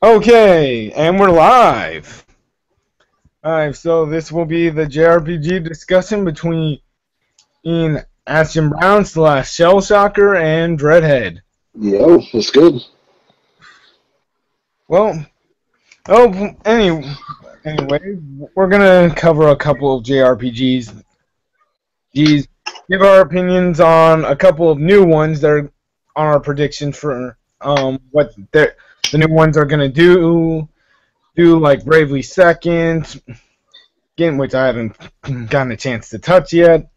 Okay, and we're live. Alright, so this will be the JRPG discussion between Ashton Brown slash Shell Shocker and Dreadhead. Yo, it's good. Well, anyway, we're gonna cover a couple of JRPGs. Give our opinions on a couple of new ones that are on our predictions for what the new ones are gonna do like Bravely Second, again, which I haven't gotten a chance to touch yet.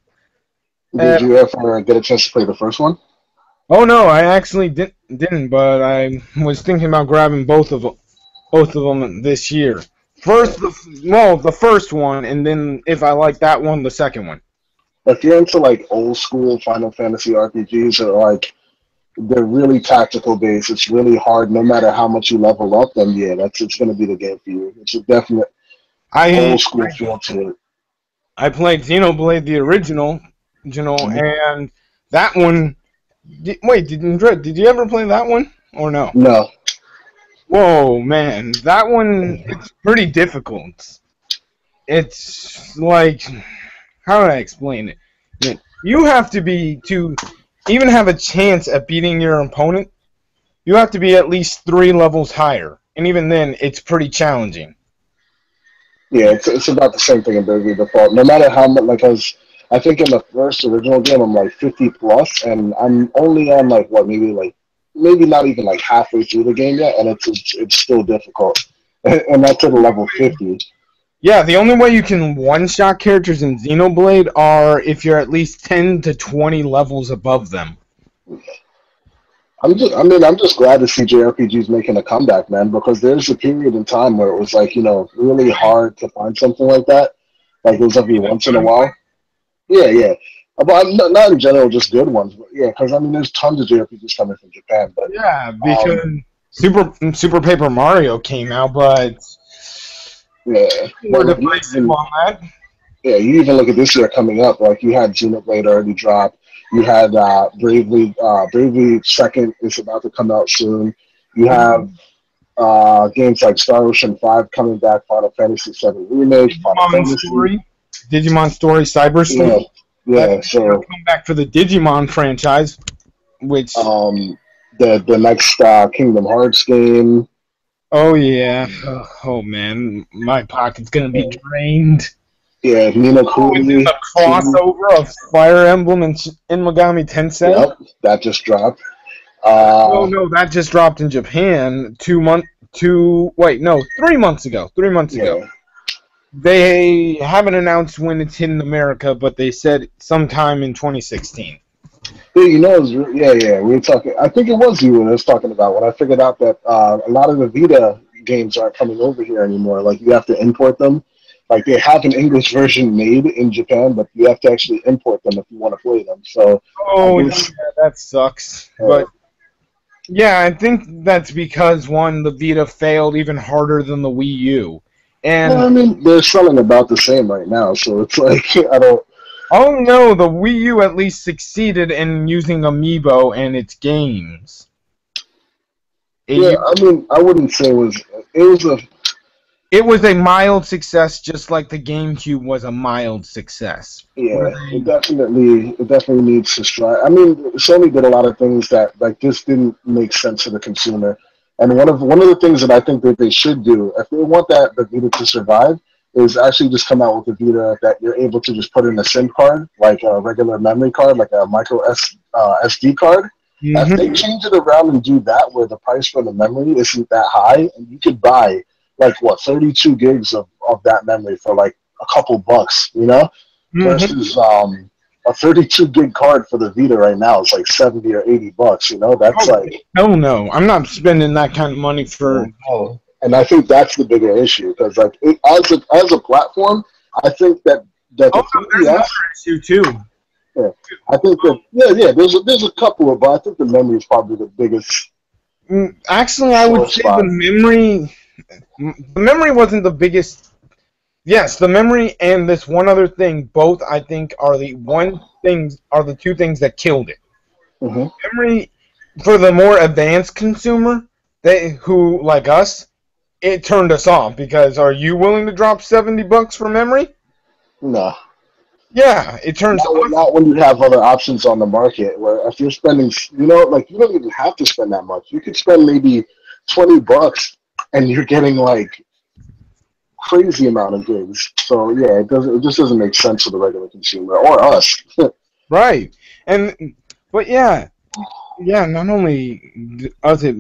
Did you ever get a chance to play the first one? Oh no, I actually didn't, but I was thinking about grabbing both of them this year. The first one, and then if I like that one, the second one. If you're into like old school Final Fantasy RPGs, or like they're really tactical based, it's really hard. No matter how much you level up, then yeah, it's going to be the game for you. It's a definite old school feel to it. I played Xenoblade the original, and that one. Did you ever play that one or no? No. Whoa, man, that one it's pretty difficult. It's like, how do I explain it? You have to even have a chance at beating your opponent. You have to be at least 3 levels higher, and even then, it's pretty challenging. Yeah, it's about the same thing in Bravely Default. No matter how much, I think in the first original game, I'm like 50 plus, and I'm only on maybe not even like halfway through the game yet, and it's still difficult. And that's at a level 50. Yeah, the only way you can one-shot characters in Xenoblade are if you're at least 10 to 20 levels above them. I'm just glad to see JRPGs making a comeback, man, because there's a period in time where it was really hard to find something like that. Like it was every once in a while. Yeah. But not in general, just good ones. But yeah, because there's tons of JRPGs coming from Japan. But yeah, because Super Paper Mario came out, but yeah, yeah, you even look at this year coming up. Like you had Xenoblade already dropped. You had Bravely Second is about to come out soon. You have games like Star Ocean 5 coming back, Final Fantasy 7 Remake, Digimon Story, Cyberstorm. Yeah, so come back for the Digimon franchise, which the next Kingdom Hearts game. Oh yeah. Oh man, my pocket's gonna be drained. Yeah, Nino Kuni. The crossover of Fire Emblem and Shin Megami Tensei. Yep, that just dropped. No, that just dropped in Japan 3 months ago. 3 months ago. They haven't announced when it's hitting America, but they said sometime in 2016. Yeah, we were talking. I think it was you when I was talking about when I figured out that a lot of the Vita games aren't coming over here anymore. Like you have to import them. Like they have an English version made in Japan, but you have to actually import them if you want to play them. So that sucks. But yeah, I think that's because the Vita failed even harder than the Wii U. And they're selling about the same right now, so it's like I don't. Oh no, the Wii U at least succeeded in using Amiibo and its games. I wouldn't say it was a mild success, just like the GameCube was a mild success. Yeah, it definitely needs to strive. Sony did a lot of things that just didn't make sense to the consumer. And one of the things that I think that they should do, if they want the Vita to survive, is actually just come out with a Vita that you're able to just put in a SIM card, like a regular memory card, like a micro SD card. Mm-hmm. If they change it around and do that, where the price for the memory isn't that high, and you could buy 32 gigs of that memory for like a couple bucks, mm-hmm. versus a 32 gig card for the Vita right now is like $70 or $80, That's hell no, I'm not spending that kind of money for. Oh. And I think that's the bigger issue because as a platform, I think that there's another issue too. Yeah, I think that there's a couple of, but I think the memory is probably the biggest. Actually, I would say the memory wasn't the biggest. Yes, the memory and this one other thing, both I think are the two things that killed it. Mm-hmm. Memory for the more advanced consumer, who like us it turned us off because are you willing to drop $70 for memory? No. Yeah, it turns off. Not when you have other options on the market. Where if you're spending, like you don't even have to spend that much. You could spend maybe $20, and you're getting like crazy amount of gigs. So yeah, it just doesn't make sense for the regular consumer or us. Right, but yeah. Not only was it,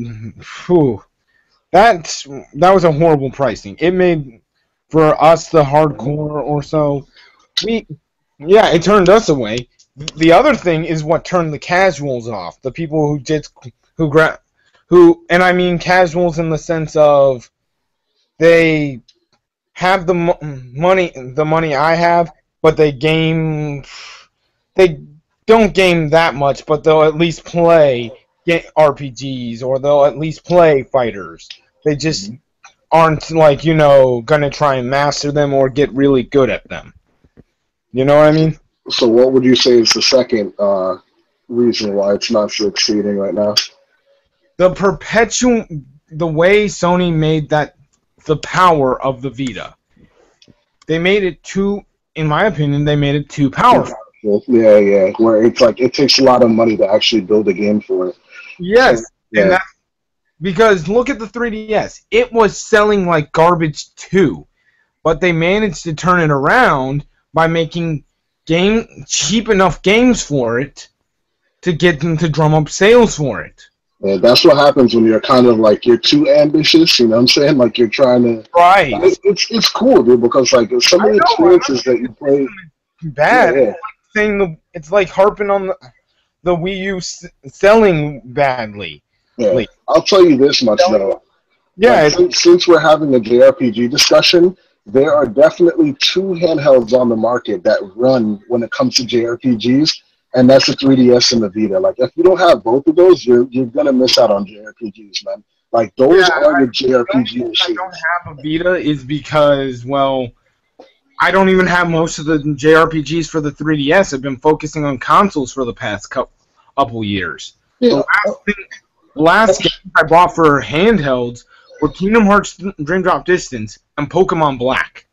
that was a horrible pricing. It made for us the hardcore or so. It turned us away. The other thing is what turned the casuals off. The people and I mean casuals in the sense of they have the money I have, but they don't game that much, but they'll at least play RPGs or they'll at least play fighters. They just aren't gonna try and master them or get really good at them. You know what I mean? So what would you say is the second reason why it's not succeeding right now? The way Sony made the power of the Vita. They made it in my opinion, they made it too powerful. Yeah. Where it's like it takes a lot of money to actually build a game for it. Yes, and that's because look at the 3DS. It was selling like garbage too, but they managed to turn it around by making cheap enough games for it to get them to drum up sales for it. Yeah, that's what happens when you're kind of like you're too ambitious. You know what I'm saying? Like you're trying to. Right. It's cool, dude, because like some of the experiences that you play. Bad. Yeah. It's like harping on the Wii U selling badly. Yeah. I'll tell you this much though. Yeah. Like, since we're having a JRPG discussion, there are definitely two handhelds on the market that run when it comes to JRPGs, and that's the 3DS and the Vita. Like, if you don't have both of those, you're gonna miss out on JRPGs, man. Like, those are the JRPG machines. I don't have a Vita is because, well, I don't even have most of the JRPGs for the 3DS. I've been focusing on consoles for the past couple years. Yeah. The last game I bought for handhelds were Kingdom Hearts Dream Drop Distance and Pokemon Black.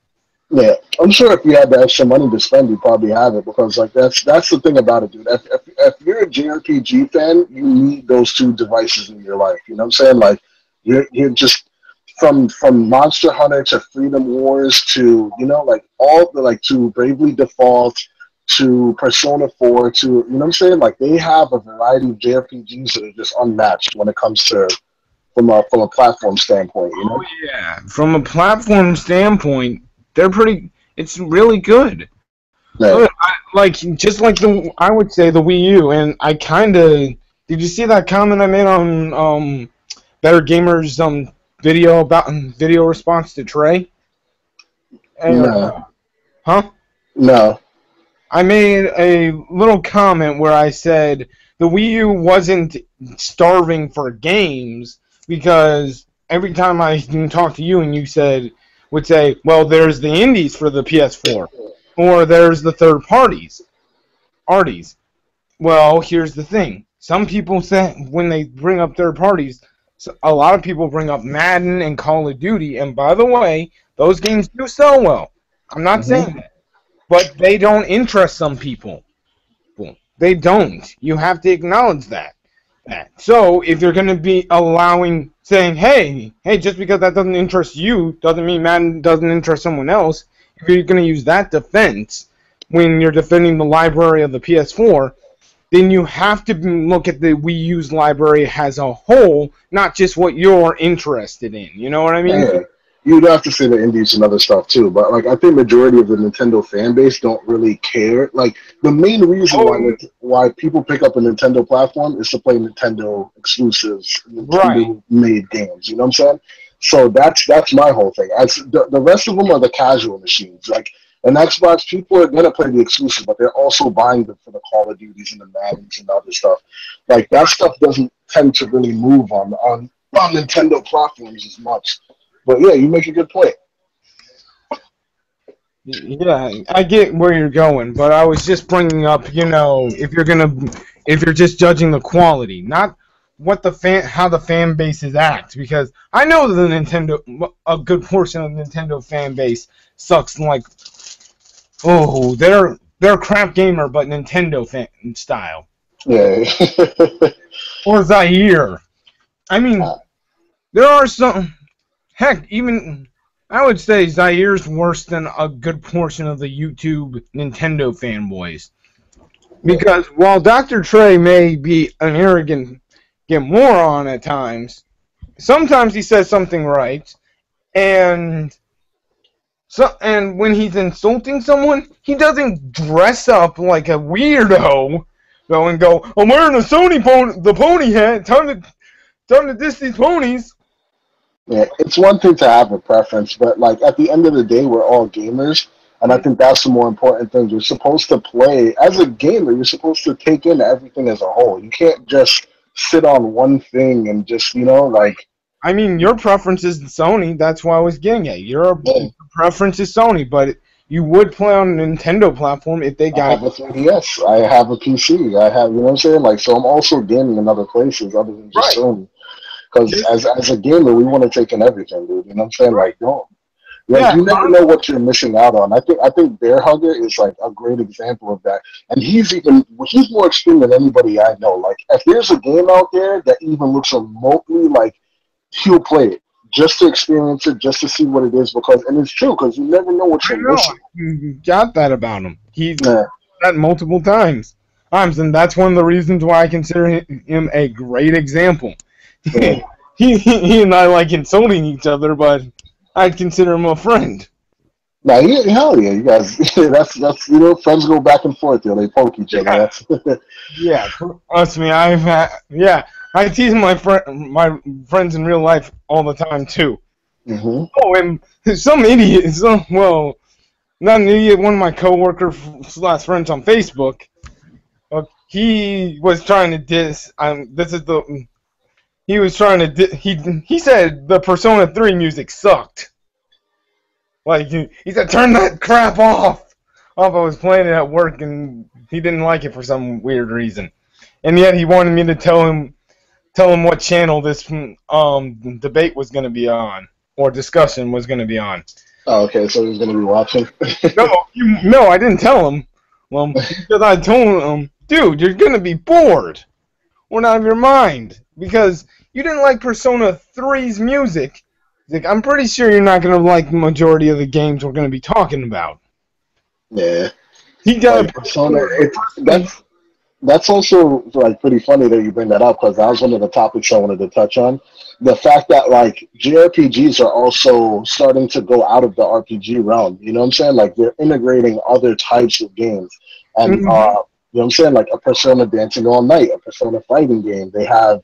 Yeah, I'm sure if you had the extra money to spend, you probably have it because like that's the thing about it, dude. If you're a JRPG fan, you need those two devices in your life. You know what I'm saying? Like you're just from Monster Hunter to Freedom Wars to like all the to Bravely Default to Persona 4 to you know what I'm saying? Like they have a variety of JRPGs that are just unmatched when it comes to from a platform standpoint. You know? Oh yeah, from a platform standpoint. It's really good. Yeah. Just like I would say the Wii U, and I did you see that comment I made on Better Gamers video response to Trey? No. Huh? No. I made a little comment where I said the Wii U wasn't starving for games because every time I talked to you and you would say, well, there's the indies for the PS4, or there's the third parties. Well, here's the thing. Some people say, when they bring up third parties, a lot of people bring up Madden and Call of Duty, and by the way, those games do sell well. I'm not saying that. But they don't interest some people. They don't. You have to acknowledge that. So if you're going to be saying, hey, just because that doesn't interest you doesn't mean Madden doesn't interest someone else. If you're going to use that defense when you're defending the library of the PS4, then you have to look at the Wii U's library as a whole, not just what you're interested in. You know what I mean? Yeah. You'd have to say the indies and other stuff too, but I think majority of the Nintendo fan base don't really care. Like the main reason why people pick up a Nintendo platform is to play Nintendo exclusives, Nintendo made games. You know what I'm saying? So that's my whole thing. The rest of them are the casual machines. Like an Xbox, people are gonna play the exclusive, but they're also buying them for the Call of Duties and the Maddens and other stuff. Like that stuff doesn't tend to really move on Nintendo platforms as much. But yeah, you make a good point. Yeah, I get where you're going, but I was just bringing up, if you're just judging the quality, not what how the fan bases act, because I know that a good portion of the Nintendo fan base sucks. Like, oh, they're a crap gamer, but Nintendo fan style. Yeah. Or Zaire. I mean, there are some. Heck, even I would say Zaire's worse than a good portion of the YouTube Nintendo fanboys. Because while Dr. Trey may be an arrogant moron at times, sometimes he says something right, and when he's insulting someone, he doesn't dress up like a weirdo, and go, "I'm wearing a Sony pony hat. Time to diss these ponies." Yeah, it's one thing to have a preference, but like at the end of the day, we're all gamers, and I think that's the more important thing. You're supposed to play as a gamer. You're supposed to take in everything as a whole. You can't just sit on one thing and just like. I mean, your preference is Sony. That's why I was getting at. Your preference is Sony, but you would play on a Nintendo platform if they got. I have a 3DS. I have a PC. I have, you know what I'm saying? Like, so I'm also gaming in other places other than just Sony. Because as a gamer, we want to take in everything, dude. You know what I'm saying? Like, don't. Like, you never know what you're missing out on. I think Bear Hugger is like a great example of that. And he's more extreme than anybody I know. Like, if there's a game out there that even looks remotely like, he'll play it just to experience it, just to see what it is. And it's true, because you never know what you're missing. You got that about him. He's done that multiple times, and that's one of the reasons why I consider him a great example. Yeah. he and I like insulting each other, but I'd consider him a friend. Nah, hell yeah, you guys. that's friends go back and forth. They poke each other. Yeah, trust me. I tease my friends in real life all the time too. Mm-hmm. Oh, and some idiot. Not an idiot. One of my coworkers / friends on Facebook. He was trying to diss. He was trying to. He said the Persona 3 music sucked. Like, he said, turn that crap off. I was playing it at work, and he didn't like it for some weird reason. And yet he wanted me to tell him what channel this debate was going to be on, or discussion was going to be on. Oh, okay, so he's going to be watching? No, I didn't tell him. Well, because I told him, dude, you're going to be bored. Or out of your mind. Because you didn't like Persona 3's music. Like, I'm pretty sure you're not going to like the majority of the games we're going to be talking about. Yeah. He got like Persona. That's also like pretty funny that you bring that up, because that was one of the topics I wanted to touch on. The fact that like JRPGs are also starting to go out of the RPG realm. You know what I'm saying? Like, they're integrating other types of games, and you know what I'm saying? Like a Persona Dancing All Night, a Persona fighting game. They have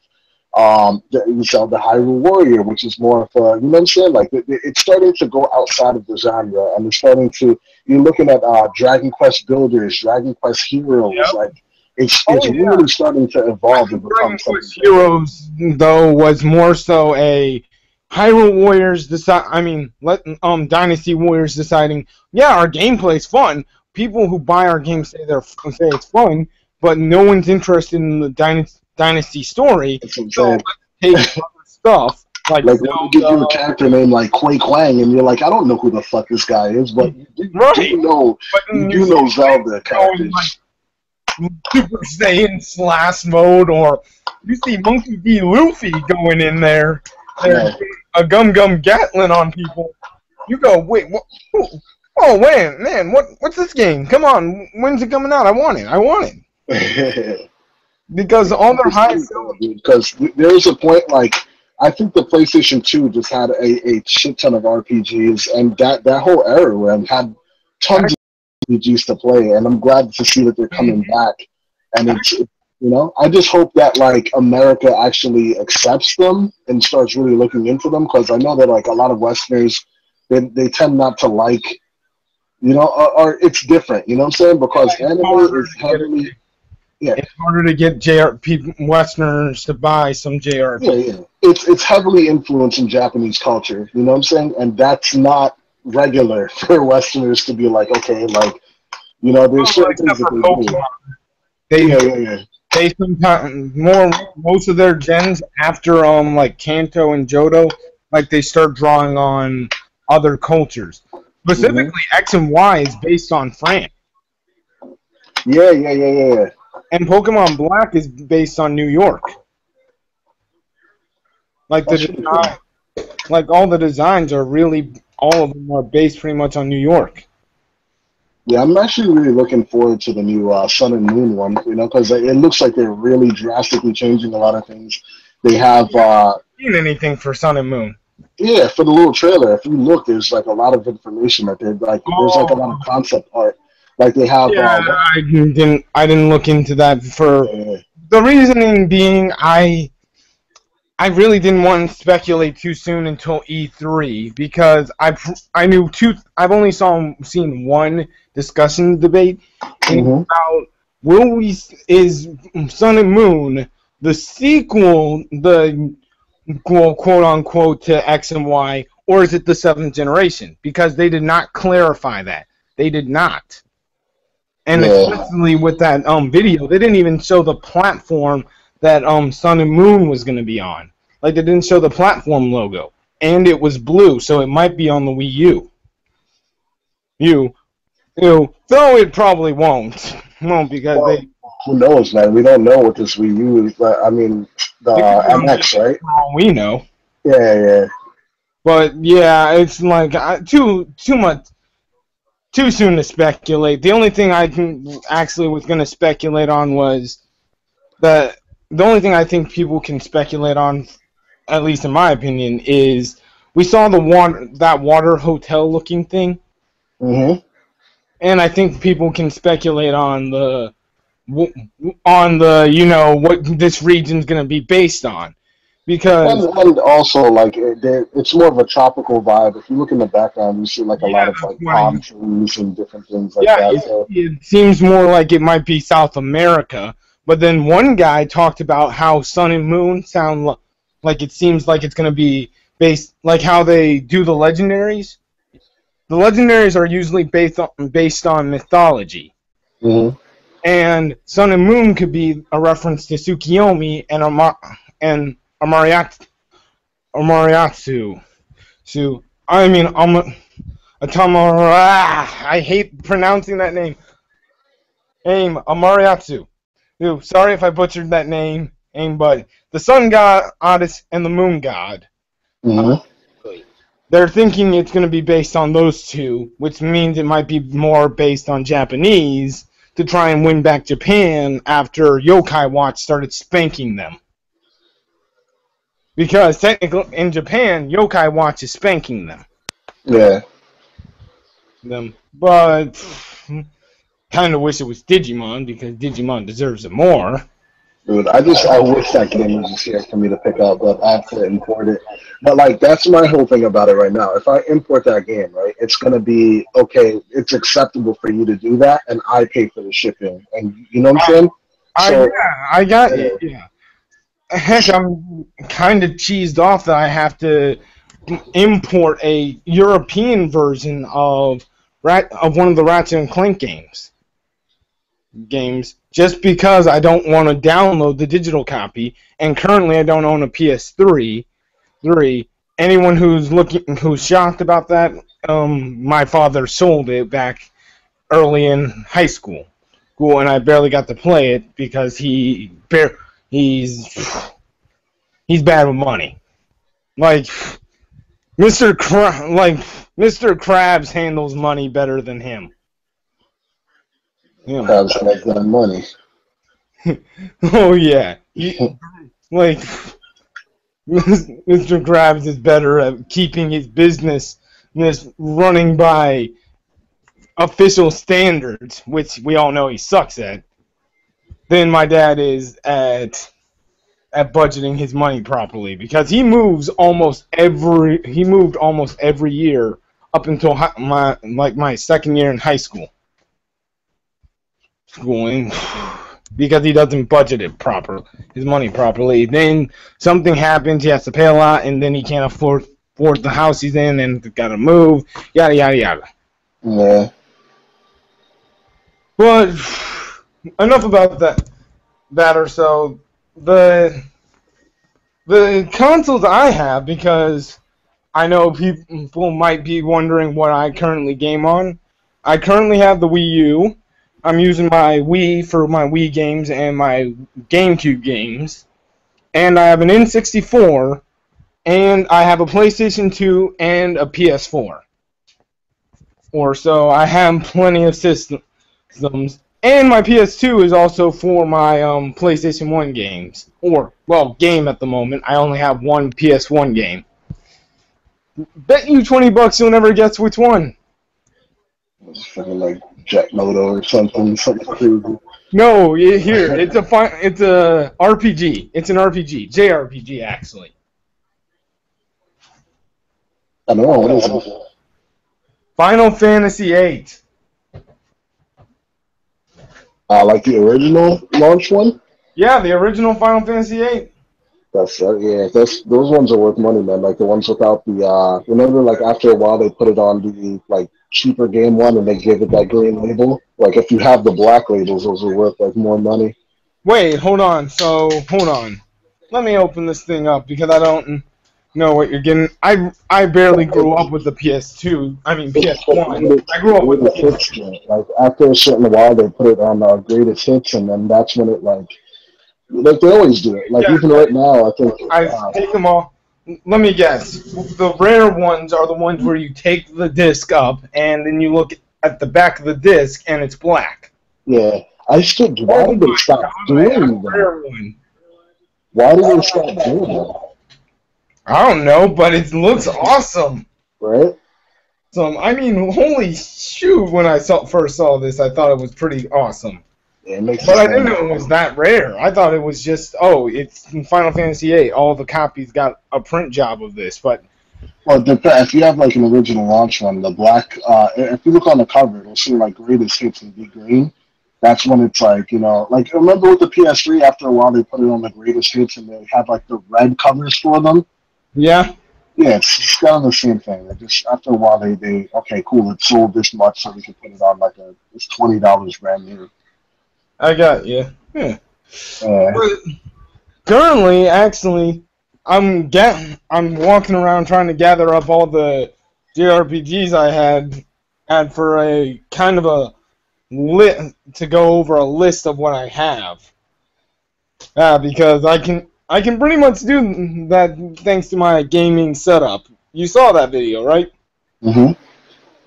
the Hyrule Warrior, which is more of a, you know what I'm saying? Like, it's starting to go outside of the genre, and it's starting to. You're looking at Dragon Quest Builders, Dragon Quest Heroes, like. It's really starting to evolve and become something. Heroes, though, was more so a Hyrule Warriors Dynasty Warriors deciding, our gameplay's fun. People who buy our game say it's fun, but no one's interested in the Dynasty story. So let's take other stuff. Like when you give you a character named like Quake Quang, and you're like, I don't know who the fuck this guy is, but you do know Zelda characters. Super Saiyan Slash mode, or you see Monkey D. Luffy going in there, a Gum Gatlin on people. You go, wait, what? Oh man, what's this game? Come on, when's it coming out? I want it. Because all their high. Because there was a point, like, I think the PlayStation 2 just had a shit ton of RPGs, and that whole era had tons of RPGs to play, and I'm glad to see that they're coming back. And it's, I just hope that like America actually accepts them and starts really looking into them, because I know that like a lot of Westerners, they tend not to like, or it's different. You know what I'm saying? Because anime is heavily. Yeah. It's harder to get Westerners to buy some JRPG. Yeah. It's heavily influencing Japanese culture. You know what I'm saying? And that's not regular for Westerners to be like, okay, like, there's certain things that they do. they sometimes most of their gens after like Kanto and Johto, like they start drawing on other cultures. Specifically, X and Y is based on France. Yeah. And Pokemon Black is based on New York. Like the design, like all the designs are really, all of them are based pretty much on New York. Yeah, I'm actually really looking forward to the new Sun and Moon one, because it looks like they're really drastically changing a lot of things. They have seen anything for Sun and Moon? Yeah, for the little trailer, if you look, there's like a lot of information that they're like. There's like a lot of concept art. Like they have. Yeah, I didn't look into that for the reasoning being I really didn't want to speculate too soon until E3 because I knew I've only seen one discussion debate about is Sun and Moon the sequel, the quote unquote to X and Y, or is it the 7th generation? Because they did not clarify that. They did not. And especially with that video, they didn't even show the platform that Sun and Moon was going to be on. Like, they didn't show the platform logo. And it was blue, so it might be on the Wii U. Though it probably won't. Well, because who knows, man? We don't know what this Wii U is. I mean, the MX, right? For all we know. Yeah. But, yeah, it's like too soon to speculate. The only thing I was going to speculate on was the only thing I think people can speculate on, at least in my opinion, is we saw that water hotel looking thing. And I think people can speculate on what this region's going to be based on. Because and also, like, it's more of a tropical vibe. If you look in the background, you see like a lot of like palm trees and different things like that. It seems more like it might be South America. But then one guy talked about how Sun and Moon sound like it seems like it's going to be based like how they do the legendaries. The legendaries are usually based on mythology. And Sun and Moon could be a reference to Tsukiyomi and Amariatsu. I hate pronouncing that name. Amariatsu. Sorry if I butchered that name, but the Sun Goddess and the Moon God. They're thinking it's going to be based on those two, which means it might be more based on Japanese to try and win back Japan after Yokai Watch started spanking them. Because technically, in Japan, Yokai Watch is spanking them. Yeah. But kind of wish it was Digimon, because Digimon deserves it more. Dude, I wish that game was just here for me to pick up, but I have to import it. But, like, that's my whole thing about it right now. If I import that game, right, it's going to be, okay, it's acceptable for you to do that, and I pay for the shipping. And you know what I'm saying? I got it, yeah. Heck, I'm kind of cheesed off that I have to import a European version of one of the Ratchet and Clank games, just because I don't want to download the digital copy, and currently I don't own a PS3. Anyone who's shocked about that, my father sold it back early in high school, and I barely got to play it because he's bad with money. Like Mr. Krabs handles money better than him. Krabs make that money. Oh yeah, like Mr. Krabs is better at keeping his business running by official standards, which we all know he sucks at, than my dad is at budgeting his money properly, because he moved almost every year up until my second year in high school. Because he doesn't budget his money properly. Then something happens, he has to pay a lot, and then he can't afford the house he's in, and gotta move, yada yada yada. Yeah. But enough about that. that or so. The consoles I have, because I know people might be wondering what I currently game on. I currently have the Wii U. I'm using my Wii for my Wii games and my GameCube games. And I have an N64, and I have a PlayStation 2 and a PS4. Or so I have plenty of systems. And my PS2 is also for my PlayStation 1 games. Or, well, game at the moment. I only have one PS1 game. Bet you $20 you'll never guess which one. It's fucking like Jet Moto or something crazy. No, here it's a RPG. It's an RPG, JRPG actually. I don't know, what is it? Final Fantasy VIII. Like the original launch one? Yeah, the original Final Fantasy VIII. That's yeah. Those ones are worth money, man. Like the ones without the remember, like after a while they put it on the like cheaper game one, and they gave it that green label. Like if you have the black labels, those are worth like more money. Wait, hold on. Hold on. Let me open this thing up because I don't know what you're getting. I barely grew up with the PS2. I mean PS1. I grew up with the PS2. Like after a certain while, they put it on greatest hits, and then that's when it like they always do it. Like even right now, I think I take them all. Let me guess. The rare ones are the ones where you take the disc up and then you look at the back of the disc and it's black. Yeah, why did they stop doing that? Why did they stop doing that? I don't know, but it looks awesome. Right? So I mean, holy shoot! When I first saw this, I thought it was pretty awesome. Yeah, it makes but I didn't know it was that rare. I thought it was just, it's in Final Fantasy VIII. All the copies got a print job of this, but... Well, if you have, like, an original launch one, the black, if you look on the cover, it'll say, like, greatest hits in big green. That's when it's, like, like, remember with the PS3, after a while, they put it on the greatest hits, and they had, like, the red covers for them? Yeah? Yeah, it's kind of the same thing. They just, after a while, they okay, cool, it sold this much, so we can put it on, like, it's $20 brand new. I got you. Yeah. Currently, actually, I'm walking around trying to gather up all the JRPGs I had for a kind of a to go over a list of what I have. Because I can pretty much do that thanks to my gaming setup. You saw that video, right? Mhm.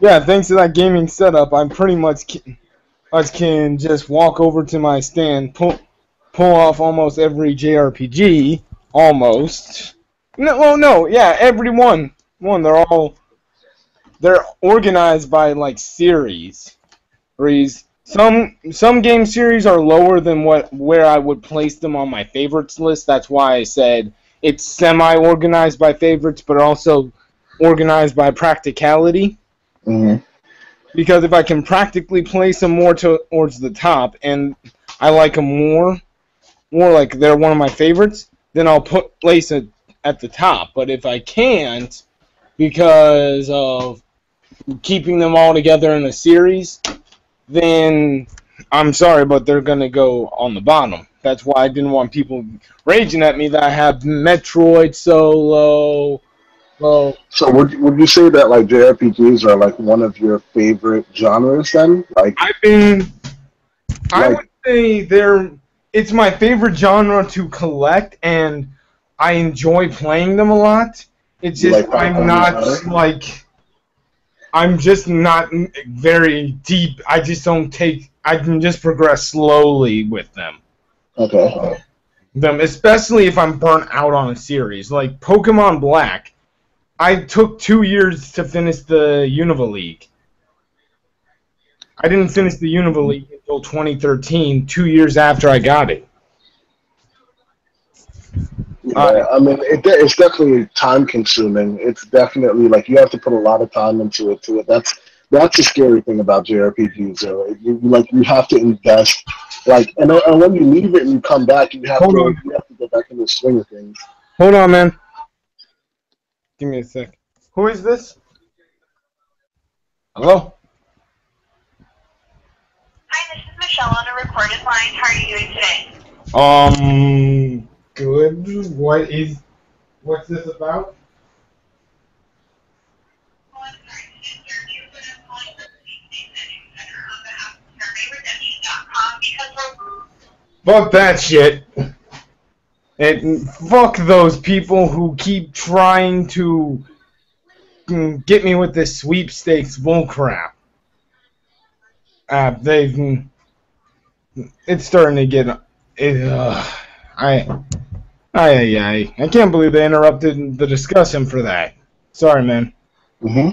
Yeah, thanks to that gaming setup, I'm pretty much. I can just walk over to my stand, pull off almost every JRPG, almost. Every one. They're organized by like series. Some game series are lower than where I would place them on my favorites list. That's why I said it's semi-organized by favorites, but also organized by practicality. Mhm. Because if I can practically place them more towards the top, and I like them more like they're one of my favorites, then I'll place it at the top. But if I can't, because of keeping them all together in a series, then I'm sorry, but they're going to go on the bottom. That's why I didn't want people raging at me that I have Metroid so low. Well, so would you say that like JRPGs are like one of your favorite genres then? Like I would say it's my favorite genre to collect, and I enjoy playing them a lot. It's just I'm just not very deep. I can just progress slowly with them. Okay. Especially if I'm burnt out on a series. Like Pokemon Black. I took 2 years to finish the Unova League. I didn't finish the Unova League until 2013, 2 years after I got it. Yeah, I mean, it's definitely time-consuming. It's definitely, like, you have to put a lot of time into it. That's the scary thing about JRPGs. You have to invest. Like, and when you leave it and you come back, you have to get back in the swing of things. Hold on, man. Give me a sec. Who is this? Hello? Hi, this is Michelle on a recorded line. How are you doing today? Good. What's this about? Fuck that shit. And fuck those people who keep trying to get me with this sweepstakes bullcrap. It's starting to get. I can't believe they interrupted the discussion for that. Sorry, man. Mm-hmm.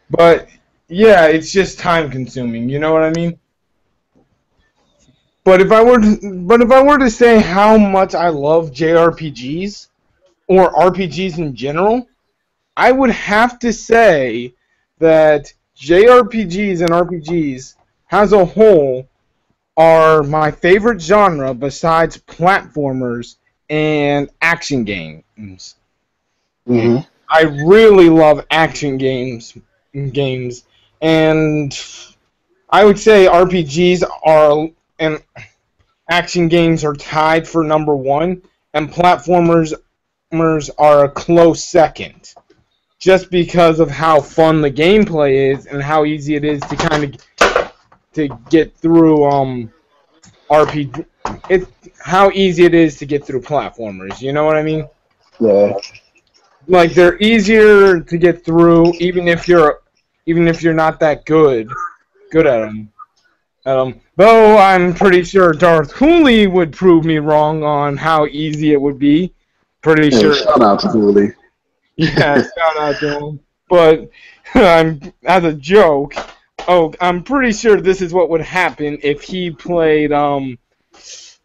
But yeah, it's just time consuming. You know what I mean? But if I were to say how much I love JRPGs or RPGs in general, I would have to say that JRPGs and RPGs as a whole are my favorite genre besides platformers and action games. Mm-hmm. I really love action games, and I would say RPGs and action games are tied for number one, and platformers are a close second, just because of how fun the gameplay is and how easy it is to kind of to get through RPG. How easy it is to get through platformers. You know what I mean? Yeah. Like they're easier to get through, even if you're not that good at them. Though I'm pretty sure Darth Hooley would prove me wrong on how easy it would be. Pretty sure. Shout out to Hooley. Yeah, shout out to him. But as a joke, I'm pretty sure this is what would happen if he played this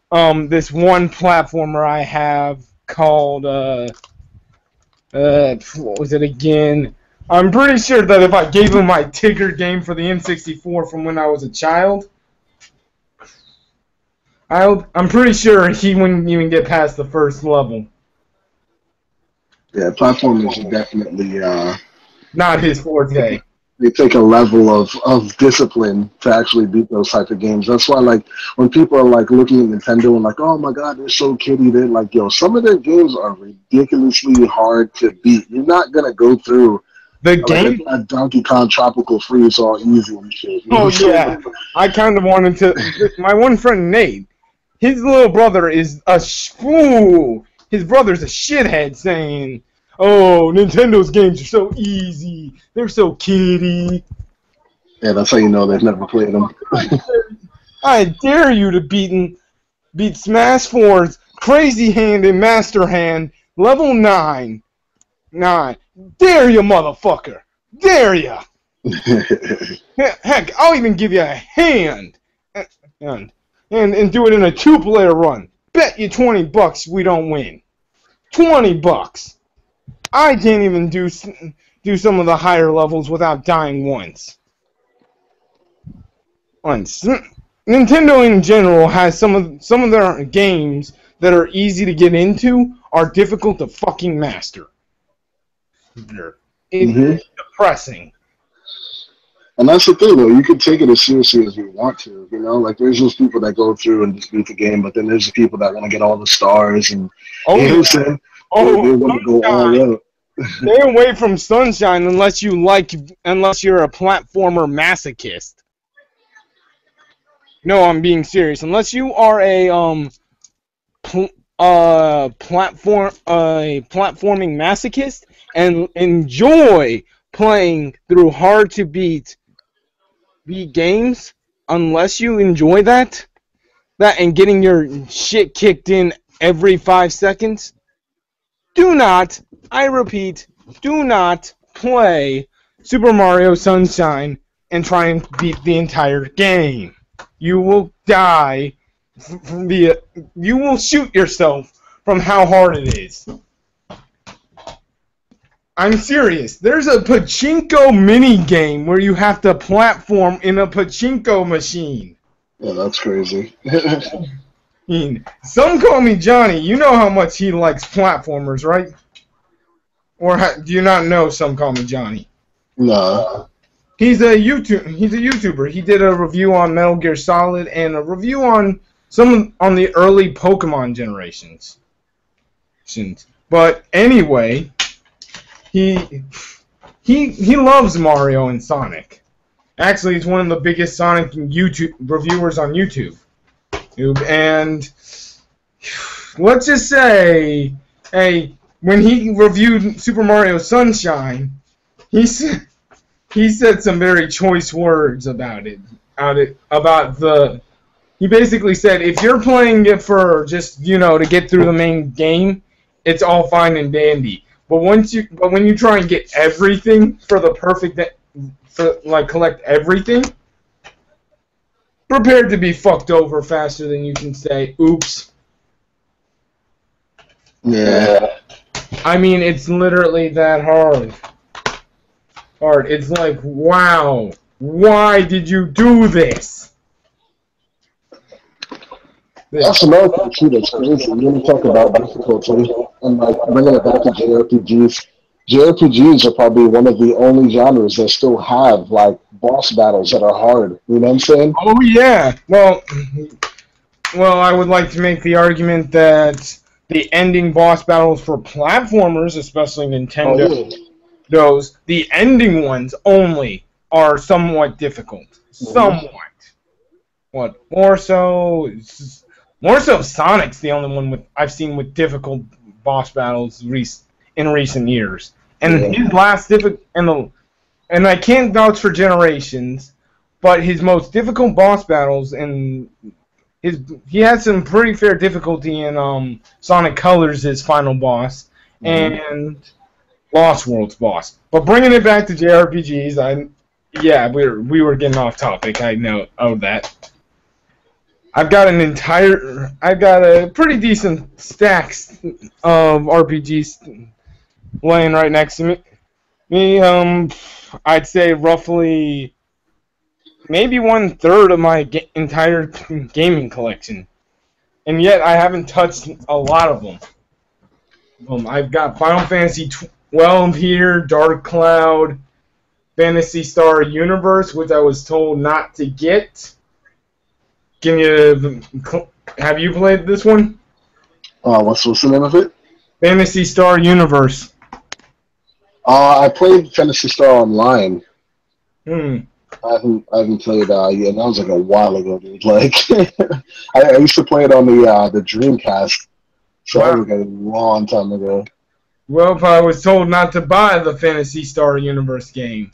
one platformer I have called what was it again? I'm pretty sure that if I gave him my Tigger game for the N64 from when I was a child, I'm pretty sure he wouldn't even get past the first level. Yeah, platformers are definitely not his forte. They take a level of discipline to actually beat those type of games. That's why, like, when people are like looking at Nintendo and like, oh my god, they're so kiddie, they're like, yo, some of their games are ridiculously hard to beat. You're not gonna go through the game a Donkey Kong Tropical Freeze all easy and shit. Oh yeah, I kind of wanted to. My one friend Nate, his little brother is his brother's a shithead saying, "Oh, Nintendo's games are so easy. They're so kiddie." Yeah, that's how you know they've never played them. I dare you to beat Smash 4's Crazy Hand and Master Hand level 9. Dare you, motherfucker! Dare ya! Heck, I'll even give you a hand and do it in a 2-player run. Bet you $20 we don't win. $20. I can't even do some of the higher levels without dying once. Nintendo in general has some of their games that are easy to get into are difficult to fucking master. It's depressing. And that's the thing, though. You can take it as seriously as you want to. You know, like there's those people that go through and just beat the game, but then there's the people that want to get all the stars and they want to go all out. Stay away from Sunshine unless you're a platformer masochist. No, I'm being serious. Unless you are a platforming masochist and enjoy playing through hard to beat games, unless you enjoy that and getting your shit kicked in every 5 seconds, do not, I repeat, do not play Super Mario Sunshine and try and beat the entire game. You will die you will shoot yourself from how hard it is. I'm serious. There's a pachinko mini game where you have to platform in a pachinko machine. Yeah, that's crazy. Some call me Johnny. You know how much he likes platformers, right? Or do you not know Some Call Me Johnny? No. He's a YouTuber. He did a review on Metal Gear Solid and a review on some on the early Pokemon generations. But anyway, he loves Mario and Sonic. Actually, he's one of the biggest Sonic YouTube reviewers on YouTube. And let's just say, hey, when he reviewed Super Mario Sunshine, he said some very choice words about it. He basically said, if you're playing it for just, to get through the main game, it's all fine and dandy. But when you try and get everything for the perfect, collect everything, prepare to be fucked over faster than you can say, oops. Yeah. I mean, it's literally that hard. It's like, wow, why did you do this? That's another thing too that's crazy. When you talk about difficulty and like bringing it back to JRPGs. JRPGs are probably one of the only genres that still have like boss battles that are hard. You know what I'm saying? Oh yeah. Well, I would like to make the argument that the ending boss battles for platformers, especially Nintendo, the ending ones only are somewhat difficult. Somewhat. What? More so Sonic's the only one I've seen with difficult boss battles in recent years. And his last and I can't vouch for Generations, but his most difficult boss battles he had some pretty fair difficulty in Sonic Colors, his final boss, and Lost World's boss. But bringing it back to JRPGs, we were getting off topic. I know that. I've got a pretty decent stacks of RPGs laying right next to me. I'd say roughly maybe 1/3 of my entire gaming collection, and yet I haven't touched a lot of them. I've got Final Fantasy 12 here, Dark Cloud, Phantasy Star Universe, which I was told not to get. Have you played this one? What's the name of it? Phantasy Star Universe. I played Phantasy Star Online. I haven't played yet. That was like a while ago, dude. Like I used to play it on the Dreamcast, so that was like a long time ago. Well, I was told not to buy the Phantasy Star Universe game.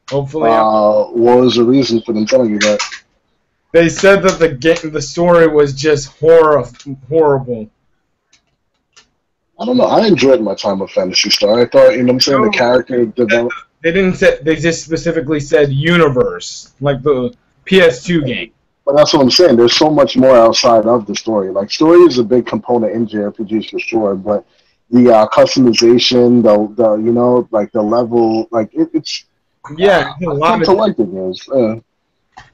Hopefully. What was the reason for them telling you that? They said that the story was just horrible. I don't know. I enjoyed my time with Phantasy Star. I thought, the character developed. They didn't say. They just specifically said universe, like the PS2 game. But that's what I'm saying. There's so much more outside of the story. Like, story is a big component in JRPGs for sure, but the customization, the level, like it's a lot to like the games.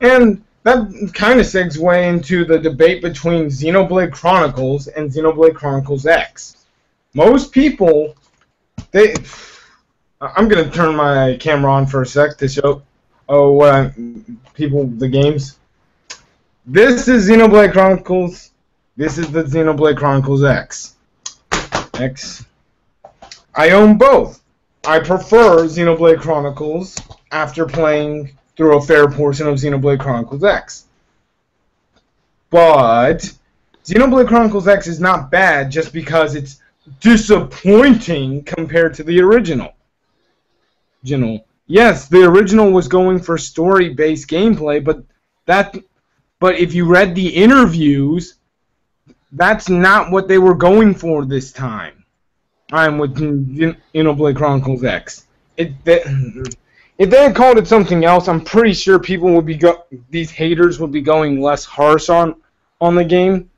And that kind of segues into the debate between Xenoblade Chronicles and Xenoblade Chronicles X. Most people, I'm going to turn my camera on for a sec to show the games. This is Xenoblade Chronicles. This is the Xenoblade Chronicles X. I own both. I prefer Xenoblade Chronicles after playing through a fair portion of Xenoblade Chronicles X. But Xenoblade Chronicles X is not bad just because it's disappointing compared to the original. Yes, the original was going for story-based gameplay, but if you read the interviews, that's not what they were going for this time. I'm with Xenoblade Chronicles X. If they had called it something else, I'm pretty sure people would be these haters would be going less harsh on the game.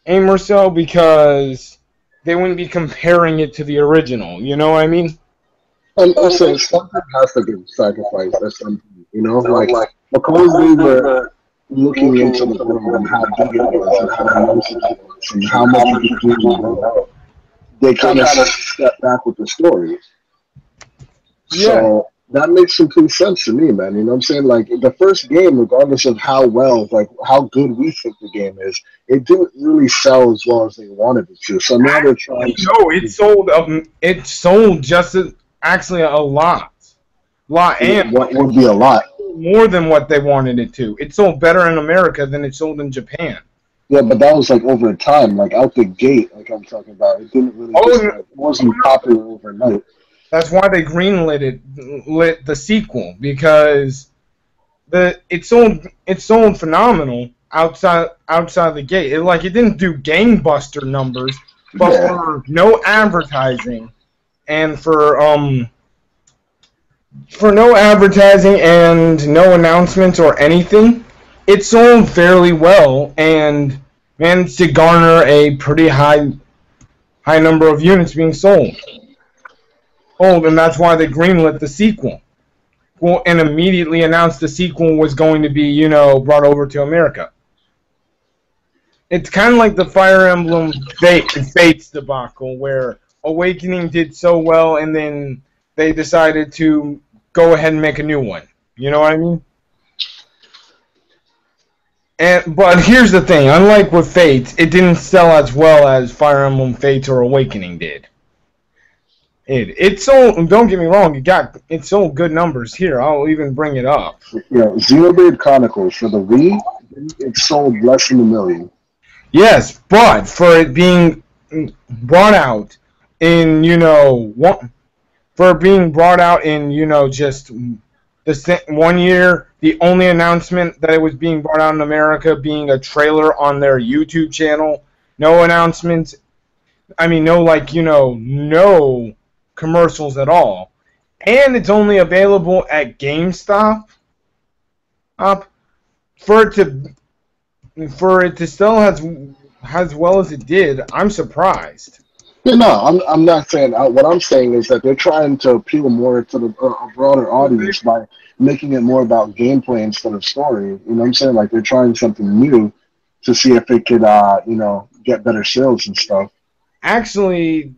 And more so because they wouldn't be comparing it to the original. You know what I mean? And also, something has to be sacrificed at some point. Like because we were looking into the world and how big it was and how immense it was and how much you could do in the world, they kind of step back with the story. Yeah. So That makes complete sense to me, man. You know what I'm saying? Like the first game, regardless of how well, like how good we think the game is, it didn't really sell as well as they wanted it to. So now they're trying No, something. it sold just actually a lot, and What would be a lot? more than what they wanted it to. It sold better in America than it sold in Japan. Yeah, but that was like over time, like out the gate, like I'm talking about. It didn't really Oh, just like, it wasn't popular overnight. that's why they lit the sequel, because it sold phenomenal outside the gate. It didn't do gangbuster numbers, but Yeah. for no advertising and for no advertising and no announcements or anything, it sold fairly well and managed to garner a pretty high number of units being sold. Oh, and that's why they greenlit the sequel. Well, and immediately announced the sequel was going to be, brought over to America. It's kind of like the Fire Emblem Fates debacle, where Awakening did so well, and then they decided to go ahead and make a new one. You know what I mean? But here's the thing: unlike with Fates, it didn't sell as well as Fire Emblem Fates or Awakening did. It sold. Don't get me wrong. It sold good numbers. Here, I'll even bring it up. Yeah, Xenoblade Chronicles for the Wii, it sold less than 1 million. Yes, but for it being brought out in just the 1 year, the only announcement that it was being brought out in America being a trailer on their YouTube channel. No announcements. I mean, no commercials at all, and it's only available at GameStop. For it to sell as well as it did, I'm surprised. Yeah, no, I'm not saying. What I'm saying is that they're trying to appeal more to a broader audience by making it more about gameplay instead of story. You know what I'm saying? Like they're trying something new to see if it could, get better sales and stuff. Actually,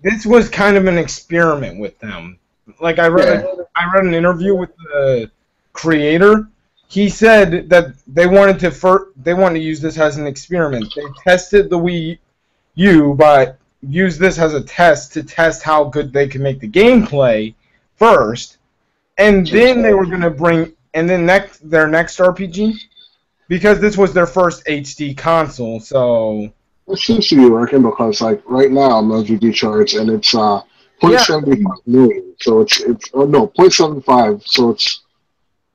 this was kind of an experiment with them. Like I read an interview with the creator. He said that they wanted to use this as an experiment. They tested the Wii U, but used this as a test to test how good they could make the gameplay first, and then they were going to bring their next RPG, because this was their first HD console. So it seems to be working because like right now I'm on LGD charts and it's 0.75 million. So it's 0.75. So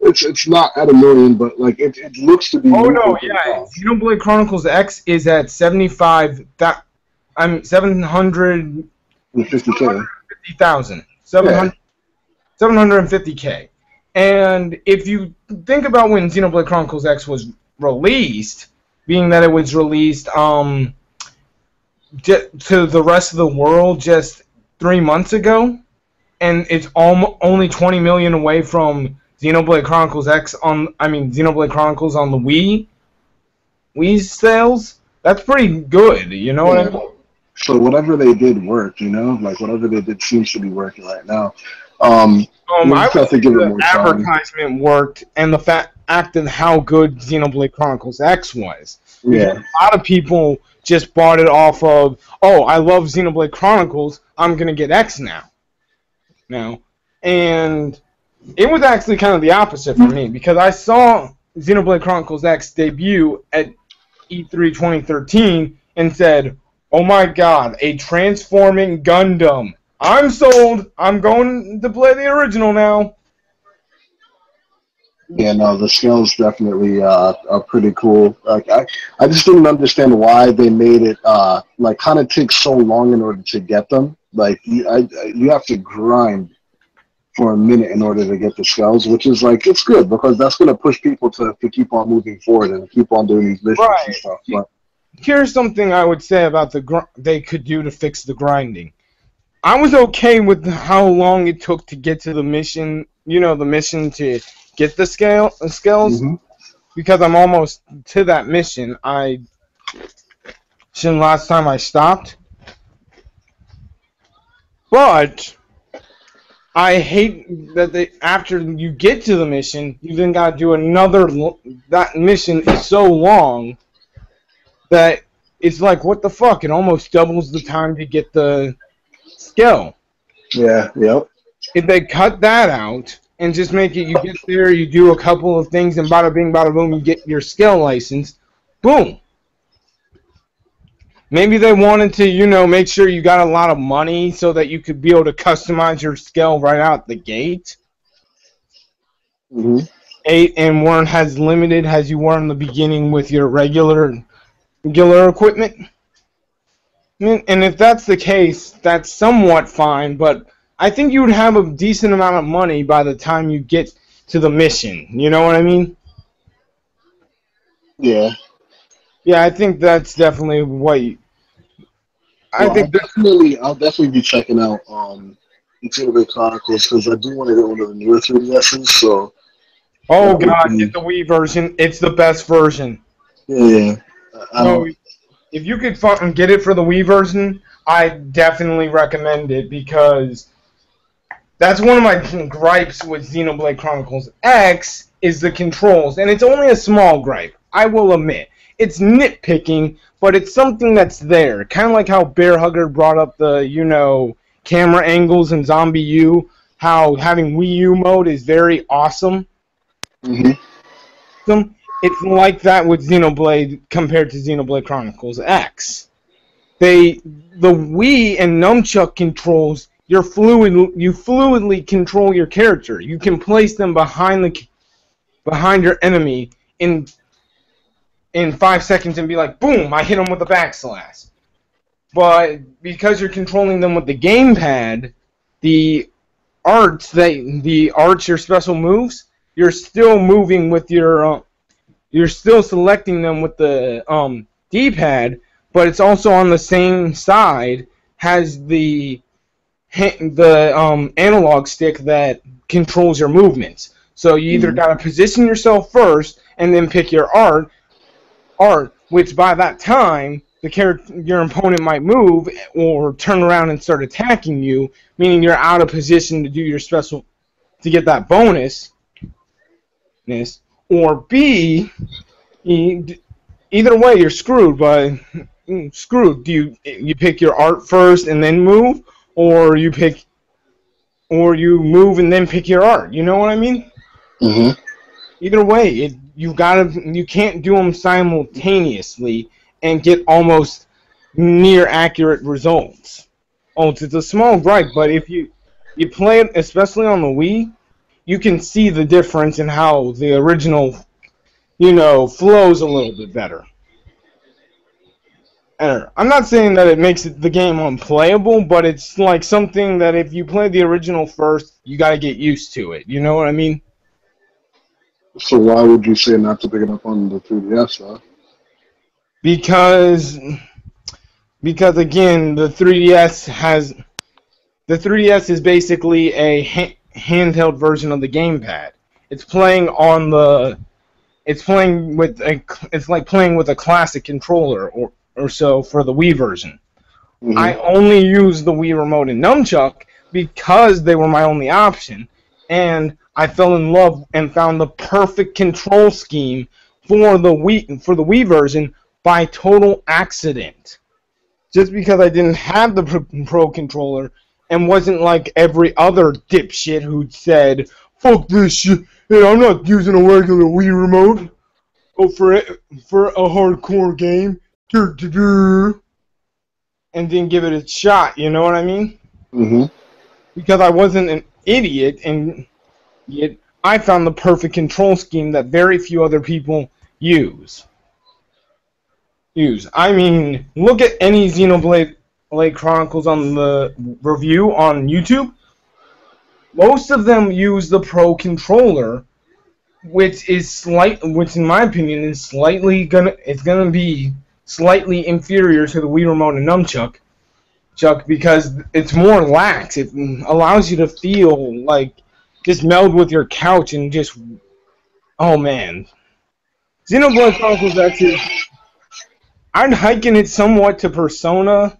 it's not at 1 million, but like it looks to be. Oh no, yeah, Xenoblade Chronicles X is at 750,000. 750K. And if you think about when Xenoblade Chronicles X was released, being that it was released to the rest of the world just 3 months ago, and it's only 20 million away from Xenoblade Chronicles Xenoblade Chronicles on the Wii sales, that's pretty good, you know what I mean? So whatever they did worked, like whatever they did seems to be working right now. I would think the advertisement worked, and the fact of how good Xenoblade Chronicles X was. Yeah. A lot of people just bought it off of, oh, I love Xenoblade Chronicles, I'm gonna get X now. And it was actually kind of the opposite for me, because I saw Xenoblade Chronicles X debut at E3 2013 and said, oh my god, a transforming Gundam. I'm sold. I'm going to play the original now. Yeah, no, the scales definitely are pretty cool. Like I just didn't understand why they made it kind of take so long in order to get them. Like you have to grind for a minute in order to get the scales, which is like it's good because that's going to push people to keep on moving forward and keep on doing these missions and stuff. But here's something I would say about they could do to fix the grinding. I was okay with how long it took to get to the mission. The mission to get the scales, mm-hmm. because I'm almost to that mission. Last time I stopped, but I hate that after you get to the mission, you then gotta do another. That mission is so long that it's like, what the fuck? It almost doubles the time to get the skill. Yeah. Yep. If they cut that out and just make it, you get there, you do a couple of things, and bada bing, bada boom, you get your skill license. Boom. Maybe they wanted to, make sure you got a lot of money so that you could be able to customize your skill right out the gate. Mm-hmm. 8 and weren't as limited as you were in the beginning with your regular equipment. And if that's the case, that's somewhat fine, but I think you would have a decent amount of money by the time you get to the mission. You know what I mean? Yeah. Yeah, I think that's definitely what I'll definitely be checking out Xenoblade Chronicles because I do want to get one of the newer 3DSs. So. Oh God, get the Wii version. It's the best version. Yeah. So if you could fucking get it for the Wii version, I definitely recommend it because that's one of my gripes with Xenoblade Chronicles X is the controls, and it's only a small gripe. I will admit. It's nitpicking, but it's something that's there. Kind of like how Bear Hugger brought up the, camera angles in Zombie U, how having Wii U mode is very awesome. Mm-hmm. It's like that with Xenoblade compared to Xenoblade Chronicles X. The Wii and Nunchuck controls, you fluidly control your character. You can place them behind your enemy in 5 seconds and be like, boom, I hit them with a backslash. But because you're controlling them with the gamepad, the arts, your special moves, you're still moving with your, you're still selecting them with the D-pad, but it's also on the same side, has the analog stick that controls your movements. So you either gotta position yourself first and then pick your art, which by that time your opponent might move or turn around and start attacking you, meaning you're out of position to do your special to get that bonus. Or B, either way you're screwed. Do you pick your art first and then move, or you move and then pick your art? You know what I mean? Mm-hmm. Either way, you can't do them simultaneously and get almost near accurate results. Oh, it's a small gripe, but if you play it, especially on the Wii, you can see the difference in how the original, flows a little bit better. I'm not saying that it makes the game unplayable, but it's like something that if you play the original first, you gotta get used to it. You know what I mean? So why would you say not to pick it up on the 3DS, huh? Because again, the 3DS is basically a handheld version of the gamepad. It's like playing with a classic controller or so for the Wii version. Mm-hmm. I only use the Wii remote and nunchuck because they were my only option, and I fell in love and found the perfect control scheme for the Wii version by total accident. Just because I didn't have the Pro Controller and wasn't like every other dipshit who said, fuck this shit, and I'm not using a regular Wii remote for a hardcore game, and didn't give it a shot, you know what I mean? Mm-hmm. Because I wasn't an idiot, and yet I found the perfect control scheme that very few other people use. I mean, look at any Xenoblade Chronicles on the review on YouTube. Most of them use the Pro Controller, which in my opinion is gonna be slightly inferior to the Wii remote and nunchuck, because it's more lax. It allows you to feel like just meld with your couch and just, oh man. Xenoblade Chronicles X is, I'd liken it somewhat to Persona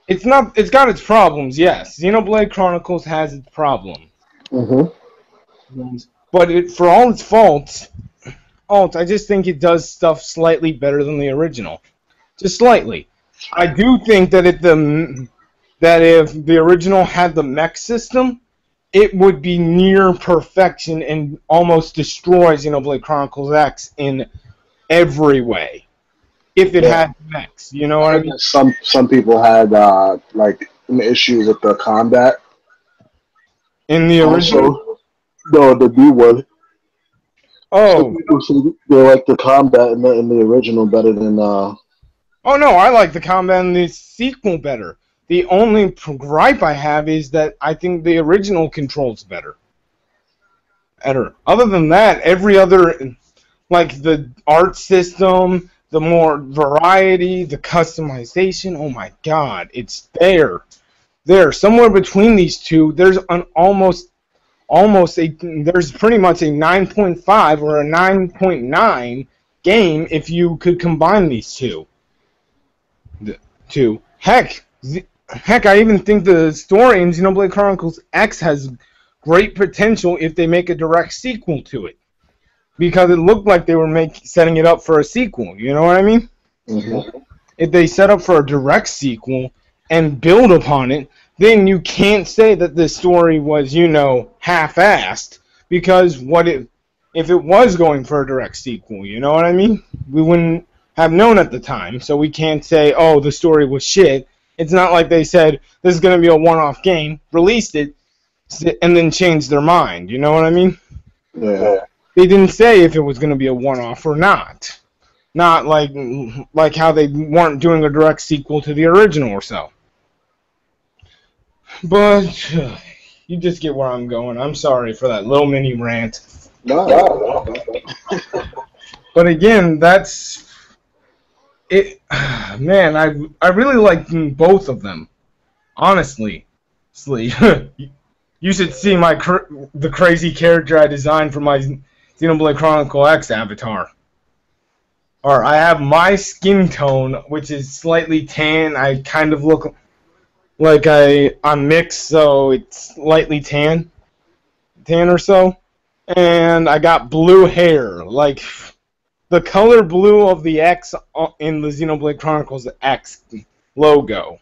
it's not. It's got its problems. Yes, Xenoblade Chronicles has its problems. Mm-hmm. But for all its faults, I just think it does stuff slightly better than the original. Just slightly. I do think that if the original had the mech system, it would be near perfection and almost destroy Xenoblade Chronicles X in every way. If it had mechs, you know what I mean? Some people had like an issue with the combat. In the original? Also, no, the new one. Oh. They like the combat in the original better than. Oh no, I like the combat in the sequel better. The only gripe I have is that I think the original controls better. Other than that, every other, like the art system, the more variety, the customization, oh my god, it's there. Somewhere between these two, there's an there's pretty much a 9.5 or a 9.9 game if you could combine these two. Heck, I even think the story in Xenoblade Chronicles X has great potential if they make a direct sequel to it. Because it looked like they were setting it up for a sequel, you know what I mean? Mm-hmm. If they set up for a direct sequel and build upon it, then you can't say that the story was, half-assed, because if it was going for a direct sequel, you know what I mean? We wouldn't have known at the time, so we can't say, oh, the story was shit. It's not like they said, this is going to be a one-off game, released it, and then changed their mind, you know what I mean? Yeah. They didn't say if it was going to be a one-off or not. Not like how they weren't doing a direct sequel to the original or so. But you just get where I'm going. I'm sorry for that little mini rant. No. But again, that's it. Man, I really like both of them. Honestly, you should see the crazy character I designed for my Xenoblade Chronicle X avatar. Or I have my skin tone, which is slightly tan. I kind of look like I'm mixed, so it's slightly tan or so. And I got blue hair, like the color blue of the X in the Xenoblade Chronicles X logo.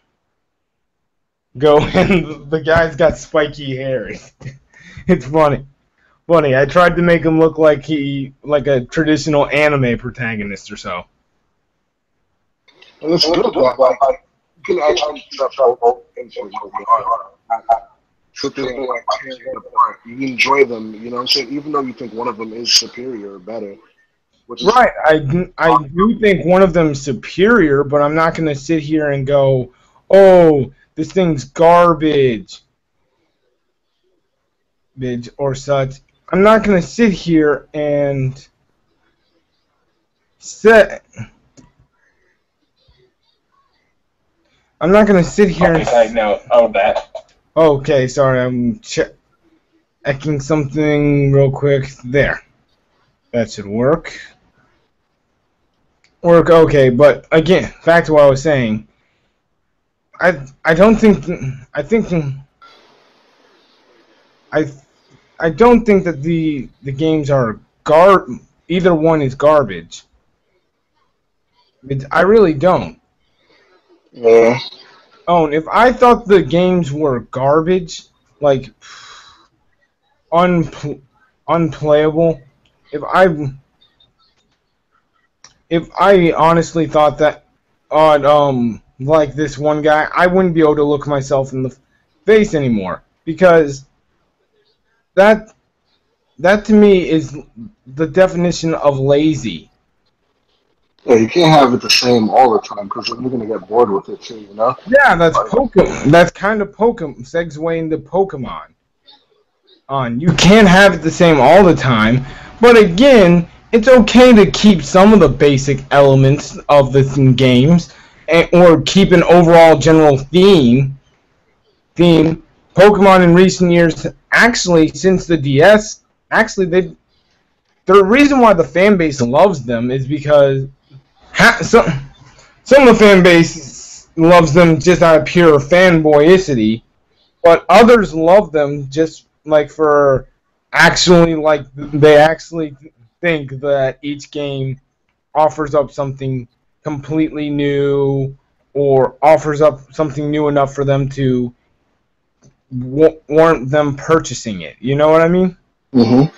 And the guy's got spiky hair. It's funny. I tried to make him look like a traditional anime protagonist or so. Well, it's good. You can actually sit there and tear them apart. You enjoy them, you know what I'm saying? Even though you think one of them is superior or better. Right, I do think one of them is superior, but I'm not going to sit here and go, oh, this thing's garbage, or such. I'm not going to sit here and I'm not going to sit here Okay, sorry, I'm checking something real quick. There. That should work. Okay, but again, back to what I was saying. I don't think that the games are either one is garbage. I really don't. Yeah. Oh, if I thought the games were garbage, like unplayable, if I honestly thought that like this one guy, I wouldn't be able to look myself in the face anymore, because that to me is the definition of lazy. Yeah, you can't have it the same all the time, because you're going to get bored with it too, you know? Yeah, that's Pokemon. That's kind of Pokemon. Segue into Pokemon. You can't have it the same all the time, but again, it's okay to keep some of the basic elements of the games, or keep an overall general theme. Pokemon in recent years, actually, since the DS, the reason why the fan base loves them is because some of the fan base loves them just out of pure fanboyicity, but others love them just like for actually like they actually think that each game offers up something completely new or offers up something new enough for them to warrant them purchasing it. You know what I mean? Mm-hmm.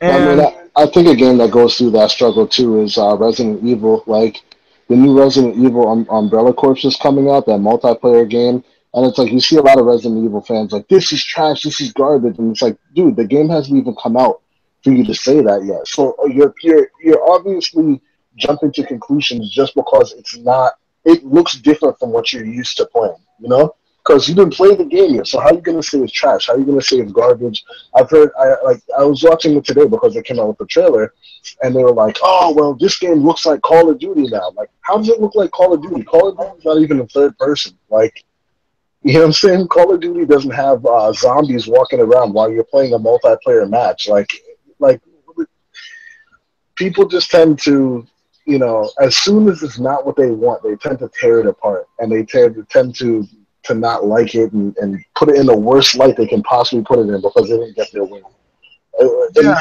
And I think a game that goes through that struggle too is Resident Evil. Like the new Resident Evil Umbrella Corps is coming out, that multiplayer game, and it's like you see a lot of Resident Evil fans like, this is trash, this is garbage, and it's like, dude, the game hasn't even come out for you to say that yet. So you're obviously jumping to conclusions just because it's not. It looks different from what you're used to playing, you know? Because you didn't play the game yet. So how are you gonna say it's trash? How are you gonna say it's garbage? I've heard. I was watching it today because they came out with the trailer, and they were like, "Oh, well, this game looks like Call of Duty now." Like, how does it look like Call of Duty? Call of Duty's not even in third person. Like, you know what I'm saying? Call of Duty doesn't have zombies walking around while you're playing a multiplayer match. Like people just tend to, you know, as soon as it's not what they want, they tend to tear it apart, and they tend to not like it and put it in the worst light they can possibly put it in because they didn't get their win. yeah,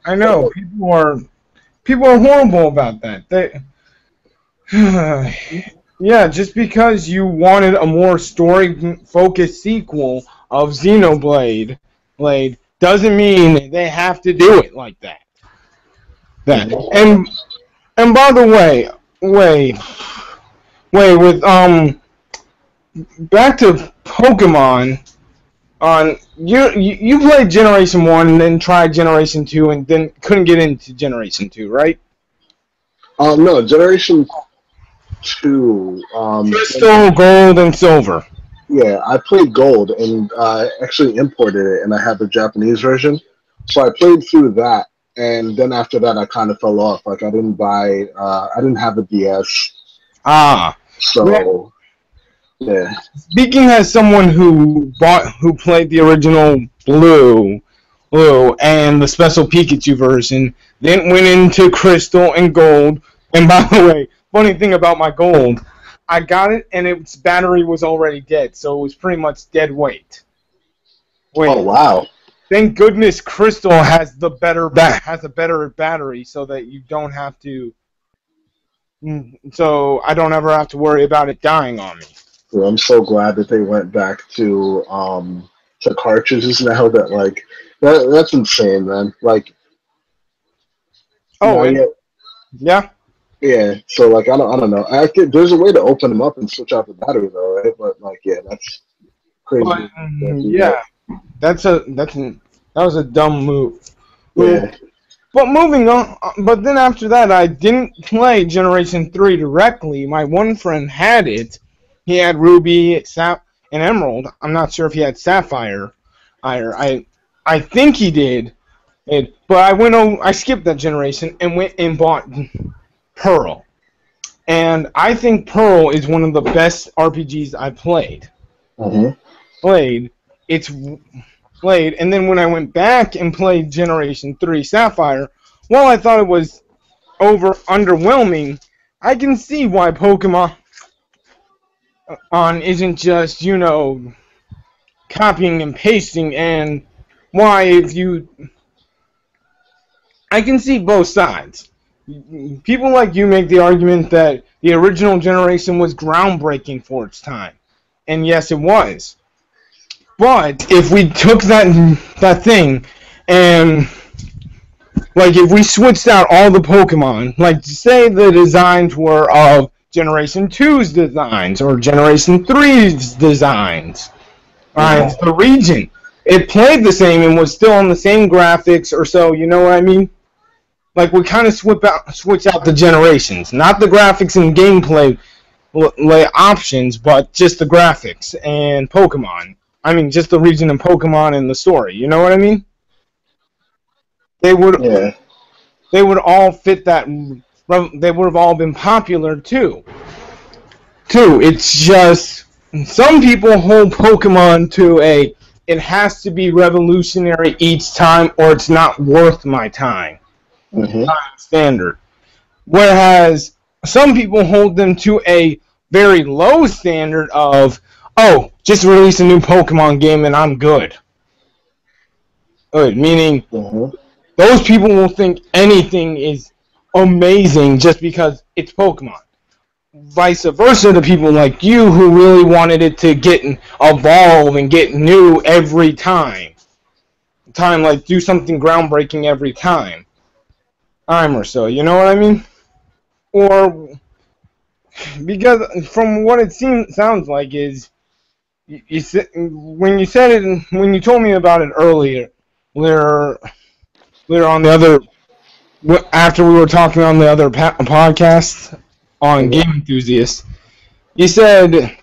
I know. People are horrible about that. They, yeah, just because you wanted a more story-focused sequel of Xenoblade, doesn't mean they have to do it like that. And by the way, with back to Pokemon. You played Generation 1 and then tried Generation 2 and then couldn't get into Generation 2, right? No, Generation 2. Crystal, Gold, and Silver. Yeah, I played Gold and I actually imported it, and I had the Japanese version. So I played through that, and then after that I kind of fell off. Like I didn't have a DS. So yeah. Speaking as someone who played the original Blue, and the special Pikachu version, then went into Crystal and Gold. And by the way, funny thing about my Gold, I got it and its battery was already dead, so it was pretty much dead weight. Oh wow! Thank goodness Crystal has a better battery, so that you don't have to. So I don't ever have to worry about it dying on me. So I'm so glad that they went back to cartridges now. That's insane, man. Like, oh, yeah. Yeah, so like I don't know. There's a way to open them up and switch out the battery though, right? But like, yeah, that's crazy. But, yeah, that was a dumb move. Yeah. But moving on. But then after that, I didn't play Generation 3 directly. My one friend had it. He had Ruby, and Emerald. I'm not sure if he had Sapphire. I think he did. But I skipped that generation and went and bought Pearl. And I think Pearl is one of the best RPGs I've played. Mm-hmm. And then when I went back and played Generation 3 Sapphire, while I thought it was underwhelming, I can see why Pokemon isn't just, copying and pasting, and why I can see both sides. People like you make the argument that the original generation was groundbreaking for its time. And yes, it was. But if we took that thing and, if we switched out all the Pokemon, say the designs were of Generation 2's designs or Generation 3's designs, alright, the region, it played the same and was still on the same graphics or so, you know what I mean? We kind of switch out the generations, not the graphics and gameplay options, but just the graphics and Pokemon. I mean, just the region and Pokemon and the story. You know what I mean? They would all fit that. They would have all been popular too. It's just some people hold Pokemon to it has to be revolutionary each time, or it's not worth my time. Mm-hmm. Standard. Whereas some people hold them to a very low standard of, oh, just release a new Pokemon game and I'm good. Meaning, those people will think anything is amazing just because it's Pokemon. Vice versa to people like you who really wanted it to get evolve and get new every time. Like do something groundbreaking every time. Or so, you know what I mean? Or because from what it sounds like is you when you said it when you told me about it earlier, later on the other after we were talking on the other podcast on Game Enthusiast, you said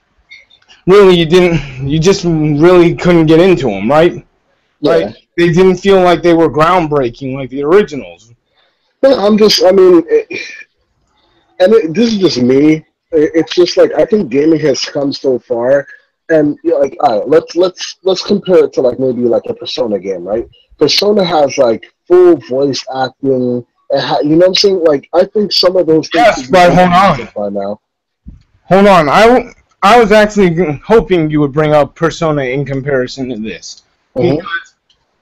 really you just really couldn't get into them, right? Yeah. Like they didn't feel like they were groundbreaking like the originals. This is just me. It's just like I think gaming has come so far, and like, all right, let's compare it to like maybe like a Persona game, right? Persona has like full voice acting. You know what I'm saying? Like I think some of those things. Yes, but hold on. By now. Hold on. I was actually hoping you would bring up Persona in comparison to this. Because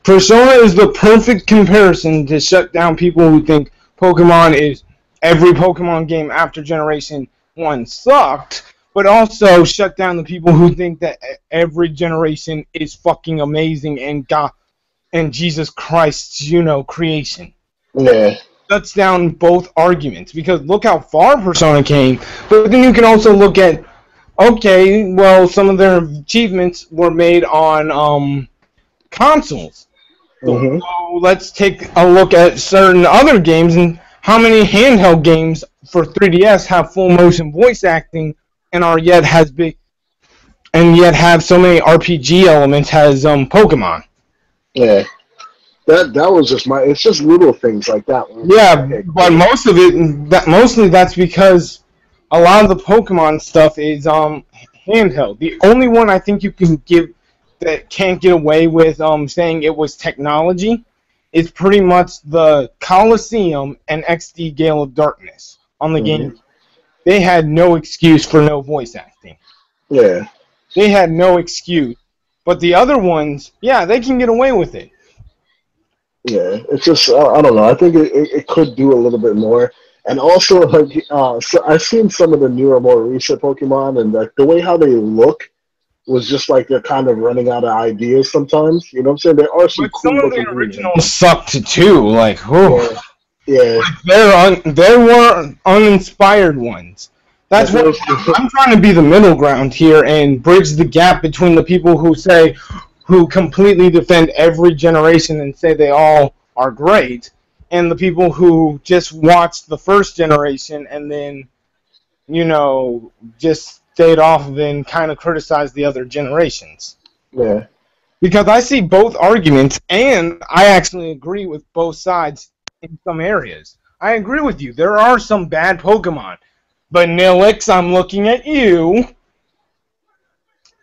Persona is the perfect comparison to shut down people who think Pokemon is every Pokemon game after Generation 1 sucked, but also shut down the people who think that every generation is fucking amazing and God and Jesus Christ's, creation. Yeah. Shuts down both arguments because look how far Persona came, but then you can also look at, okay, well, some of their achievements were made on consoles. So let's take a look at certain other games and how many handheld games for 3DS have full motion voice acting and yet have so many RPG elements as Pokemon. Yeah. That was just it's just little things like that. Yeah, but mostly that's because a lot of the Pokemon stuff is handheld. The only one I think you can give that can't get away with saying it was technology is pretty much the Colosseum and XD Gale of Darkness on the game. They had no excuse for no voice acting. Yeah. They had no excuse. But the other ones, yeah, they can get away with it. Yeah, it's just, I don't know. I think it could do a little bit more. And also, like, so I've seen some of the newer, more recent Pokemon, and like the way how they look was just like they're kind of running out of ideas sometimes. You know what I'm saying? There are some cool of the originals sucked too. Like, whew. Yeah. Like there were uninspired ones. That's what I'm trying to be the middle ground here and bridge the gap between the people who completely defend every generation and say they all are great, and the people who just watched the first generation and then, just stayed off of it and kind of criticized the other generations. Yeah. Because I see both arguments, and I actually agree with both sides in some areas. I agree with you. There are some bad Pokemon. But Nilix, I'm looking at you.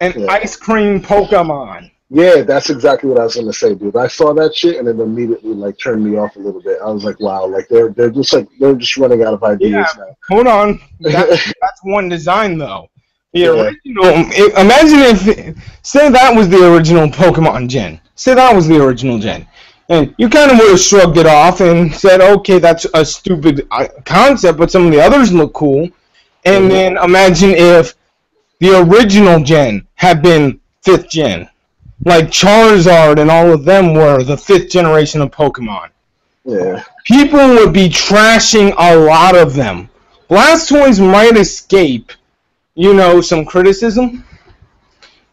Ice cream Pokemon. Yeah, that's exactly what I was gonna say, dude. I saw that shit and it immediately like turned me off a little bit. I was like, wow, like they're just running out of ideas now. Hold on. That's one design though. The original. Imagine if say that was the original Pokemon gen. Say that was the original gen. And you kind of would have shrugged it off and said, okay, that's a stupid concept, but some of the others look cool. And then imagine if the original gen had been 5th gen. Like Charizard and all of them were the 5th generation of Pokemon. Yeah. People would be trashing a lot of them. Blastoise might escape, some criticism.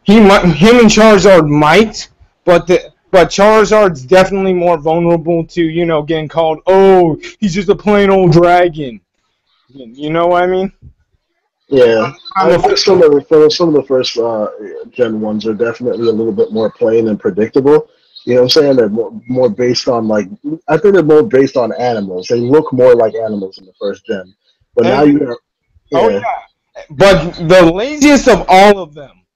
Him and Charizard might, but Charizard's definitely more vulnerable to, getting called, oh, he's just a plain old dragon. You know what I mean? Yeah, I think some of the first Gen 1s are definitely a little bit more plain and predictable. You know what I'm saying? They're more based on, I think they're more based on animals. They look more like animals in the first Gen. But now you have... Yeah. Oh, yeah. But the laziest of all of them,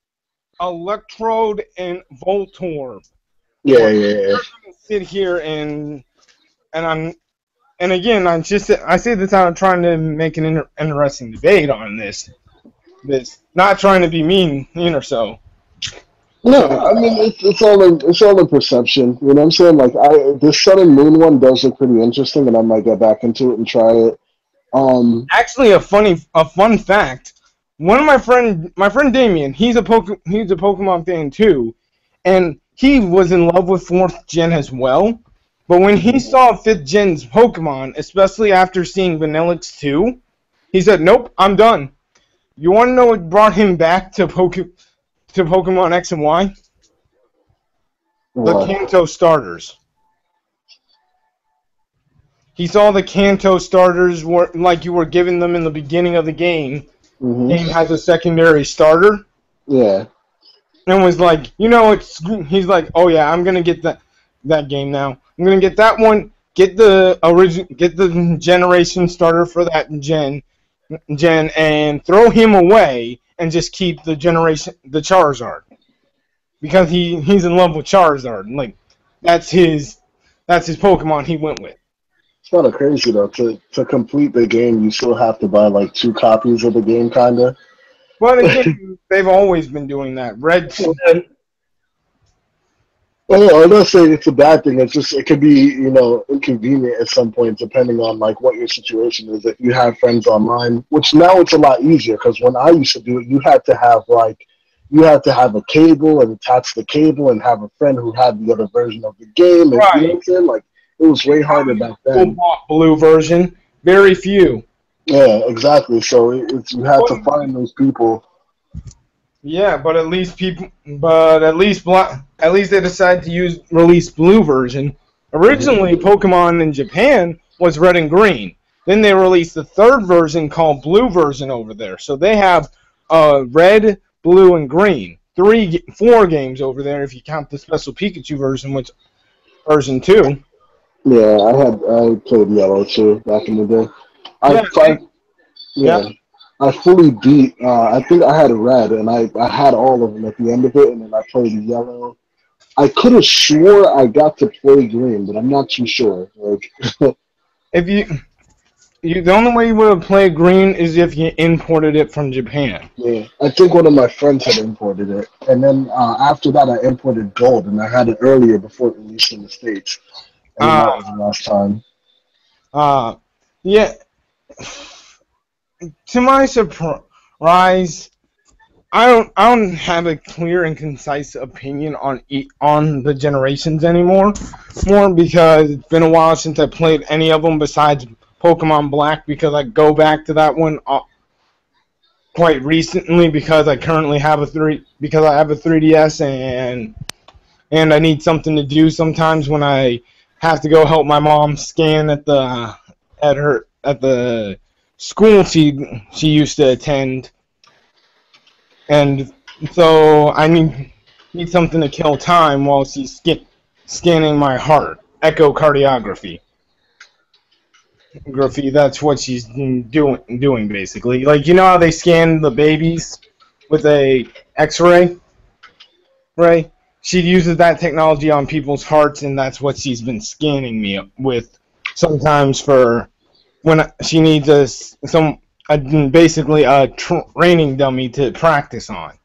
Electrode and Voltorb. Yeah. I'm going to sit here and again, I say this out of trying to make an interesting debate on this. this. Not trying to be mean or so. No, I mean it's all in perception. You know what I'm saying? Like this Sun and Moon one does look pretty interesting, and I might get back into it and try it. Actually, a fun fact. One of my friend Damien, he's a Pokemon fan too, and he was in love with fourth gen as well. But when he saw fifth gen's Pokemon, especially after seeing Vanillix 2, he said, "Nope, I'm done." You want to know what brought him back to Pokemon X and Y? The what? Kanto starters. He saw the Kanto starters were like you were giving them in the beginning of the game. Game has a secondary starter, Yeah. and was like, he's like, oh yeah, I'm gonna get that game now. I'm gonna get that one. Get the generation starter for that gen, and throw him away, and just keep the Charizard, because he's in love with Charizard. Like that's his Pokemon he went with. It's kind of crazy though. To complete the game, you still have to buy like 2 copies of the game, kinda. But again, they've always been doing that. Red. Well, I'm not saying it's a bad thing. It's just it could be inconvenient at some point, depending on like what your situation is. If you have friends online, which now it's a lot easier because when I used to do it, you had to have a cable and attach the cable and have a friend who had the other version of the game. And, Right. You know what I'm saying? Like it was way harder back Who then. bought blue version? Very few. Yeah, exactly. So you had to find those people. Yeah, but at least they decided to release blue version. Originally, Pokemon in Japan was red and green. Then they released the third version called blue version over there. So they have red, blue, and green. 4 games over there if you count the special Pikachu version, which version 2. Yeah, I played yellow too back in the day. Yeah. I fully beat. I think I had red, and I had all of them at the end of it, and then I played yellow. I could have swore I got to play green, but I'm not too sure. Like, If the only way you would have played green is if you imported it from Japan. yeah, I think one of my friends had imported it, and then after that, I imported gold, and I had it earlier before it released in the States, and then that was the last time. Yeah. To my surprise, I don't have a clear and concise opinion on the generations anymore. More because it's been a while since I played any of them besides Pokemon Black, because I go back to that one quite recently because I currently have a 3DS, and I need something to do sometimes when I have to go help my mom scan at the school she used to attend, and so I need something to kill time while she's scanning my heart. Echocardiography. That's what she's doing basically. Like, you know how they scan the babies with a X-ray, right? She uses that technology on people's hearts, and that's what she's been scanning me with sometimes for when she needs basically a training dummy to practice on,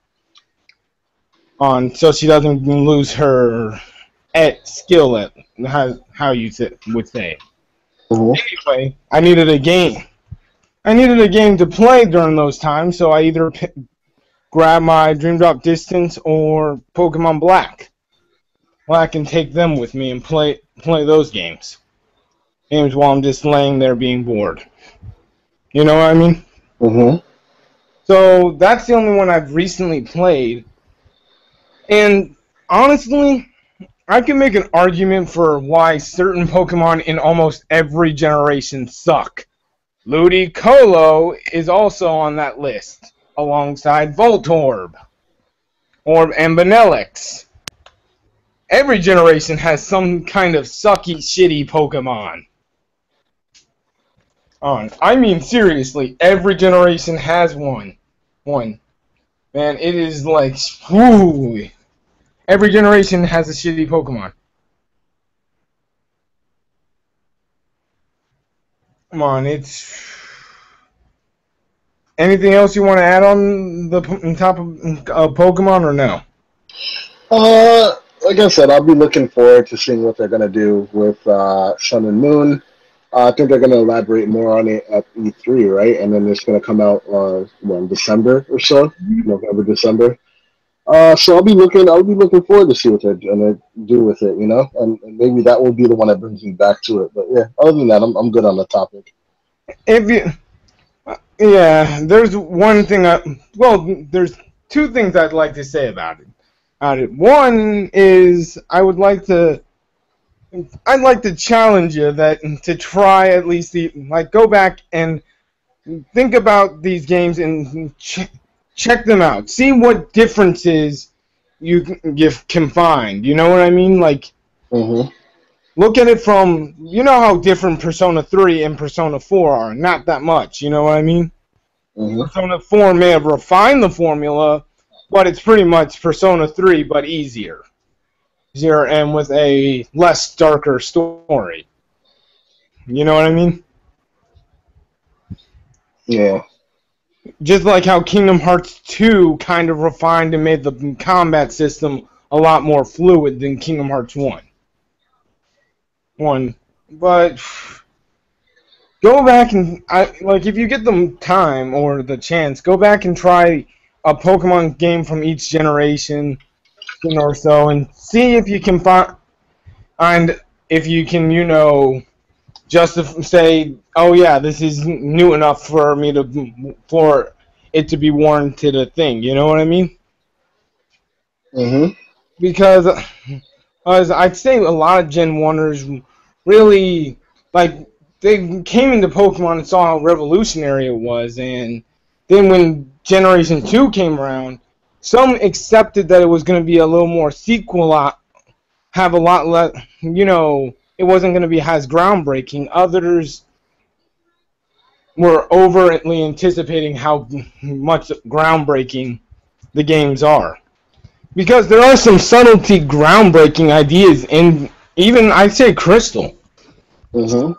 so she doesn't lose her skill at how you would say. Anyway, I needed a game. To play during those times, so I either grab my Dream Drop Distance or Pokemon Black. Well, I can take them with me and play those games while I'm just laying there being bored. You know what I mean? Mm-hmm. So that's the only one I've recently played. And honestly, I can make an argument for why certain Pokemon in almost every generation suck. Ludicolo is also on that list, alongside Voltorb and Vanillix. Every generation has some kind of sucky, shitty Pokemon. I mean, seriously, every generation has one. Man, it is like, whoo. Every generation has a shitty Pokemon. Come on, it's... anything else you want to add on the top of Pokemon or no? Like I said, I'll be looking forward to seeing what they're gonna do with Sun and Moon. I think they're gonna elaborate more on it at E3, right? And then it's gonna come out in December or so, November, December. So I'll be looking forward to see what they're gonna do with it, and maybe that will be the one that brings me back to it. But yeah, other than that, I'm good on the topic. If you, yeah, there's one thing. There's two things I'd like to say about it. One is I'd like to challenge you that to try at least go back and think about these games and check them out. See what differences you can find. You know what I mean? Like, look at it from, how different Persona 3 and Persona 4 are. Not that much. You know what I mean? Persona 4 may have refined the formula, but it's pretty much Persona 3, but easier. And with a less darker story. You know what I mean? Yeah. Just like how Kingdom Hearts 2 kind of refined and made the combat system a lot more fluid than Kingdom Hearts 1. But go back and, if you get the time or the chance, go back and try a Pokemon game from each generation or so and see if you can find, and if you can, just say, oh yeah, this is new enough for it to be warranted a thing. You know what I mean? Because as I'd say, a lot of Gen 1ers really they came into Pokemon and saw how revolutionary it was, and then when Generation 2 came around, some accepted that it was going to be a little more sequel, have a lot less, it wasn't going to be as groundbreaking. Others were overtly anticipating how much groundbreaking the games are. Because there are some subtlety groundbreaking ideas in, even, I'd say, Crystal. You want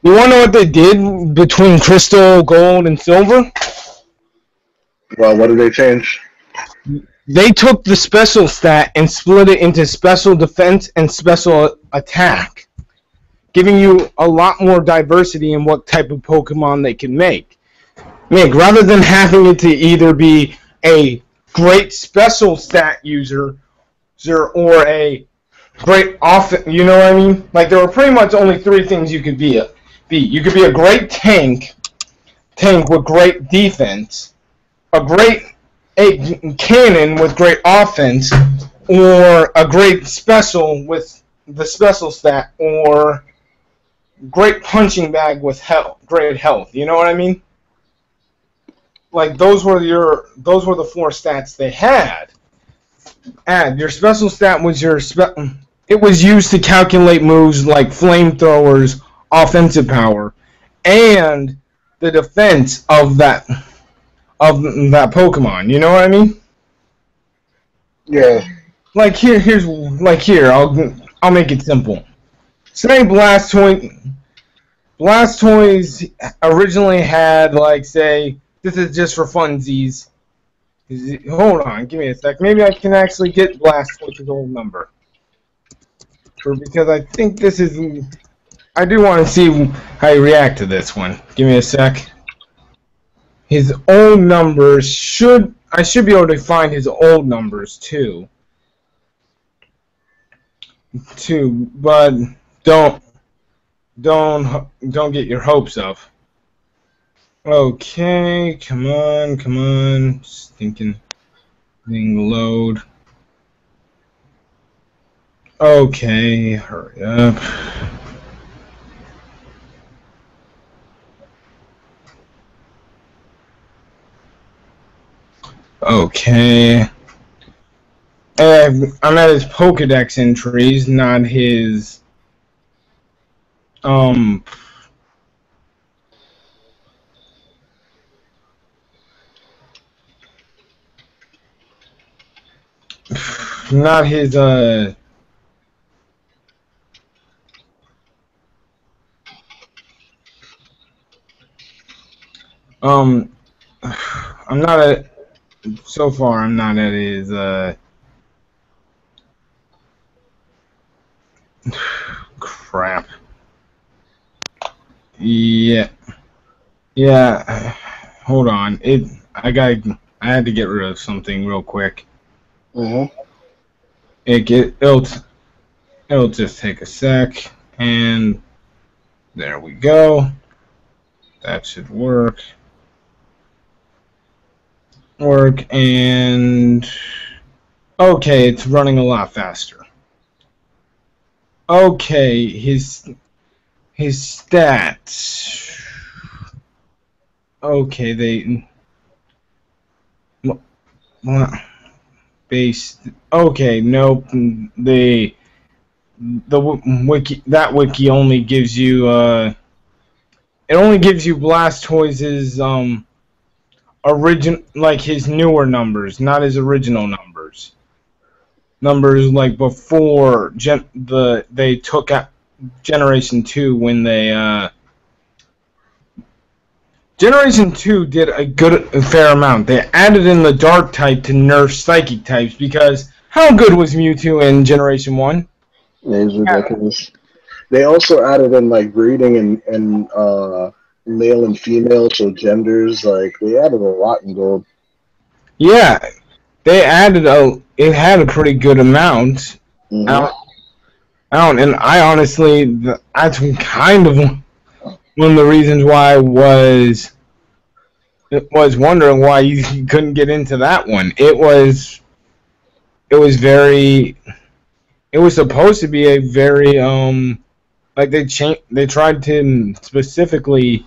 to know what they did between Crystal, Gold, and Silver? Well, what did they change? They took the special stat and split it into special defense and special attack, giving you a lot more diversity in what type of Pokemon they can make. Rather than having it to either be a great special stat user or a great offense, you know what I mean? Like, there were pretty much only three things you could be. You could be a great tank with great defense, a cannon with great offense, or a great special with the special stat, or great punching bag with great health. You know what I mean? Like, those were the four stats they had. And your special stat was it was used to calculate moves like flamethrowers, offensive power, and the defense of that Pokemon. You know what I mean? Yeah. I'll make it simple. Say Blastoise originally had, this is just for funsies. Hold on, give me a sec. Maybe I can actually get Blastoise's old number. Because I think this is... I do want to see how you react to this one. Give me a sec. His old numbers I should be able to find his old numbers too. But don't get your hopes up. Okay, come on. Stinking thing load. Okay, hurry up. Okay. I'm at his Pokedex entries, not his not his I'm not at. So far, I'm not at his. Crap. Yeah. Yeah. Hold on. I had to get rid of something real quick. Mm-hmm. It'll just take a sec, and there we go. That should work. And okay, it's running a lot faster. Okay, his stats. Okay, base. Okay, nope. The wiki only gives you it only gives you Blastoise's like his newer numbers, not his original numbers. Numbers like before they took out Generation 2 when they Generation 2 did a fair amount. They added in the Dark type to nerf Psychic types because how good was Mewtwo in Generation 1? Yeah, it's ridiculous. They also added in like breeding and male and female, so genders. Like they added a lot in Gold. Yeah, they added it had a pretty good amount. Mm-hmm. And I honestly, that's kind of one of the reasons why I was wondering why you couldn't get into that one. It was supposed to be a very like they tried to specifically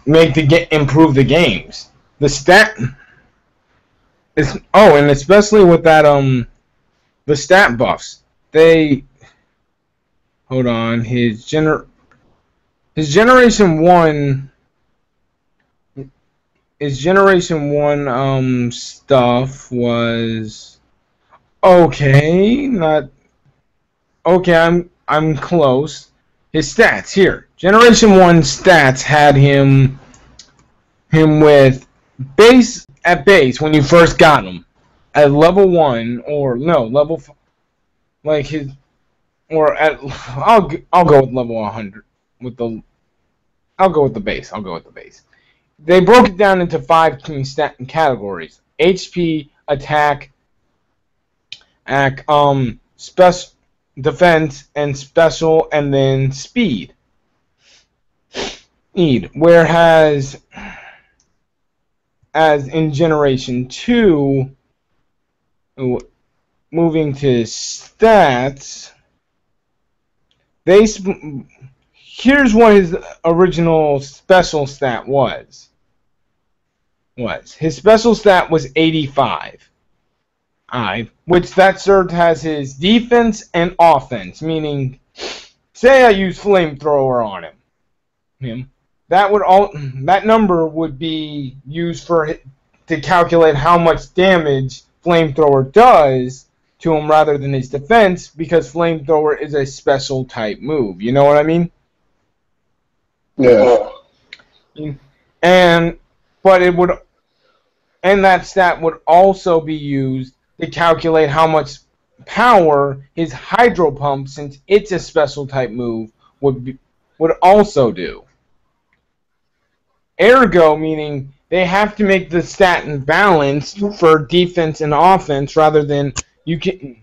improve the games. The stat is and especially with that the stat buffs. Hold on, his Generation 1 stuff was okay, not okay, I'm close. His stats here. Generation 1 stats had him with base when you first got him at level 1 or no, level like his or at I'll go with level 100 I'll go with the base. They broke it down into 5 categories: HP, attack, special defense, and special, and then speed. Whereas, as in Generation 2, moving to stats, here's what his original special stat was. His special stat was 85. Which that served as his defense and offense, meaning, say I use Flamethrower on him, that number would be used to calculate how much damage Flamethrower does to him rather than his defense, because Flamethrower is a special type move. You know what I mean? Yeah. And that stat would also be used to calculate how much power his Hydro Pump, since it's a special type move, would also do. Ergo, meaning they have to make the stat balanced for defense and offense rather than having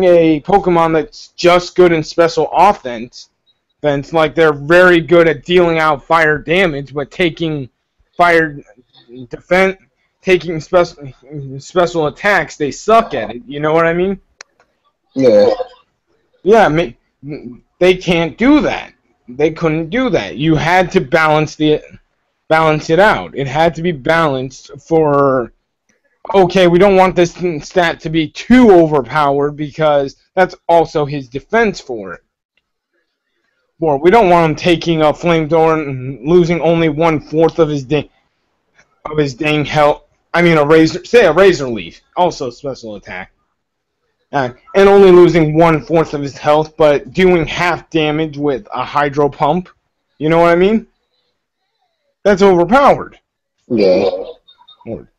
a Pokemon that's just good in special offense, like they're very good at dealing out fire damage, but taking fire defense, taking special attacks, they suck at it. You know what I mean? Yeah. Yeah, they can't do that. They couldn't do that. You had to balance it out. It had to be balanced for, okay, we don't want this stat to be too overpowered because that's also his defense for it. Or we don't want him taking a Flamethrower and losing only 1/4 of his dang health. I mean, a Razor Leaf, also special attack. And only losing 1/4 of his health, but doing half damage with a Hydro Pump. You know what I mean? that's overpowered. Yeah.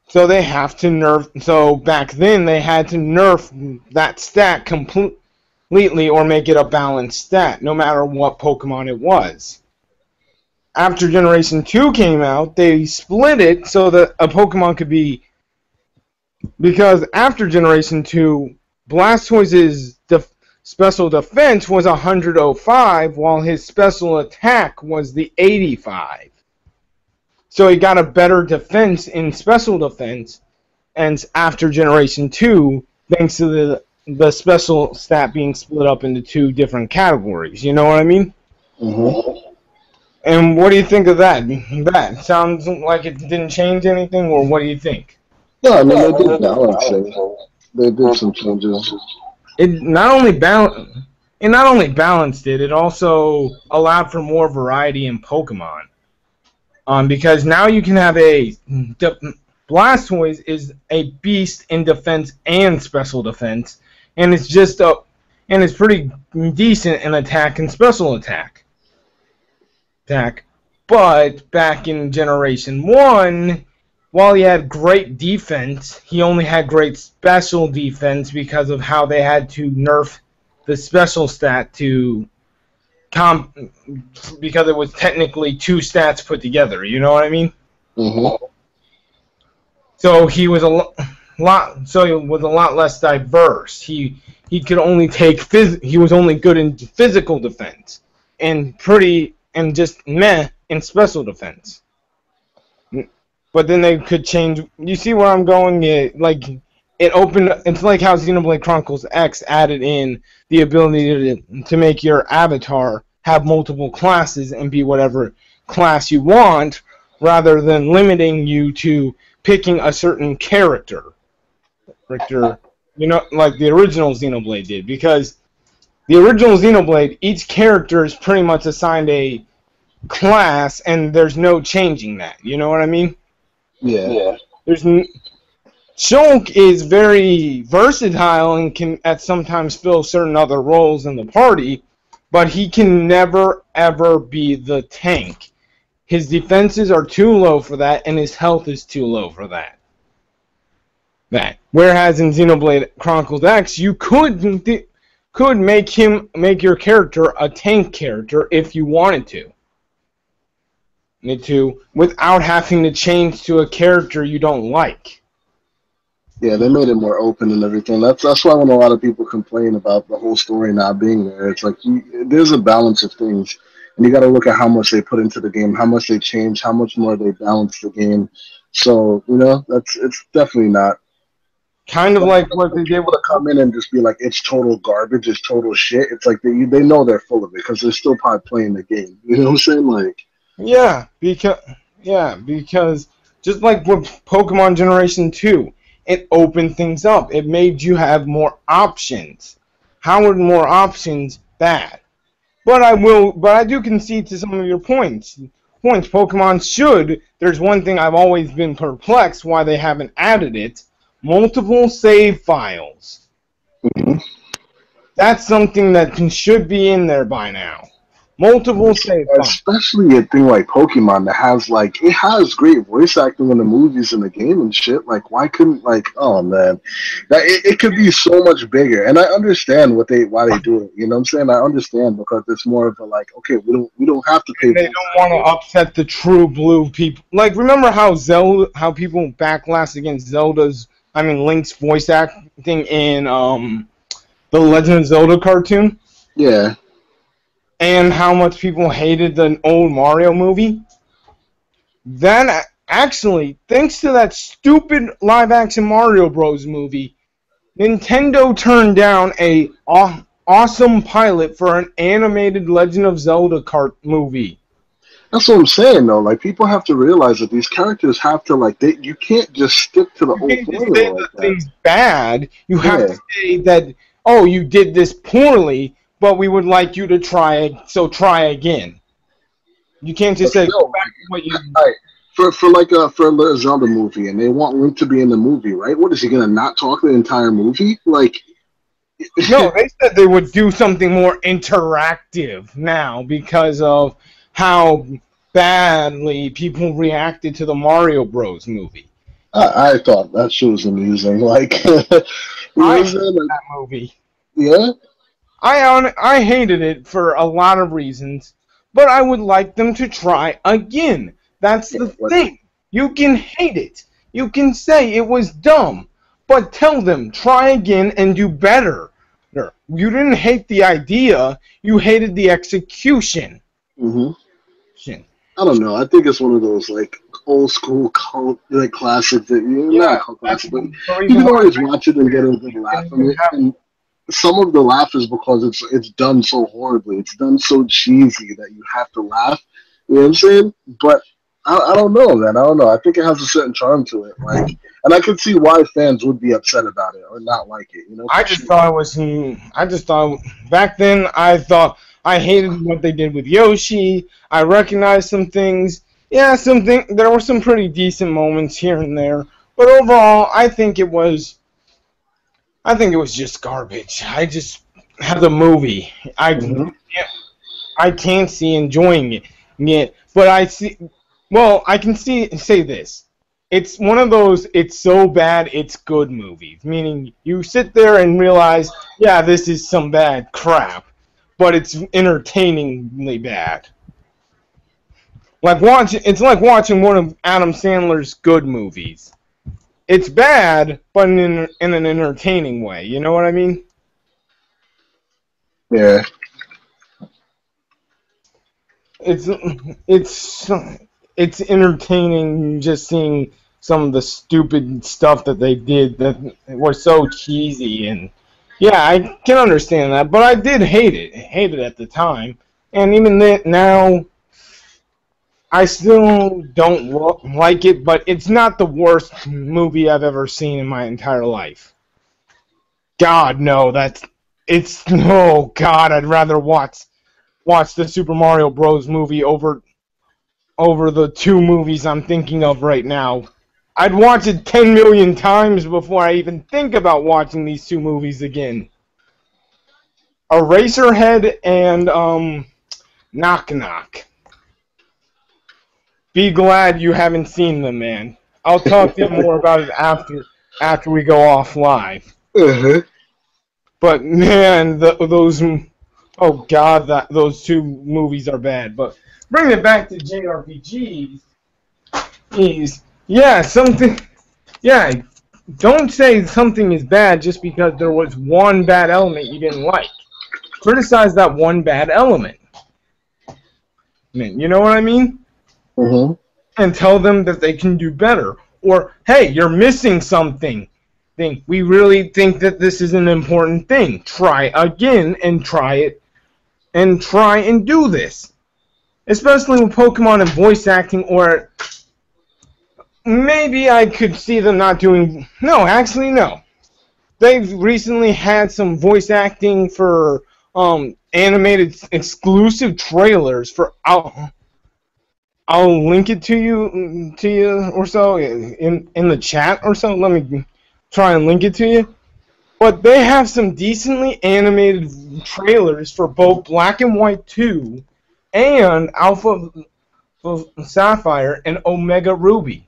So they have to nerf. So back then they had to nerf that stat completely or make it a balanced stat, no matter what Pokemon it was. After Generation 2 came out, they split it so that a Pokemon could be... Because after Generation 2, Blastoise's special defense was 105, while his special attack was the 85. So he got a better defense in special defense, and after Generation 2, thanks to the special stat being split up into 2 different categories. You know what I mean? Mm-hmm. And what do you think of that? That sounds like it didn't change anything, or what do you think? No, I mean, they did balance it. They did some changes. It not only balanced it, it also allowed for more variety in Pokemon. Because now you can have Blastoise is a beast in defense and special defense, and it's pretty decent in attack and special attack. But back in Generation 1, while he had great defense, he only had great special defense because of how they had to nerf the special stat to because it was technically 2 stats put together. You know what I mean? Mm-hmm. So he was a lot less diverse. He could only take he was only good in physical defense and just meh in special defense. But then they could change. You see where I'm going? It's like how Xenoblade Chronicles X added in the ability to make your avatar have multiple classes and be whatever class you want, rather than limiting you to picking a certain character. You know, like the original Xenoblade did. Because the original Xenoblade, each character is pretty much assigned a class, and there's no changing that. You know what I mean? Yeah. Shulk is very versatile and can sometimes fill certain other roles in the party, but he can never ever be the tank. His defenses are too low for that, and his health is too low for that. Whereas in Xenoblade Chronicles X, you could make your character a tank character if you wanted to. Without having to change to a character you don't like. Yeah, they made it more open and everything. That's why when a lot of people complain about the whole story not being there, it's like there's a balance of things, and you got to look at how much they put into the game, how much they change, how much more they balance the game. So it's definitely not kind of like what they did. To come in and just be like it's total garbage, it's total shit. It's like they know they're full of it because they're still probably playing the game. You know what I'm saying? Like. Yeah, because just like with Pokemon Generation 2, it opened things up. It made you have more options. How are more options bad? But I do concede to some of your points. Pokemon should. There's one thing I've always been perplexed why they haven't added it. Multiple save files. Mm-hmm. That's something that should be in there by now. Multiple save files. Especially a thing like Pokemon that has great voice acting in the movies and the game and shit. Like, why couldn't oh man, it could be so much bigger. And I understand why they do it. You know what I'm saying? I understand because it's more of a okay, we don't have to pay. They don't want to upset the true blue people. Like, remember how people backlash against Link's voice acting in the Legend of Zelda cartoon? Yeah. And how much people hated the old Mario movie? Then, actually, thanks to that stupid live-action Mario Bros. Movie, Nintendo turned down a awesome pilot for an animated Legend of Zelda movie. That's what I'm saying, though. Like, people have to realize that these characters have to, you can't just stick to the old formula like that. Things bad. You have to say that, you did this poorly, but we would like you to try again. You can't just say go back to what you. Right. For a Zelda movie, and they want Link to be in the movie, right? What is he gonna not talk the entire movie? Like, no, they said they would do something more interactive now because of how badly people reacted to the Mario Bros. Movie. I thought that shit was amusing. Like, you know what I I'm hated saying? Like, that movie. yeah. I hated it for a lot of reasons, but I would like them to try again. That's Yeah, the like, thing. You can hate it. You can say it was dumb, but tell them try again and do better. You didn't hate the idea. You hated the execution. hmm I don't know. I think it's one of those like old school cult like classics that you're not Yeah, a cult that's classic, but the you reason can why always watch it and get a good I laugh didn't from even it. have. And some of the laugh is because it's done so horribly. It's done so cheesy that you have to laugh. You know what I'm saying? But I don't know, man. I don't know. I think it has a certain charm to it. Like, and I can see why fans would be upset about it or not like it. You know, I for just sure. thought it was. I just thought back then. I thought I hated what they did with Yoshi. I recognized some things. Yeah, there were some pretty decent moments here and there, but overall, I think it was. I think it was just garbage. I just had the movie. hmm I can't see enjoying it. Yeah, but I see. Well, I can say this. It's one of those it's so bad it's good movies. Meaning you sit there and realize, yeah, this is some bad crap, but it's entertainingly bad. It's like watching one of Adam Sandler's good movies. It's bad, but in an entertaining way. You know what I mean? Yeah. It's it's it's entertaining just seeing some of the stupid stuff that they did that was so cheesy. And yeah, I can understand that, but I did hate it at the time, and even now I still don't like it, but it's not the worst movie I've ever seen in my entire life. God, no, oh God, I'd rather watch the Super Mario Bros. Movie over the two movies I'm thinking of right now. I'd watch it 10 million times before I even think about watching these two movies again. Eraserhead and Knock Knock. Be glad you haven't seen them, man. I'll talk to you more about it after we go off live. uh-huh. But man, those oh God, those two movies are bad. But bringing it back to JRPGs, yeah, something. Yeah, don't say something is bad just because there was one bad element you didn't like. Criticize that one bad element. You know what I mean? hmm And tell them that they can do better. Or, hey, you're missing something. We really think that this is an important thing. Try again and try it. And try and do this. Especially with Pokemon and voice acting, or maybe I could see them not doing. No, actually, no. They've recently had some voice acting for animated exclusive trailers for. I'll link it to you or so in the chat or so. Let me try and link it to you. But they have some decently animated trailers for both Black and White 2 and Alpha Sapphire and Omega Ruby.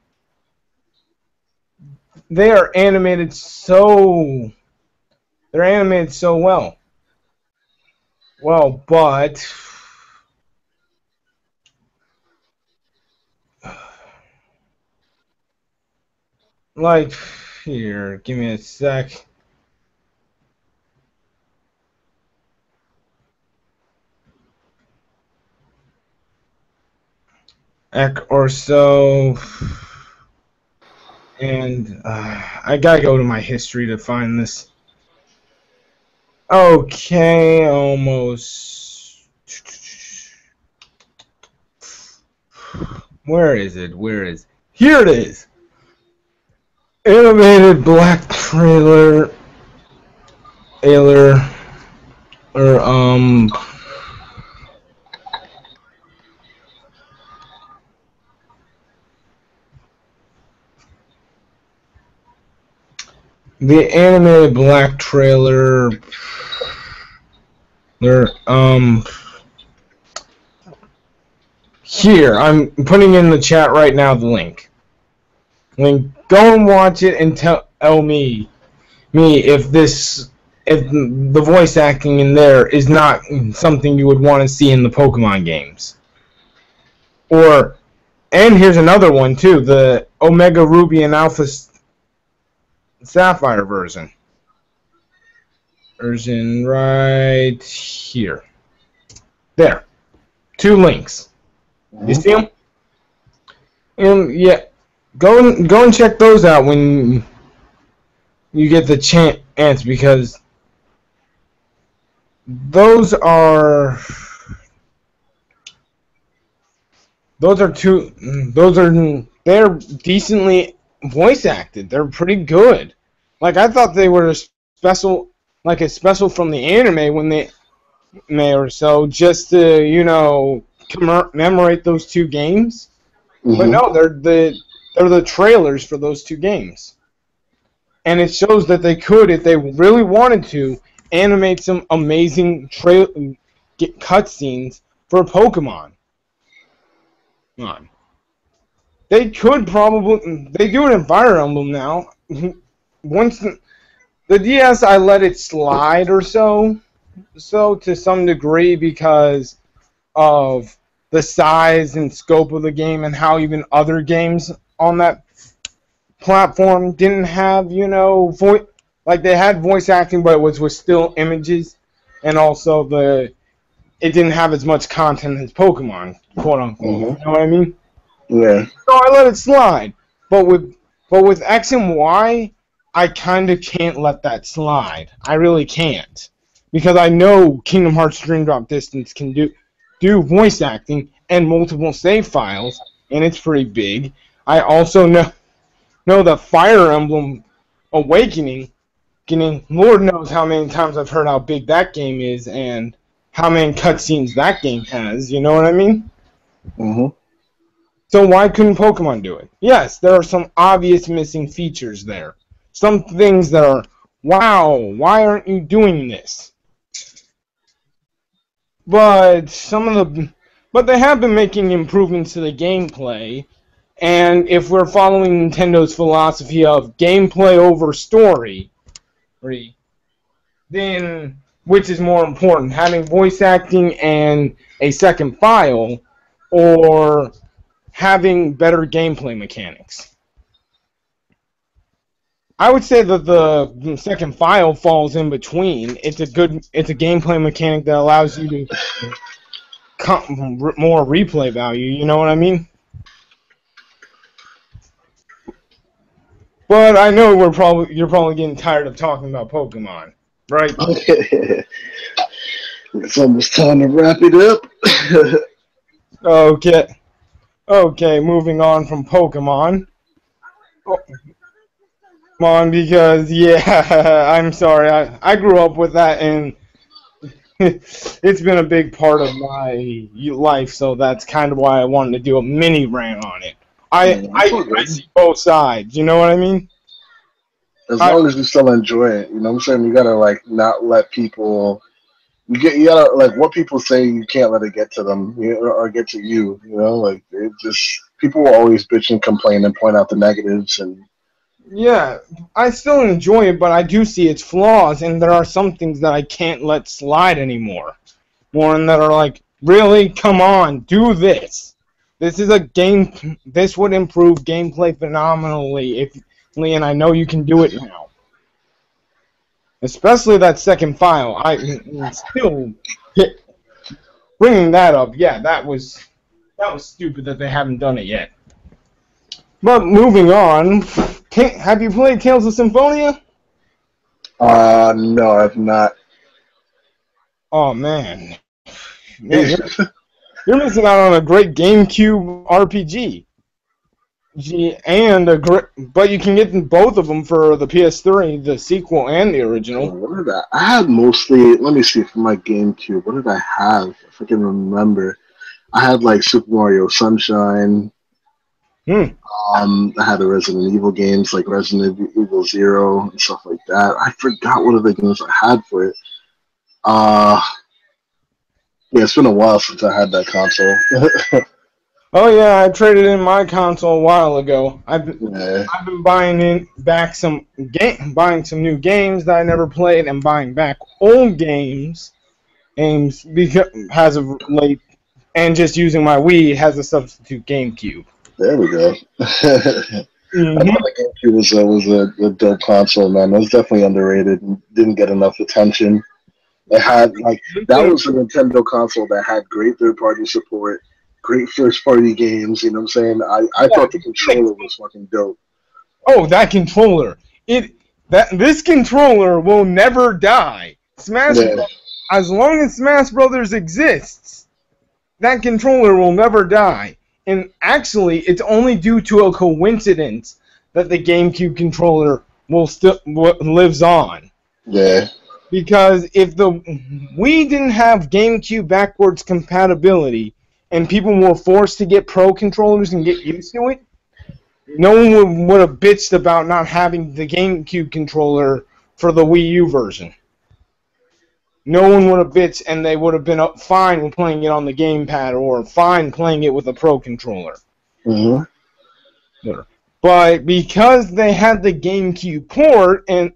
They're animated so well. Well, but like here, give me a sec. Or so, and I gotta go to my history to find this. Okay, almost. Where is it? Here it is. Animated black trailer, or the animated black trailer. There, Here, I'm putting in the chat right now the link. Go and watch it and tell me if the voice acting in there is not something you would want to see in the Pokemon games. And here's another one too, the Omega Ruby and Alpha Sapphire version. Version right here. There. 2 links. You see them? And yeah, go and check those out when you get the chance, because those are they're decently voice acted. They're pretty good. Like, I thought they were a special from the anime when they or so, just to, you know, commemorate those 2 games. But no, they're the trailers for those 2 games. And it shows that they could, if they really wanted to, animate some amazing cutscenes for Pokemon. They could probably... They do it in Fire Emblem now. Once the DS, I let it slide or so to some degree, because of the size and scope of the game, and how even other games on that platform didn't have, you know, like, they had voice acting, but it was still images, and also it didn't have as much content as Pokemon, quote unquote. You know what I mean? Yeah. So I let it slide. But with X and Y, I kind of can't let that slide. I really can't, because I know Kingdom Hearts Dream Drop Distance can do voice acting and multiple save files, and it's pretty big. I also know the Fire Emblem Awakening, Lord knows how many times I've heard how big that game is and how many cutscenes that game has, you know what I mean? So why couldn't Pokemon do it? Yes, there are some obvious missing features there. Some things that are, wow, why aren't you doing this? But they have been making improvements to the gameplay, and if we're following Nintendo's philosophy of gameplay over story, then which is more important, having voice acting and a second file, or having better gameplay mechanics? I would say that the second file falls in between. It's a gameplay mechanic that allows you to more replay value. You know what I mean? But I know you're probably getting tired of talking about Pokemon, right? It's almost time to wrap it up. Okay, moving on from Pokemon. Because, yeah, I'm sorry, I grew up with that, and it's been a big part of my life, so that's kind of why I wanted to do a mini rant on it. I see both sides, you know what I mean? As long as you still enjoy it, you know what I'm saying? You gotta, like, not let people... You gotta, like, what people say, you can't let it get to them, or get to you, you know? Like, it just... People will always bitch and complain and point out the negatives, and... Yeah, I still enjoy it, but I do see its flaws, and there are some things that I can't let slide anymore. More and that are like, really? Come on, do this. This is a game... This would improve gameplay phenomenally, and I know you can do it now. Especially that second file. I still... Bringing that up, yeah, that was stupid that they haven't done it yet. But moving on, have you played Tales of Symphonia? No, I've not. Oh, man. You're missing out on a great GameCube RPG. But you can get both of them for the PS3, the sequel and the original. What did I had mostly, let me see, for my GameCube, what did I have? If I can remember. I had, like, Super Mario Sunshine. I had the Resident Evil games, like Resident Evil 0 and stuff like that. I forgot what other games I had for it. Yeah, it's been a while since I had that console. Oh yeah, I traded in my console a while ago. Yeah. I've been buying some new games that I never played, and buying back old games because has a late, and just using my Wii as a substitute GameCube. There we go. I Hmm. thought the GameCube was a dope console, man. It was definitely underrated and didn't get enough attention. It had like that was a Nintendo console that had great third party support, great first party games. You know what I'm saying? I thought the controller was fucking dope. Oh, that controller! This controller will never die. Yeah, As long as Smash Brothers exists, that controller will never die. And actually, it's only due to a coincidence that the GameCube controller lives on. yeah. Because if we didn't have GameCube backwards compatibility and people were forced to get Pro controllers and get used to it, no one would have bitched about not having the GameCube controller for the Wii U version. No one would have bitched, and they would have been fine with playing it on the gamepad or fine playing it with a Pro controller. Mm-hmm. But because they had the GameCube port and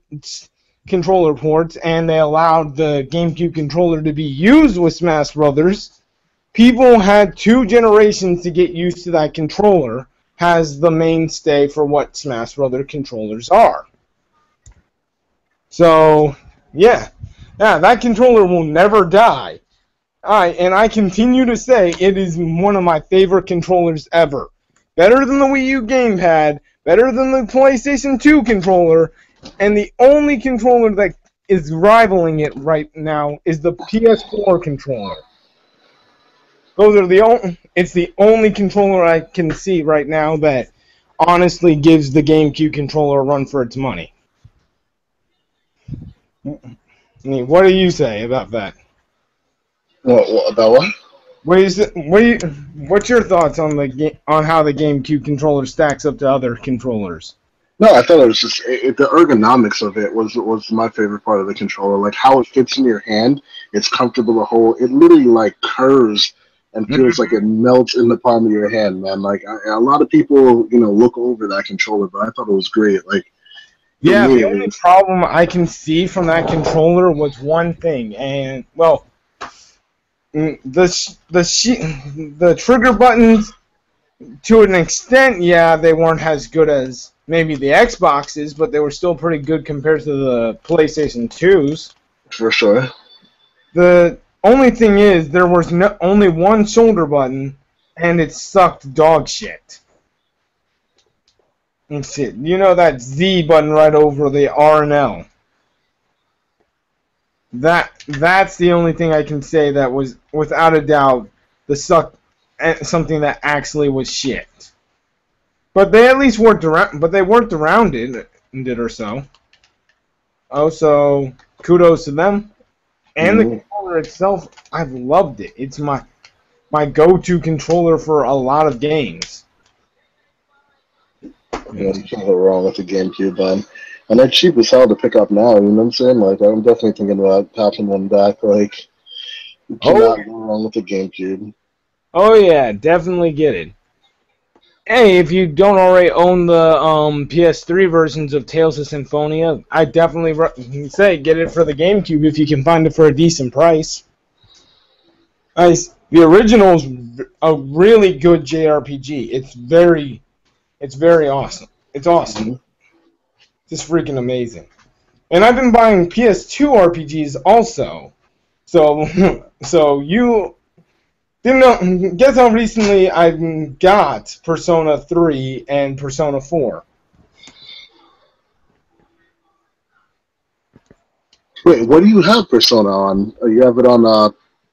controller ports, and they allowed the GameCube controller to be used with Smash Brothers, people had 2 generations to get used to that controller as the mainstay for what Smash Brothers controllers are. So, yeah, that controller will never die. And I continue to say it is one of my favorite controllers ever. Better than the Wii U gamepad, better than the PlayStation 2 controller, and the only controller that is rivaling it right now is the PS4 controller. It's the only controller I can see right now that honestly gives the GameCube controller a run for its money. I mean, what do you say about that? What about what? What's your thoughts on on how the GameCube controller stacks up to other controllers? No, I thought it was just the ergonomics of it was my favorite part of the controller. Like how it fits in your hand, it's comfortable to hold. It literally like curves and feels like it melts in the palm of your hand, man. Like a lot of people, look over that controller, but I thought it was great. Like for Yeah, me, the only problem I can see from that controller was one thing, and well, the trigger buttons, to an extent, yeah, they weren't as good as maybe the Xboxes, but they were still pretty good compared to the PlayStation 2s. for sure. The only thing is, there was only one shoulder button, and it sucked dog shit. That's it. You know that Z button right over the R and L. That's the only thing I can say that was, without a doubt, something that actually was shit. But they at least worked around. But they worked around it or so. Oh, so kudos to them. And the controller itself, I've loved it. It's my go-to controller for a lot of games. You can't go wrong with the GameCube, man. And they're cheap as hell to pick up now. You know what I'm saying? Like I'm definitely thinking about popping one back. Like you cannot go wrong with the GameCube. Oh yeah, definitely get it. Hey, if you don't already own the PS3 versions of Tales of Symphonia, I definitely say get it for the GameCube if you can find it for a decent price. The original's a really good JRPG. It's very awesome. It's awesome. Just freaking amazing. And I've been buying PS2 RPGs also. So you didn't know, guess how recently I got Persona 3 and Persona 4. Wait, what do you have Persona on? You have it on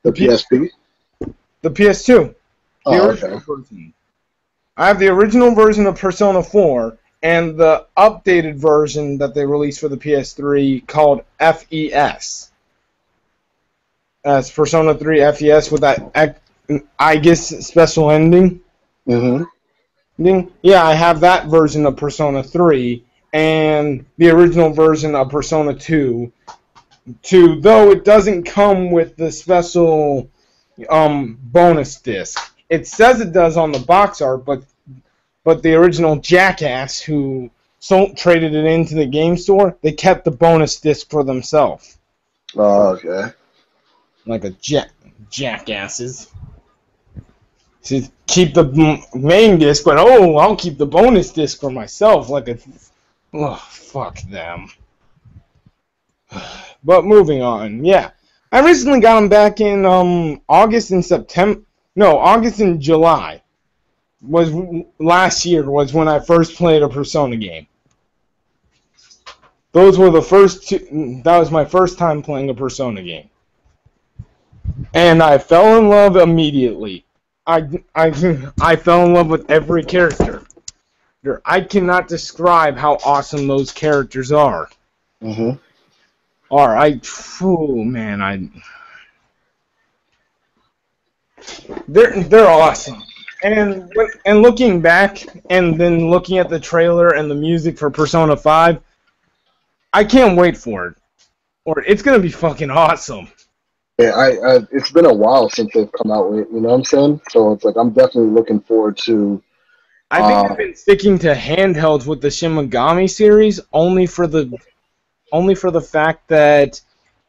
the PSP? The PS2. The original version. I have the original version of Persona 4 and the updated version that they released for the PS3 called FES. That's Persona 3 FES with that Aegis special ending. Yeah, I have that version of Persona 3 and the original version of Persona 2. Though it doesn't come with the special bonus disc. it says it does on the box art, but the original Jackass who traded it into the game store, they kept the bonus disc for themselves. Oh, okay. Like a jackasses. So keep the main disc, but I'll keep the bonus disc for myself. Like a, fuck them. But moving on, yeah. I recently got them back in August and September. No, August and July. Last year was when I first played a Persona game. Those were the first two. That was my first time playing a Persona game. And I fell in love immediately. I fell in love with every character. I cannot describe how awesome those characters are. Mm-hmm. They're awesome. And looking back and then looking at the trailer and the music for Persona 5, I can't wait for it. Or it's gonna be fucking awesome. Yeah, it's been a while since they've come out with, you know what I'm saying? So it's like I'm definitely looking forward to. I think they've been sticking to handhelds with the Shin Megami series only for the fact that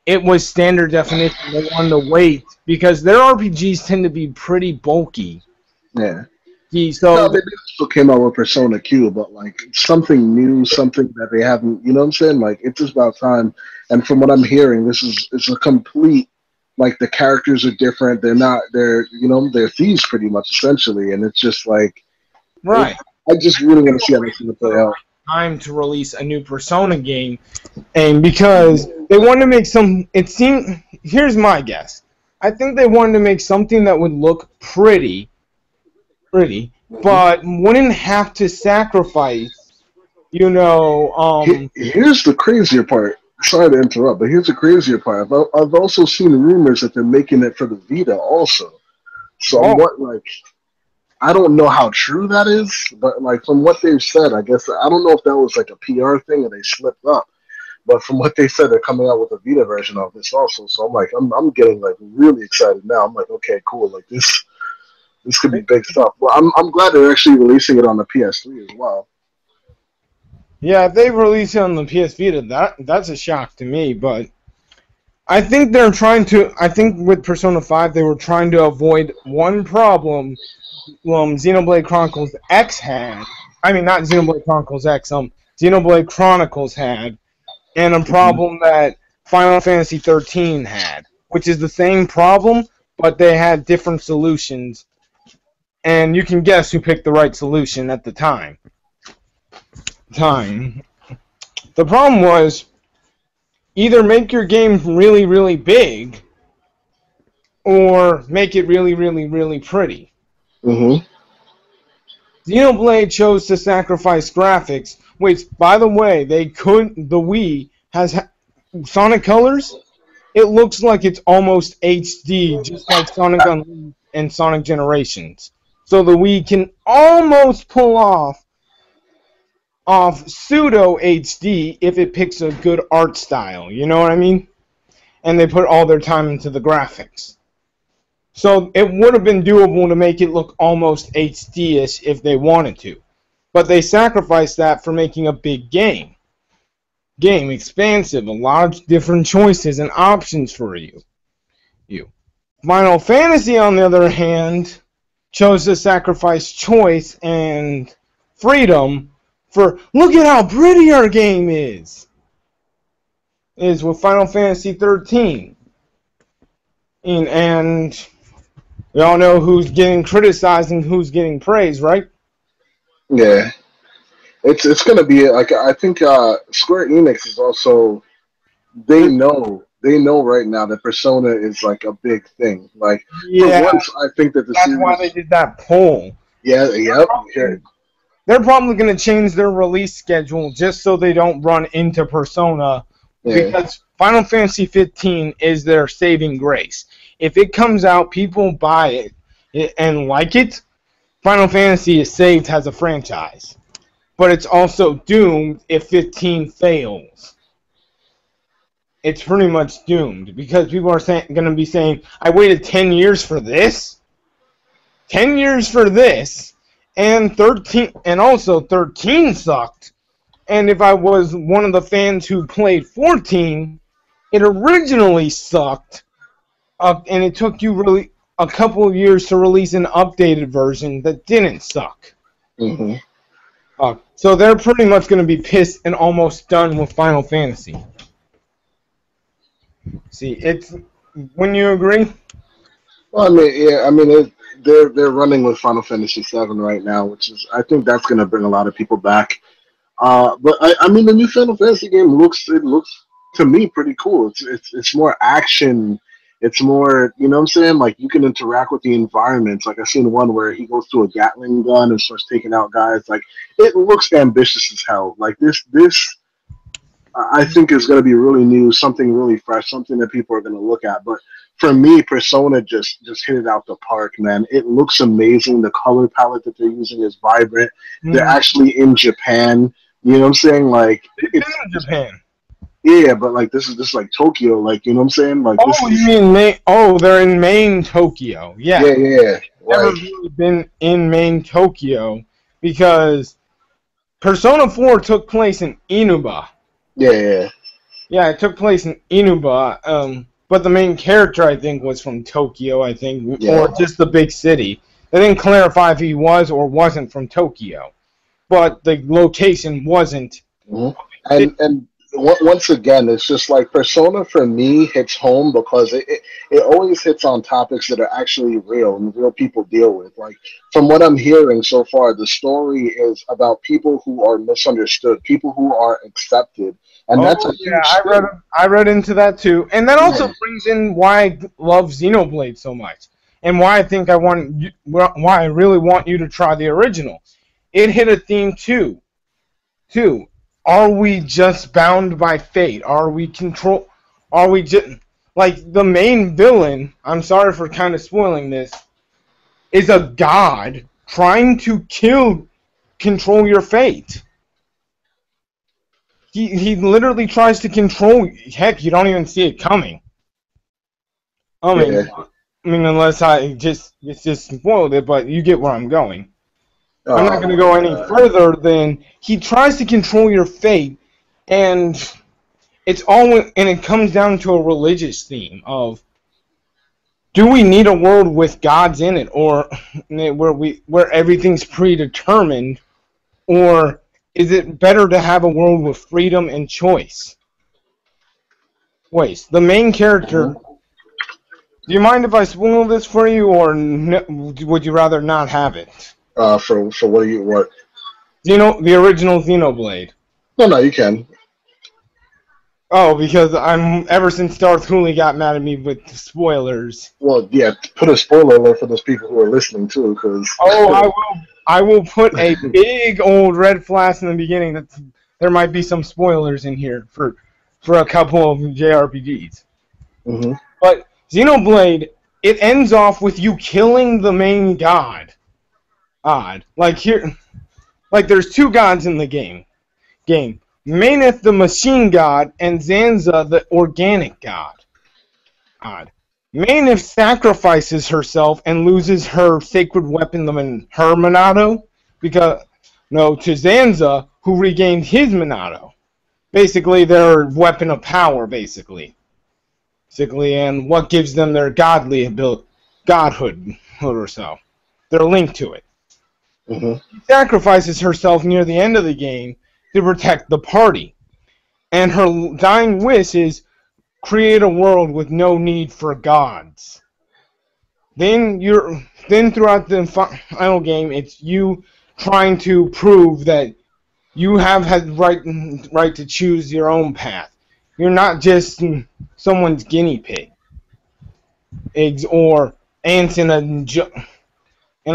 it was standard definition. They wanted to wait because their RPGs tend to be pretty bulky. Yeah. So they also came out with Persona Q, but like something new, something that they haven't, you know what I'm saying? Like it's just about time. And from what I'm hearing, it's a complete, like the characters are different. They're thieves pretty much essentially, and it's just like, right. I just really want to see how it's going to play out. Time to release a new Persona game, and because they wanted to make here's my guess. I think they wanted to make something that would look pretty, but wouldn't have to sacrifice, Here's the crazier part. Sorry to interrupt, but here's the crazier part. I've also seen rumors that they're making it for the Vita also. So I don't know how true that is, but like from what they've said, I guess I don't know if that was like a PR thing or they slipped up. But from what they said, they're coming out with a Vita version of this also. So I'm getting like really excited now. I'm like, okay, cool. Like this could be big stuff. Well, I'm glad they're actually releasing it on the PS3 as well. Yeah, if they release it on the PS Vita, that's a shock to me. But I think with Persona 5, they were trying to avoid one problem Xenoblade Chronicles X had. I mean, not Xenoblade Chronicles X. Xenoblade Chronicles had. And a problem that Final Fantasy 13 had, which is the same problem, but they had different solutions. And you can guess who picked the right solution at the time. The problem was either make your game really, really big or make it really, really, really pretty. Mm-hmm. Xenoblade chose to sacrifice graphics, which, by the way, the Wii has Sonic Colors. It looks like it's almost HD, just like Sonic Unleashed and Sonic Generations. So the Wii can almost pull off pseudo HD if it picks a good art style. You know what I mean? And they put all their time into the graphics. So it would have been doable to make it look almost HD-ish if they wanted to. But they sacrificed that for making a big game. Game expansive, a lot of different choices and options for you. Final Fantasy, on the other hand, chose to sacrifice choice and freedom for, look at how pretty our game is with Final Fantasy 13. And we all know who's getting criticized and who's getting praised, right? Yeah. It's going to be, like, I think Square Enix is also, they know right now that Persona is, like, a big thing. Like, yeah, for once, I think that that's why they did that poll. Yeah, yep. They're probably going to change their release schedule just so they don't run into Persona, because Final Fantasy 15 is their saving grace. If it comes out, people buy it and like it, Final Fantasy is saved as a franchise. But it's also doomed if 15 fails. It's pretty much doomed because people are going to be saying, I waited 10 years for this? 10 years for this, and 13, and also 13 sucked. And if I was one of the fans who played 14, it originally sucked, and it took you really a couple of years to release an updated version that didn't suck. Mm-hmm. So they're pretty much going to be pissed and almost done with Final Fantasy. See, wouldn't you agree? Well, I mean, yeah, I mean, they're running with Final Fantasy VII right now, which is, I think that's going to bring a lot of people back. But I mean, the new Final Fantasy game looks to me pretty cool. It's more action. It's more, you know what I'm saying? Like, you can interact with the environments. Like, I seen one where he goes to a Gatling gun and starts taking out guys. Like, it looks ambitious as hell. Like, this I think is going to be really new, something really fresh, something that people are going to look at. But for me, Persona just hit it out the park, man. It looks amazing. The color palette that they're using is vibrant. Mm. They're actually in Japan. You know what I'm saying? Like, it's in Japan. Yeah, but like this is like Tokyo, like, you know what I'm saying? Like, you mean Maine? Oh, they're in Maine, Tokyo. Yeah. Yeah. Never really been in Maine, Tokyo, because Persona 4 took place in Inuba. Yeah. Yeah, it took place in Inuba. But the main character, I think, was from Tokyo. I think, or just the big city. They didn't clarify if he was or wasn't from Tokyo, but the location wasn't. Mm-hmm. And once again, it's just like Persona for me hits home because it always hits on topics that are actually real and real people deal with. Like, from what I'm hearing so far, the story is about people who are misunderstood, people who are accepted, and that's a huge thing. I read into that too, and that also brings in why I love Xenoblade so much, and why I think why I really want you to try the original. It hit a theme too. Are we just bound by fate? Are we just like the main villain? I'm sorry for kind of spoiling this. Is a god trying to control your fate. He literally tries to control. Heck, you don't even see it coming. I mean, unless it's just spoiled it, but you get where I'm going. I'm not going to go any further than he tries to control your fate, and it comes down to a religious theme of, do we need a world with gods in it, or where everything's predetermined, or is it better to have a world with freedom and choice? Wait, the main character. Do you mind if I spoil this for you, or would you rather not have it? For what? The original Xenoblade. No, you can. Oh, because ever since Darth Hooley got mad at me with spoilers. Well, yeah, put a spoiler alert for those people who are listening too, because. Oh, I will put a big old red flash in the beginning that there might be some spoilers in here for a couple of JRPGs. Mm-hmm. But Xenoblade, it ends off with you killing the main god. Like there's two gods in the game. Maneth, the machine god, and Zanza, the organic god. Maneth sacrifices herself and loses her sacred weapon, her Monado, to Zanza, who regained his Monado. Basically, their weapon of power, and what gives them their godhood or so. They're linked to it. Mm-hmm. She sacrifices herself near the end of the game to protect the party. And her dying wish is create a world with no need for gods. Then throughout the final game, it's you trying to prove that you have had right to choose your own path. You're not just someone's guinea pig. Eggs or ants in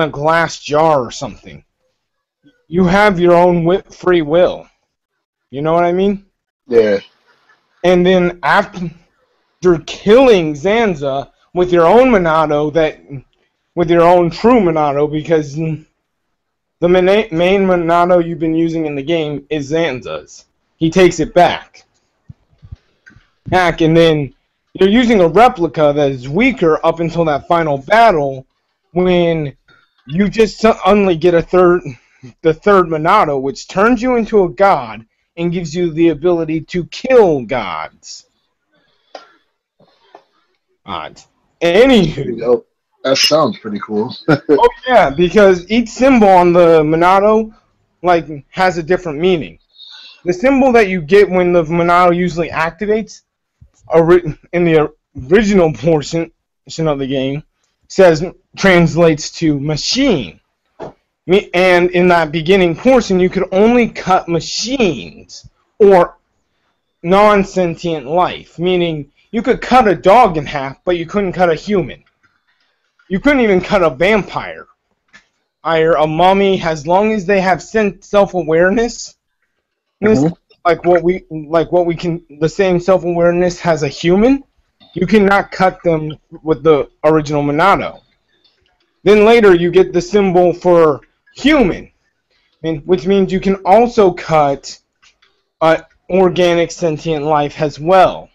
a glass jar or something. You have your own free will. You know what I mean? Yeah. And then after killing Zanza with your own Monado, with your own true Monado, because the main Monado you've been using in the game is Zanza's. He takes it back. And then you're using a replica that is weaker up until that final battle, when you just suddenly get the third Monado, which turns you into a god and gives you the ability to kill gods. Anywho. That sounds pretty cool. Oh yeah, because each symbol on the Monado has a different meaning. The symbol that you get when the Monado usually activates in the original portion of the game translates to machine. And in that beginning portion, you could only cut machines or non-sentient life, meaning you could cut a dog in half, but you couldn't cut a human. You couldn't even cut a vampire, or a mummy, as long as they have self-awareness. Mm-hmm. The same self-awareness as a human. You cannot cut them with the original Monado. Then later you get the symbol for human, which means you can also cut organic sentient life as well.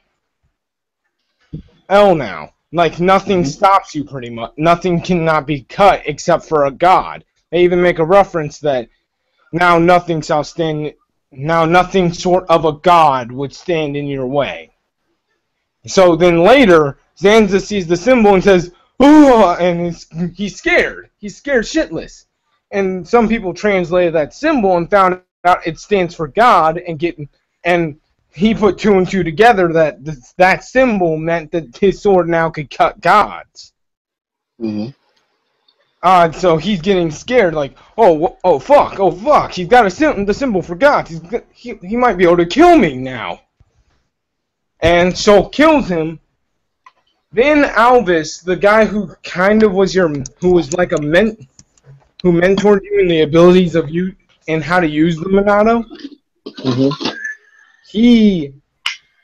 Now. Nothing stops you pretty much. Nothing cannot be cut except for a god. They even make a reference that now nothing short of a god would stand in your way. So then later, Zanza sees the symbol and says, "Oh!" and he's scared. He's scared shitless. And some people translated that symbol and found out it stands for God, and he put two and two together that symbol meant that his sword now could cut gods. Mm-hmm. So he's getting scared, oh fuck, he's got the symbol for God. He might be able to kill me now. And so kills him. Then Alvis, the guy who kind of was who was like who mentored you in the abilities of you and how to use the Monado. Mm-hmm. He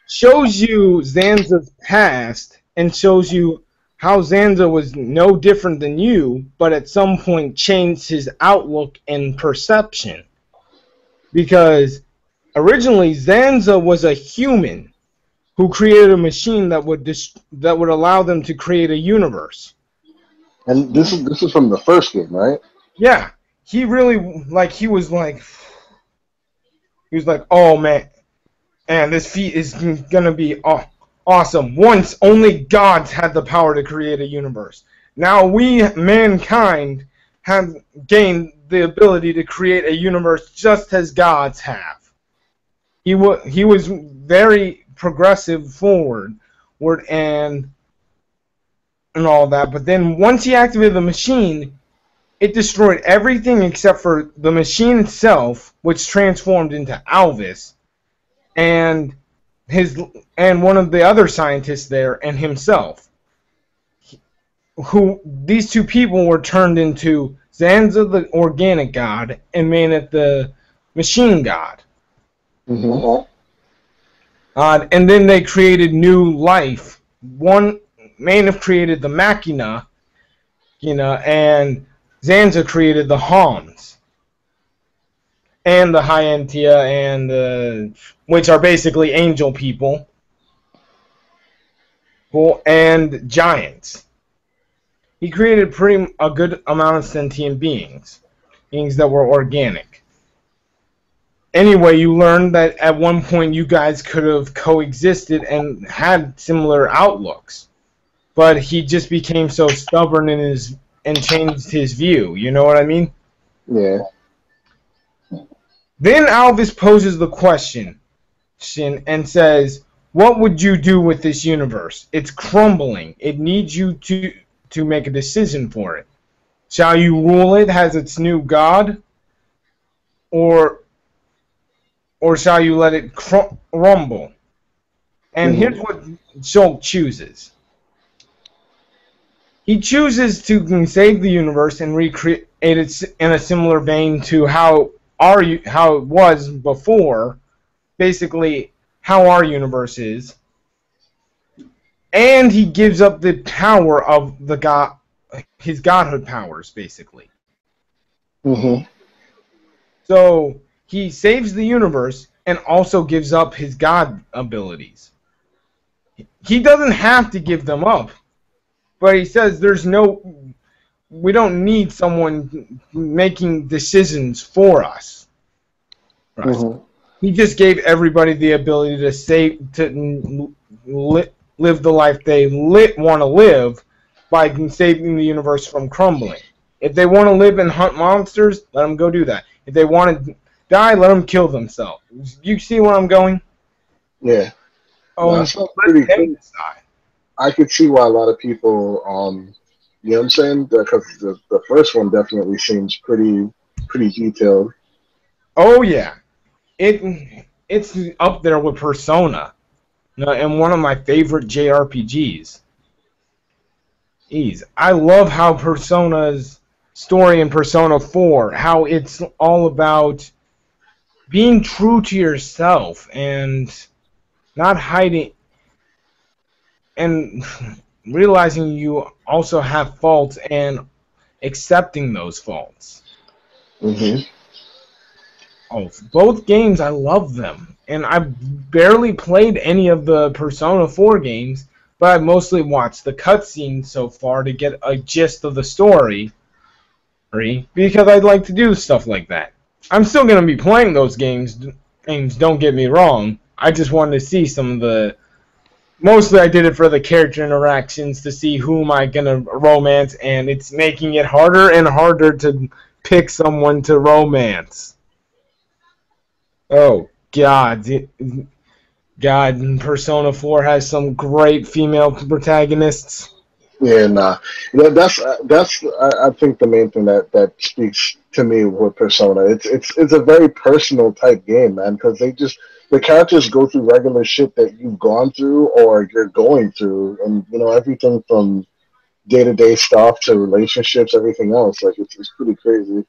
shows you Zanza's past and shows you how Zanza was no different than you, but at some point changed his outlook and perception. Because originally Zanza was a human who created a machine that would allow them to create a universe. And this is from the first game, right? Yeah. He really he was like, oh man. And this feat is gonna be awesome. Once, only gods had the power to create a universe. Now we, mankind, have gained the ability to create a universe just as gods have. He was very progressive forward and all that. But then once he activated the machine, it destroyed everything except for the machine itself, which transformed into Alvis. And one of the other scientists there, and himself, these two people were turned into Zanza, the organic god, and Manet, the machine god. Mm-hmm. And then they created new life. Manet created the Machina, and Zanza created the Homs. And the Hyentia, and which are basically angel people, and giants. He created a good amount of sentient beings that were organic. Anyway, you learned that at one point you guys could have coexisted and had similar outlooks, but he just became so stubborn and changed his view. You know what I mean? Yeah. Then Alvis poses the question and says, what would you do with this universe? It's crumbling. It needs you to make a decision for it. Shall you rule it as its new god? Or shall you let it crumble? And here's what Shulk chooses. He chooses to save the universe and recreate it in a similar vein to how it was before, basically how our universe is, and he gives up the power of the god, his godhood powers, basically. Mm-hmm. So he saves the universe and also gives up his god abilities. He doesn't have to give them up, but he says there's no we don't need someone making decisions for us. Right. Mm-hmm. He just gave everybody the ability to live the life they want to live by saving the universe from crumbling. If they want to live and hunt monsters, let them go do that. If they want to die, let them kill themselves. You see where I'm going? Yeah. Oh, No, and that sounds pretty cool. I could see why a lot of people, you know what I'm saying? Because the first one definitely seems pretty detailed. Oh yeah, it's up there with Persona, and one of my favorite JRPGs. I love how Persona's story in Persona 4, how it's all about being true to yourself and not hiding and realizing you also have faults and accepting those faults. Mm-hmm. Oh, both games, I love them. And I've barely played any of the Persona 4 games, but I've mostly watched the cutscenes so far to get a gist of the story, because I'd like to do stuff like that. I'm still going to be playing those games, don't get me wrong. I just wanted to see some of the... Mostly I did it for the character interactions to see who am I going to romance, and it's making it harder and harder to pick someone to romance. Oh, God. Persona 4 has some great female protagonists. Yeah, nah. That's I think the main thing that speaks to me with Persona. It's a very personal type game, man, because the characters go through regular shit that you've gone through or you're going through, and everything from day-to-day stuff to relationships, everything else. Like it's pretty crazy.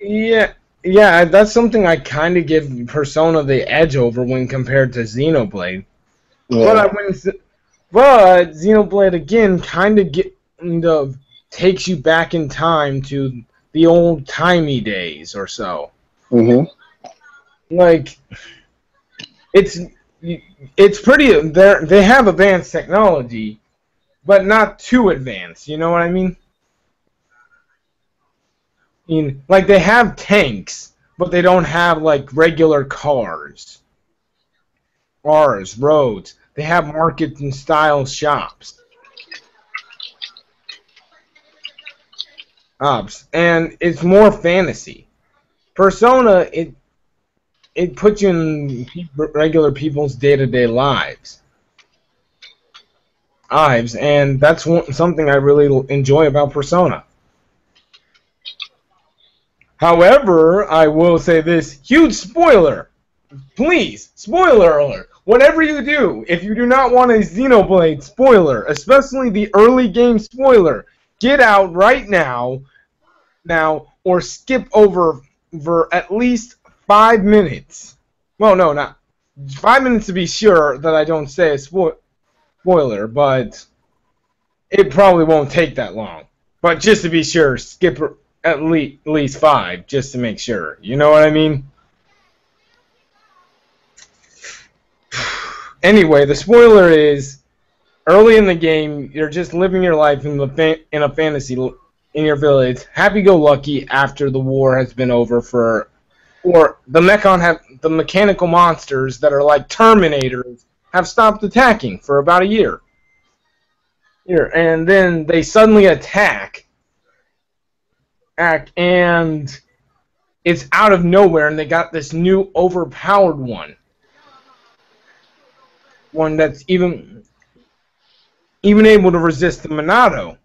Yeah, that's something I kind of give Persona the edge over when compared to Xenoblade. Yeah. But Xenoblade again kind of takes you back in time to the old-timey days or so. Mm-hmm. Like it's pretty. They have advanced technology, but not too advanced. You know what I mean? Like they have tanks, but they don't have like regular cars, roads. They have markets and style shops. And it's more fantasy. Persona, it puts you in regular people's day-to-day lives, and that's something I really enjoy about Persona. However, I will say this, huge spoiler. Please, spoiler alert. Whatever you do, if you do not want a Xenoblade spoiler, especially the early game spoiler, get out right now, or skip over for at least 5 minutes. Well, no, not 5 minutes to be sure that I don't say a spoiler, but it probably won't take that long. But just to be sure, skip at least 5, just to make sure. You know what I mean? Anyway, the spoiler is, early in the game, you're just living your life in a fantasy in your village, happy-go-lucky after the war has been over or the mechanical monsters that are like Terminators have stopped attacking for about a year. And then they suddenly attack, and it's out of nowhere, and they got this new overpowered one that's even able to resist the Monado,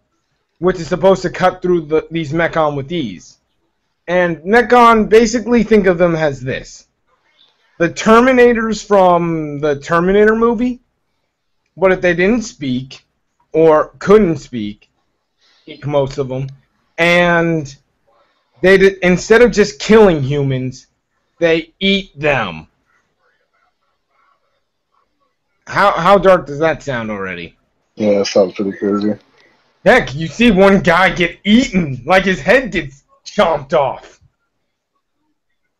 which is supposed to cut through these Mechon with ease. And Mechon, basically think of them as this. The Terminators from the Terminator movie, but if they didn't speak, or couldn't speak, most of them, and instead of just killing humans, they eat them. How dark does that sound already? Yeah, that sounds pretty crazy. Heck, you see one guy get eaten, like his head gets chomped off.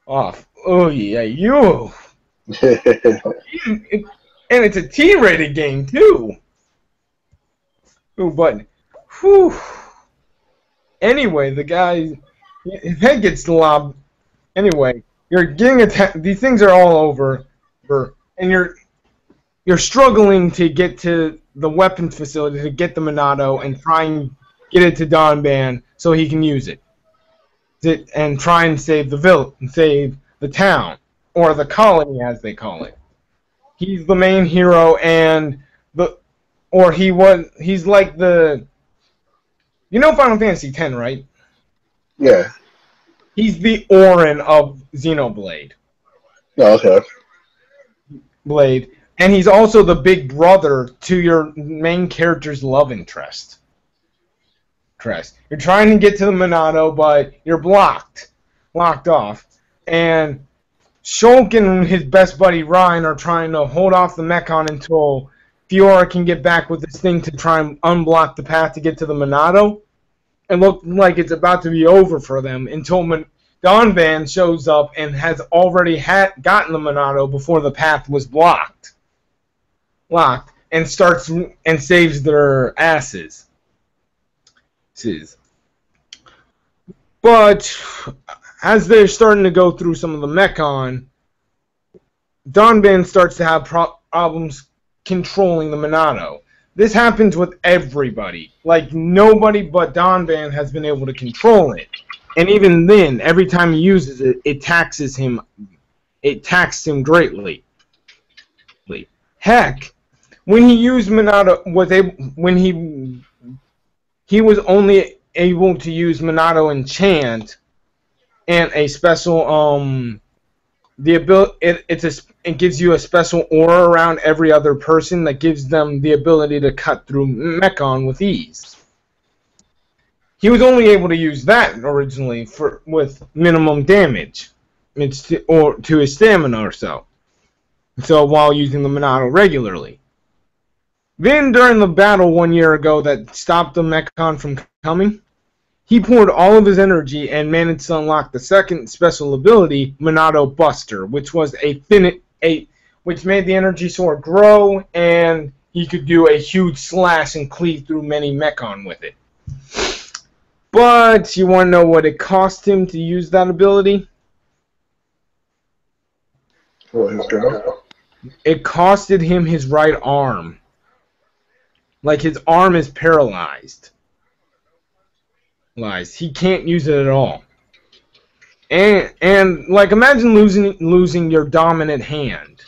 Oh yeah, you. And it's a T-rated game too. Ooh, but, whew. Anyway, the guy, his head gets lobbed. Anyway, you're getting attacked. These things are all over, and you're struggling to get to the weapons facility to get the Monado and try and get it to Donban so he can use it. And try and save save the town, or the colony as they call it. He's the main hero, and he's like the, you know Final Fantasy X, right? Yeah. He's the Auron of Xenoblade. Oh, okay. Blade. And he's also the big brother to your main character's love interest. You're trying to get to the Monado, but you're locked off. And Shulk and his best buddy Ryan are trying to hold off the Mechon until Fiora can get back with this thing to try and unblock the path to get to the Monado. It looked like it's about to be over for them until Donban shows up and has already gotten the Monado before the path was locked, and starts and saves their asses. But as they're starting to go through some of the Mechon, Donban starts to have problems controlling the Monado. This happens with everybody. Like, nobody but Donban has been able to control it. And even then, every time he uses it, it taxes him. It taxed him greatly. Heck, when he used Monado, he was only able to use Monado Enchant and a special it gives you a special aura around every other person that gives them the ability to cut through Mechon with ease. He was only able to use that originally with minimum damage, or to his stamina or so. So while using the Monado regularly. Then during the battle 1 year ago that stopped the Mechon from coming, he poured all of his energy and managed to unlock the second special ability, Monado Buster, which was which made the energy sword grow, and he could do a huge slash and cleave through many Mechon with it. But you want to know what it cost him to use that ability? It costed him his right arm. Like, his arm is paralyzed. He can't use it at all. And like, imagine losing your dominant hand.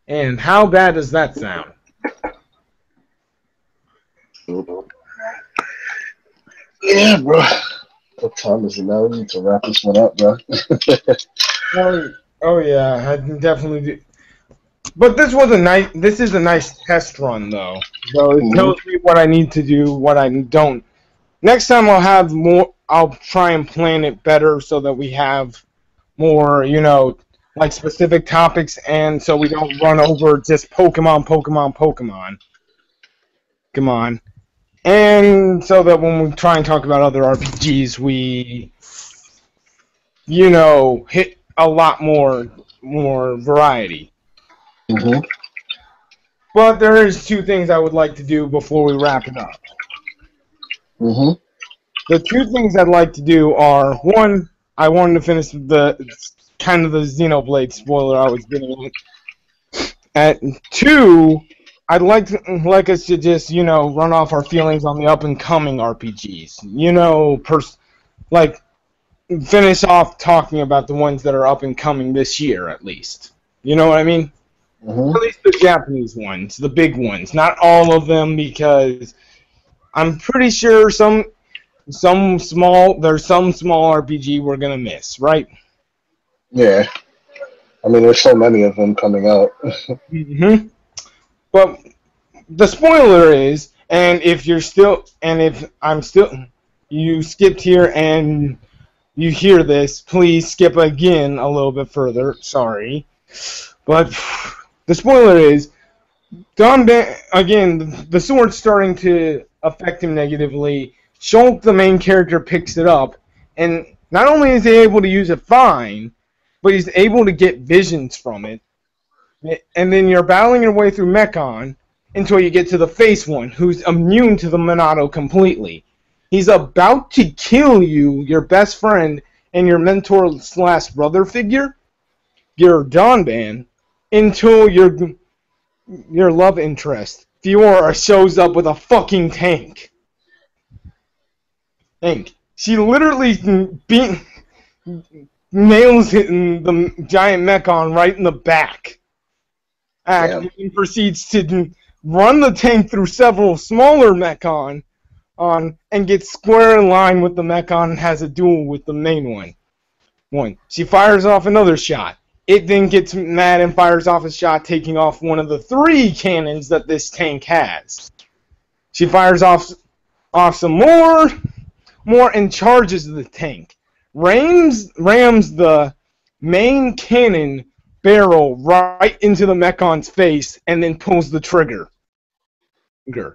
And how bad does that sound? Yeah, bro. What time is it now? We need to wrap this one up, bro. Oh yeah, I can definitely do. But this is a nice test run, though. So it tells me what I need to do, what I don't. Next time I'll have more. I'll try and plan it better so that we have more, like specific topics, and so we don't run over just Pokemon. Come on. And so that when we try and talk about other RPGs, we, hit a lot more variety. Mm-hmm. But there is two things I would like to do before we wrap it up. Mm-hmm. The two things I'd like to do are, one, I wanted to finish the Xenoblade spoiler I was getting at. Two, I'd like us to just, run off our feelings on the up-and-coming RPGs. Finish off talking about the ones that are up-and-coming this year, at least. You know what I mean? Mm-hmm. At least the Japanese ones, the big ones. Not all of them, because I'm pretty sure there's some small RPG we're going to miss, right? Yeah. I mean, there's so many of them coming out. Mm-hmm. But the spoiler is, you skipped here and you hear this, please skip again a little bit further. Sorry. But the spoiler is, Donban, again, the sword's starting to affect him negatively. Shulk, the main character, picks it up, and not only is he able to use it fine, but he's able to get visions from it. And then you're battling your way through Mechon, until you get to the face one, who's immune to the Monado completely. He's about to kill you, your best friend, and your mentor slash brother figure, your Donban, until your love interest, Fiora, shows up with a fucking tank. She literally nails the giant Mechon right in the back. And proceeds to run the tank through several smaller Mechon and gets square in line with the Mechon and has a duel with the main one. She fires off another shot. It then gets mad and fires off a shot, taking off one of the 3 cannons that this tank has. She fires off some more and charges the tank. Rams the main cannon barrel right into the Mechon's face and then pulls the trigger,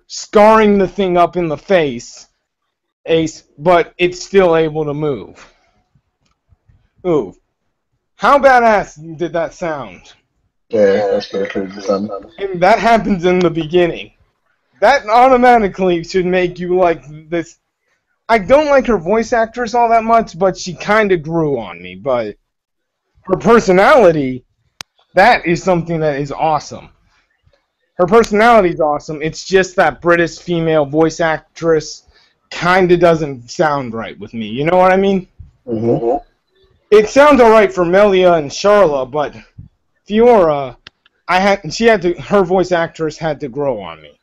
scarring the thing up in the face, but it's still able to move. Ooh. How badass did that sound? Yeah, that's pretty fun. And that happens in the beginning. That automatically should make you like this. I don't like her voice actress all that much, but she kind of grew on me. But her personality, that is something that is awesome. Her personality is awesome. It's just that British female voice actress kind of doesn't sound right with me. You know what I mean? Mm-hmm. It sounds alright for Melia and Sharla, but Fiora, her voice actress had to grow on me.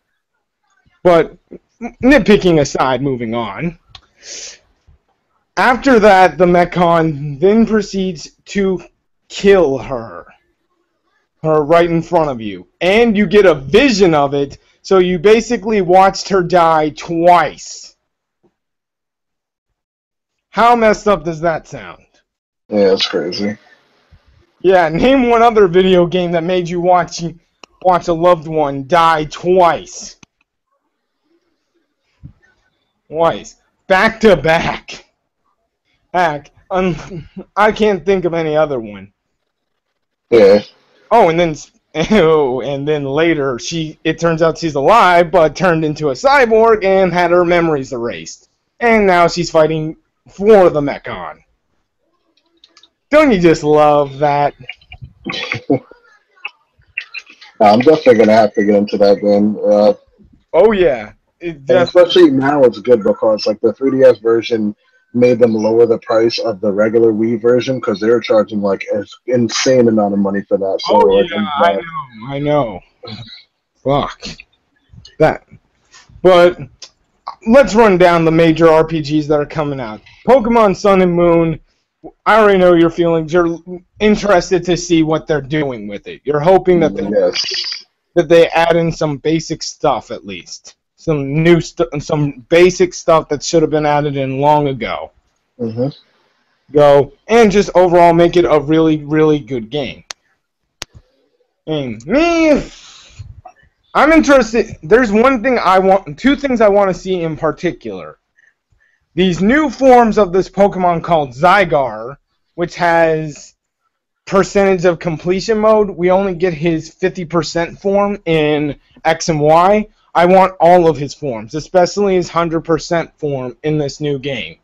But nitpicking aside, moving on. After that, the Mechon then proceeds to kill her right in front of you, and you get a vision of it. So you basically watched her die twice. How messed up does that sound? Yeah, that's crazy. Yeah, name one other video game that made you watch a loved one die twice. Back to back. I can't think of any other one. Yeah. Oh, and then later it turns out she's alive, but turned into a cyborg and had her memories erased. And now she's fighting for the Mechon. Don't you just love that? I'm definitely going to have to get into that game. Oh, yeah. Especially now it's good because like the 3DS version made them lower the price of the regular Wii version because they were charging like an insane amount of money for that. So, I know. Fuck. That. But let's run down the major RPGs that are coming out. Pokemon Sun and Moon. I already know your feelings. You're interested to see what they're doing with it. You're hoping that they add in some basic stuff at least. Some new some basic stuff that should have been added in long ago. Mm-hmm. And just overall make it a really, really good game. And me, I'm interested. There's two things I want to see in particular. These new forms of this Pokemon called Zygarde, which has percentage of completion mode. We only get his 50% form in X and Y. I want all of his forms, especially his 100% form in this new game.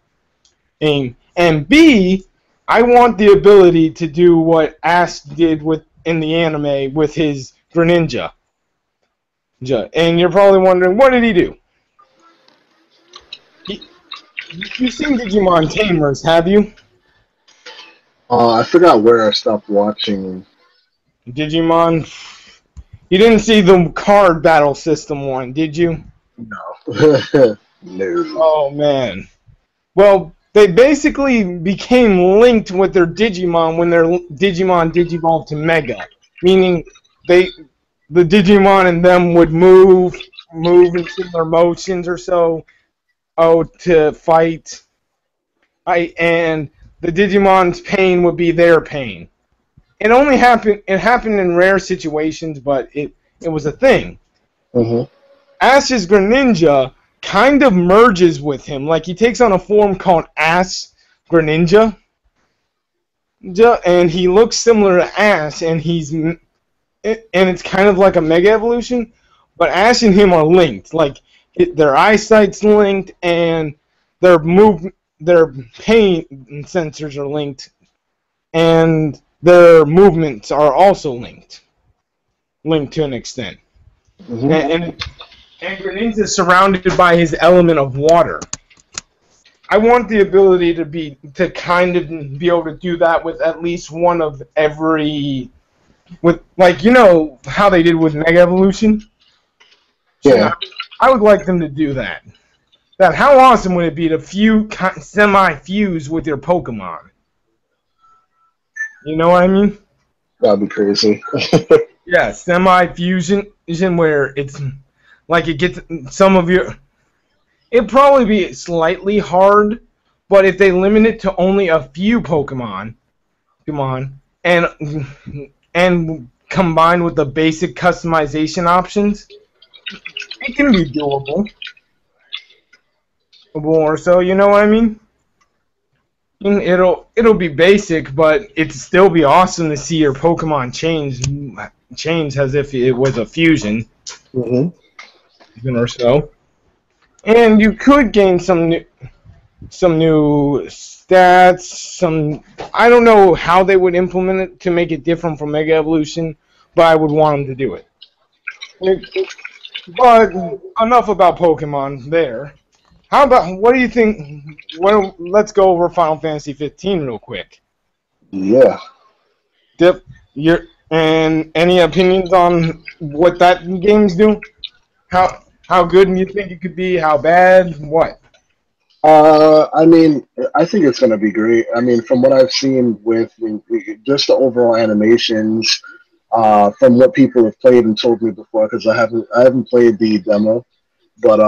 And B, I want the ability to do what Ash did in the anime with his Greninja. And you're probably wondering, what did he do? You've seen Digimon Tamers, have you? I forgot where I stopped watching. Digimon? You didn't see the card battle system one, did you? No. No. Oh, man. Well, they basically became linked with their Digimon when their Digimon digivolved to Mega. Meaning, the Digimon and them would move in similar motions or so. To fight, and the Digimon's pain would be their pain. It happened in rare situations, but it was a thing. Mm-hmm. Ash's Greninja kind of merges with him, like he takes on a form called Ash Greninja, and he looks similar to Ash, and it's kind of like a Mega Evolution, but Ash and him are linked. Like their eyesight's linked, and their pain sensors are linked, and their movements are also linked to an extent. Mm-hmm. And Greninja is surrounded by his element of water. I want the ability to kind of be able to do that with at least one of every, with like, you know how they did with Mega Evolution. Yeah. I would like them to do that. How awesome would it be to semi-fuse with your Pokemon? You know what I mean? That'd be crazy. Yeah, semi-fusion where it's like it gets some of your. It'd probably be slightly hard, but if they limit it to only a few Pokemon, and combined with the basic customization options, it can be doable. Or so, you know what I mean? It'll be basic, but it'd still be awesome to see your Pokemon change as if it was a fusion. Mm-hmm. Or so. And you could gain some new stats. I don't know how they would implement it to make it different from Mega Evolution, but I would want them to do it. But enough about Pokemon there. How about, what do you think? Well, let's go over Final Fantasy 15 real quick. Yeah. And any opinions on what that game's do? How good do you think it could be? How bad? What? I mean, I think it's going to be great. I mean, from what I've seen with just the overall animations, from what people have played and told me before, because I haven't played the demo, but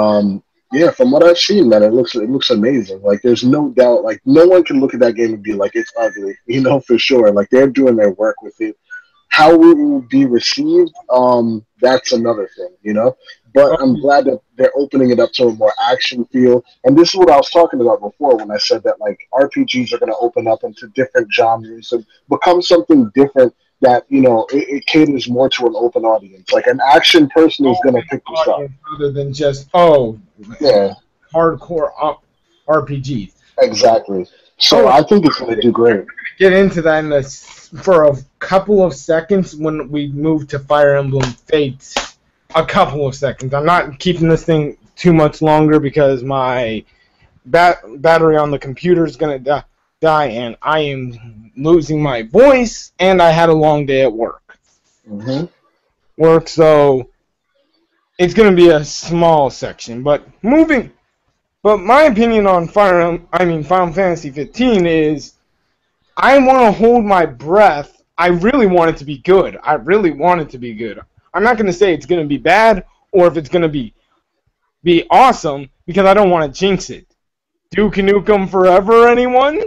yeah, from what I've seen, man, it looks amazing. Like, there's no doubt, like, no one can look at that game and be like, it's ugly, you know, for sure. Like, they're doing their work with it. How it will be received, that's another thing, you know. But I'm glad that they're opening it up to a more action feel. And this is what I was talking about before when I said that, like, RPGs are going to open up into different genres and become something different that, you know, it caters more to an open audience. Like, an action person is going to pick this up. Rather than just, hardcore RPGs. Exactly. So I think it's going to do great. Get into that for a couple of seconds when we move to Fire Emblem Fates. A couple of seconds. I'm not keeping this thing too much longer because my battery on the computer is going to die, and I am losing my voice, and I had a long day at work. Mm-hmm. So it's going to be a small section. But my opinion on Final Fantasy 15 is I want to hold my breath. I really want it to be good. I'm not going to say it's going to be bad or if it's going to be awesome because I don't want to jinx it. Duke Nukem Forever, anyone?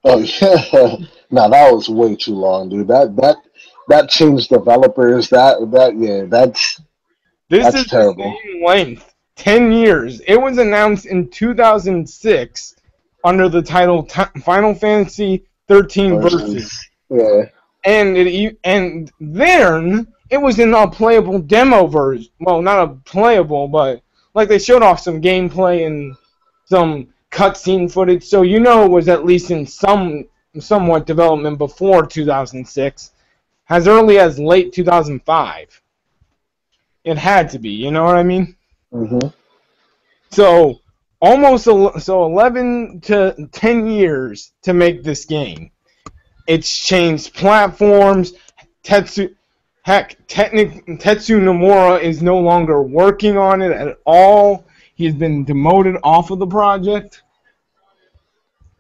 Oh yeah, no, that was way too long, dude. That changed developers. That's This is terrible. The same length, 10 years. It was announced in 2006 under the title Final Fantasy 13 Versus. Yeah. And then it was in a playable demo version. Well, not a playable, but like they showed off some gameplay and some cutscene footage, so you know it was at least in somewhat development before 2006, as early as late 2005. It had to be, you know what I mean? Mm-hmm. So 11 to 10 years to make this game. It's changed platforms. Tetsu Nomura is no longer working on it at all. He's been demoted off of the project.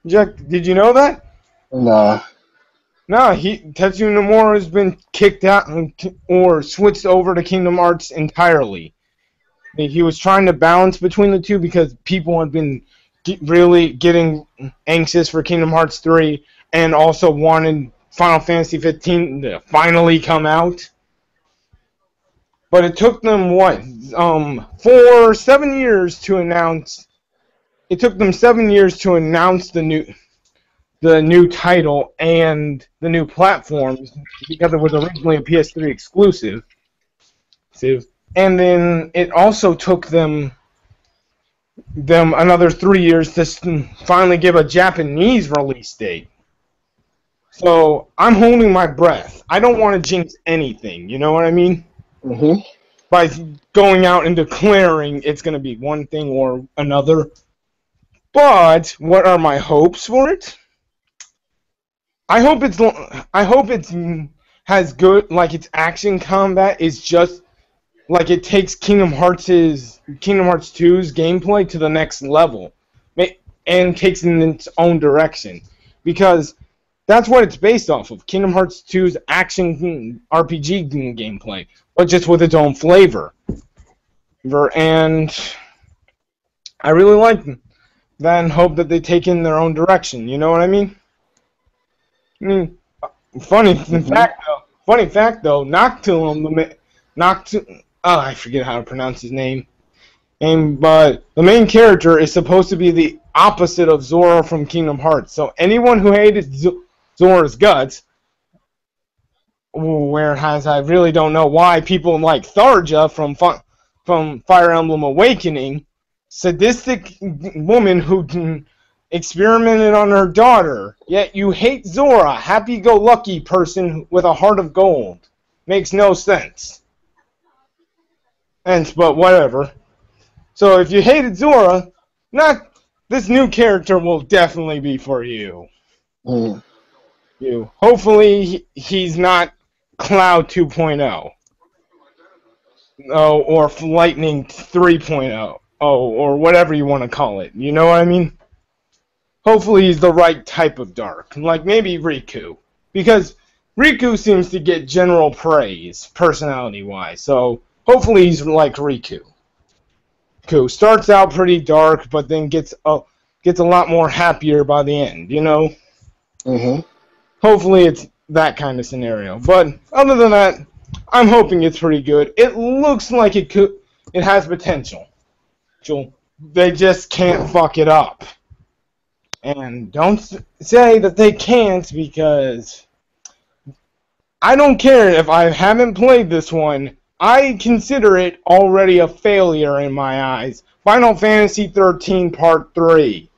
Jack, did you know that? Nah. No, Tetsuya Nomura has been kicked out or switched over to Kingdom Hearts entirely. He was trying to balance between the two because people had been really getting anxious for Kingdom Hearts 3 and also wanted Final Fantasy 15 to finally come out. But it took them, 7 years to announce. It took them 7 years to announce the new title and the new platforms because it was originally a PS3 exclusive. and then it also took them another 3 years to finally give a Japanese release date. So I'm holding my breath. I don't want to jinx anything. You know what I mean? Mm-hmm. By going out and declaring it's going to be one thing or another. But what are my hopes for it? I hope it's has good, like, its action combat is just like it takes Kingdom Hearts 2's gameplay to the next level and takes it in its own direction, because that's what it's based off of. Kingdom Hearts 2's action RPG gameplay, but just with its own flavor. And I really like that and hope that they take in their own direction. You know what I mean? Funny fact though, Noctilum, I forget how to pronounce his name. But the main character is supposed to be the opposite of Zora from Kingdom Hearts. So anyone who hated Zora's guts, whereas I really don't know why people like Tharja from Fire Emblem Awakening, sadistic woman who experimented on her daughter, yet you hate Zora, happy-go-lucky person with a heart of gold. Makes no sense. But whatever. So if you hated Zora, this new character will definitely be for you. Mm. Hopefully he's not Cloud 2.0. Or Lightning 3.0. Or whatever you want to call it. You know what I mean? Hopefully he's the right type of dark. Like maybe Riku. Because Riku seems to get general praise, personality-wise. So hopefully he's like Riku. Who starts out pretty dark, but then gets a lot more happier by the end, you know? Mm-hmm. Hopefully it's that kind of scenario. But other than that, I'm hoping it's pretty good. It looks like it has potential. They just can't fuck it up. And don't say that they can't, because I don't care if I haven't played this one. I consider it already a failure in my eyes. Final Fantasy XIII Part 3.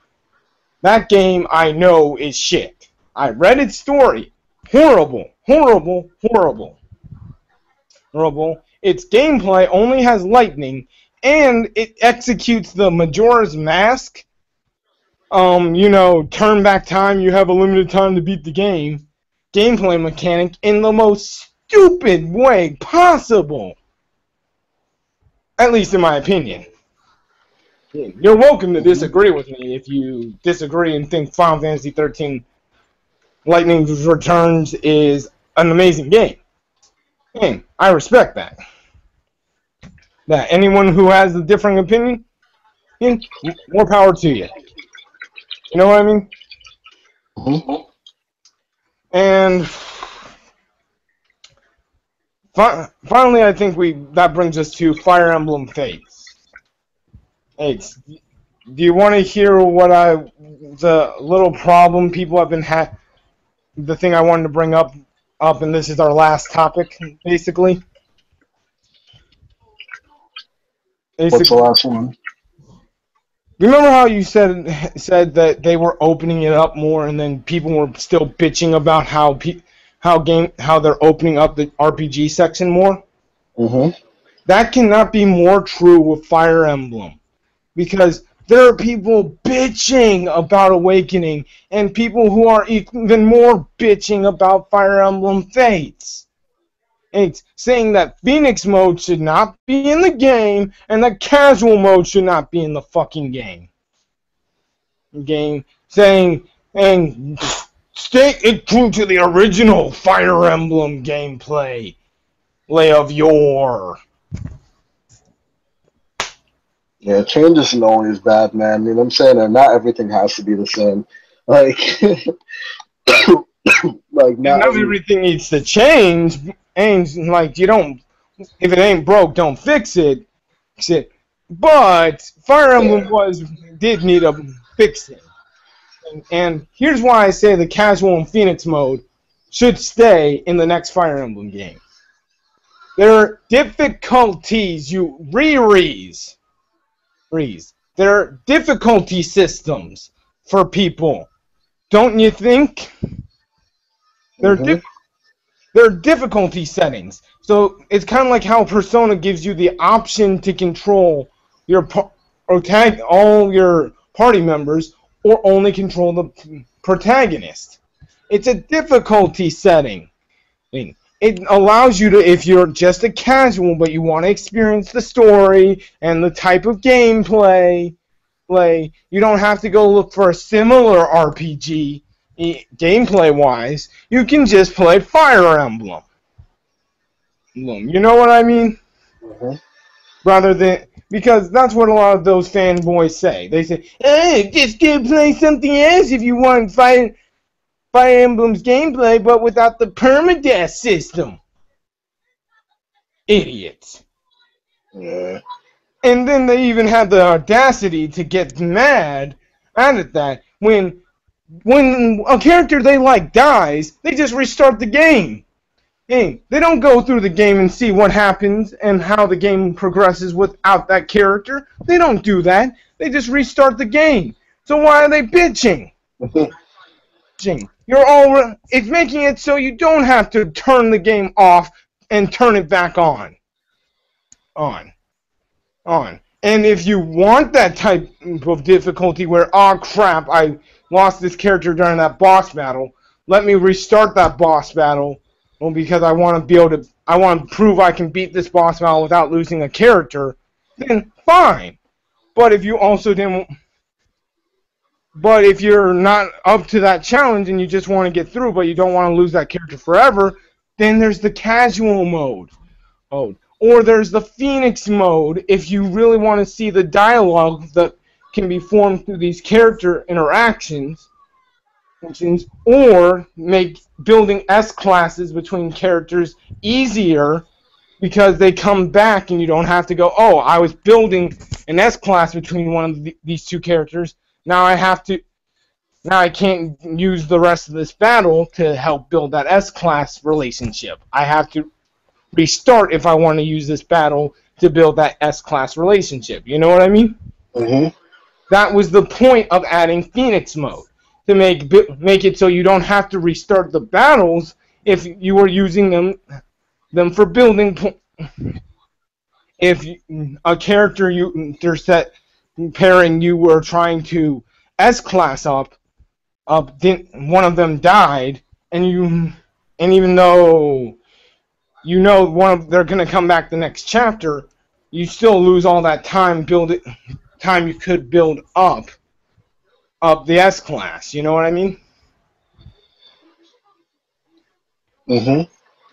That game I know is shit. I read its story. Horrible. Horrible. Horrible. Horrible. Its gameplay only has lightning, and it executes the Majora's Mask. Turn back time, you have a limited time to beat the game. Gameplay mechanic in the most stupid way possible. At least in my opinion. You're welcome to disagree with me if you disagree and think Final Fantasy XIII Lightning Returns is an amazing game. Hey, I respect that. Anyone who has a different opinion, more power to you. You know what I mean? Mm-hmm. And finally, I think that brings us to Fire Emblem Fates. Do you want to hear the little problem people have been the thing I wanted to bring up, and this is our last topic, basically. What's the last one? Remember how you said that they were opening it up more, and then people were still bitching about how they're opening up the RPG section more? Mm-hmm. That cannot be more true with Fire Emblem, because there are people bitching about Awakening, and people who are even more bitching about Fire Emblem Fates. It's saying that Phoenix mode should not be in the game, and that casual mode should not be in the fucking game. Saying, and stay true to the original Fire Emblem gameplay of yore. Yeah, change isn't always bad, man. You know what I'm saying? And not everything has to be the same. Like, not everything needs to change. And like, you don't, if it ain't broke, don't fix it. But Fire Emblem did need a fixing. And here's why I say the casual and Phoenix mode should stay in the next Fire Emblem game. There are difficulties. There are difficulty systems for people. Don't you think? There are difficulty settings. So it's kind of like how Persona gives you the option to control your or tag all your party members or only control the protagonist. It's a difficulty setting. It allows you to, if you're just a casual but you want to experience the story and the type of gameplay, you don't have to go look for a similar RPG gameplay-wise. You can just play Fire Emblem. You know what I mean? Rather than, because that's what a lot of those fanboys say. They say, hey, just go play something else if you want Fire Emblem's gameplay, but without the permadeath system. Idiots. Yeah. And then they even have the audacity to get mad at that when a character they like dies, they just restart the game. Hey, they don't go through the game and see what happens and how the game progresses without that character. They don't do that. They just restart the game. So why are they bitching? It's making it so you don't have to turn the game off and turn it back on. And if you want that type of difficulty where, oh crap, I lost this character during that boss battle, let me restart that boss battle, well, because I want to prove I can beat this boss battle without losing a character, then fine. But if you also if you're not up to that challenge and you just want to get through, but you don't want to lose that character forever, then there's the casual mode. Or there's the Phoenix mode if you really want to see the dialogue that can be formed through these character interactions, or make building S-classes between characters easier because they come back and you don't have to go, oh, I was building an S-class between one of these two characters. Now I can't use the rest of this battle to help build that S-class relationship. I have to restart if I want to use this battle to build that S-class relationship. You know what I mean? That was the point of adding Phoenix mode, to make it so you don't have to restart the battles if you were using them for building. If a character set pairing you were trying to S-class up, one of them died, and even though you know they're gonna come back the next chapter, you still lose all that time you could build up the S-class. You know what I mean?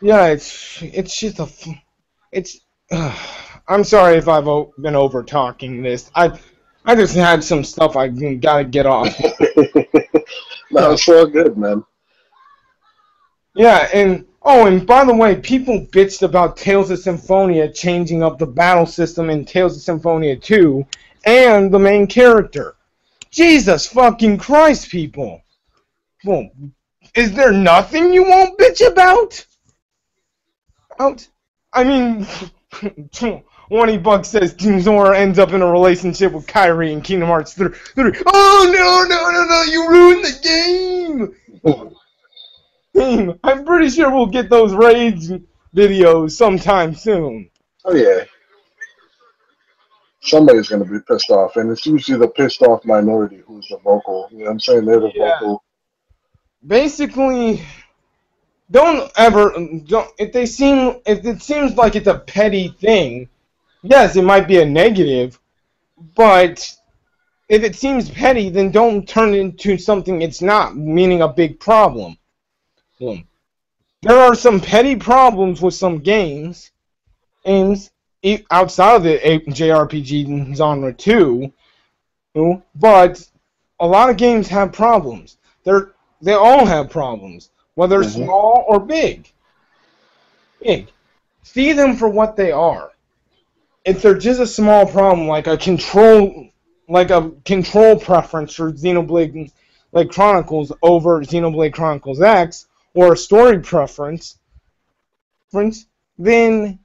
Yeah, it's just I'm sorry if I've been over talking this. I just had some stuff I gotta get off. No, it's all good, man. Yeah, and by the way, people bitched about Tales of Symphonia changing up the battle system in Tales of Symphonia 2 and the main character. Jesus fucking Christ, people. Well, is there nothing you won't bitch about? I mean, $20 says Zora ends up in a relationship with Kairi in Kingdom Hearts 3. Oh, no, you ruined the game! I'm pretty sure we'll get those raids videos sometime soon. Oh, yeah. Somebody's going to be pissed off, and it's usually the pissed off minority who's the vocal. You know what I'm saying? They're the vocal. Basically, if it seems like it's a petty thing, yes, it might be a negative, but if it seems petty, then don't turn it into something it's not, meaning a big problem. There are some petty problems with some games outside of the JRPG genre too, but a lot of games have problems. They all have problems, whether small or big. See them for what they are. If they're just a small problem, like a control preference for Xenoblade Chronicles over Xenoblade Chronicles X, or a story preference, then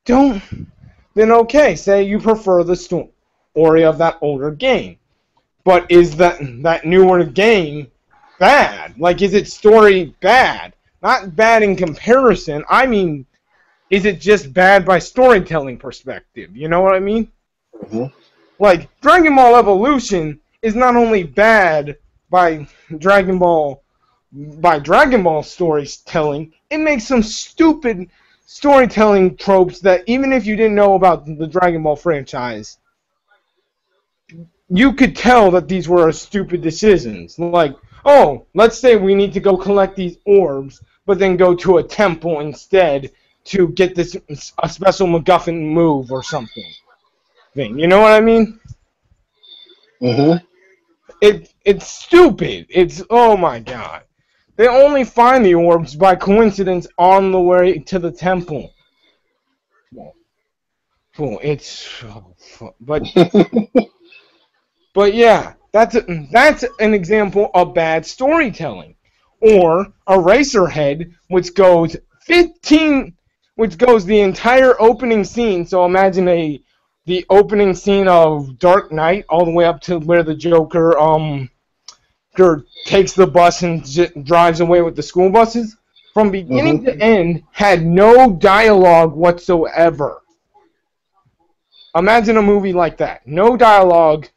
then okay, say you prefer the story of that older game. But is that newer game bad? Like, is its story bad? Not bad in comparison. I mean, is it just bad by storytelling perspective? You know what I mean? Mm-hmm. Like, Dragon Ball Evolution is not only bad by Dragon Ball storytelling, it makes some stupid storytelling tropes that even if you didn't know about the Dragon Ball franchise, you could tell that these were stupid decisions. Like, oh, let's say we need to go collect these orbs, but then go to a temple instead to get a special MacGuffin move or something. You know what I mean? Mm-hmm. It's stupid. It's, oh my god. They only find the orbs by coincidence on the way to the temple. Well, but yeah, that's an example of bad storytelling. Or Eraserhead, which goes the entire opening scene. So imagine the opening scene of Dark Knight all the way up to where the Joker takes the bus and drives away with the school buses. From beginning to end, had no dialogue whatsoever. Imagine a movie like that. No dialogue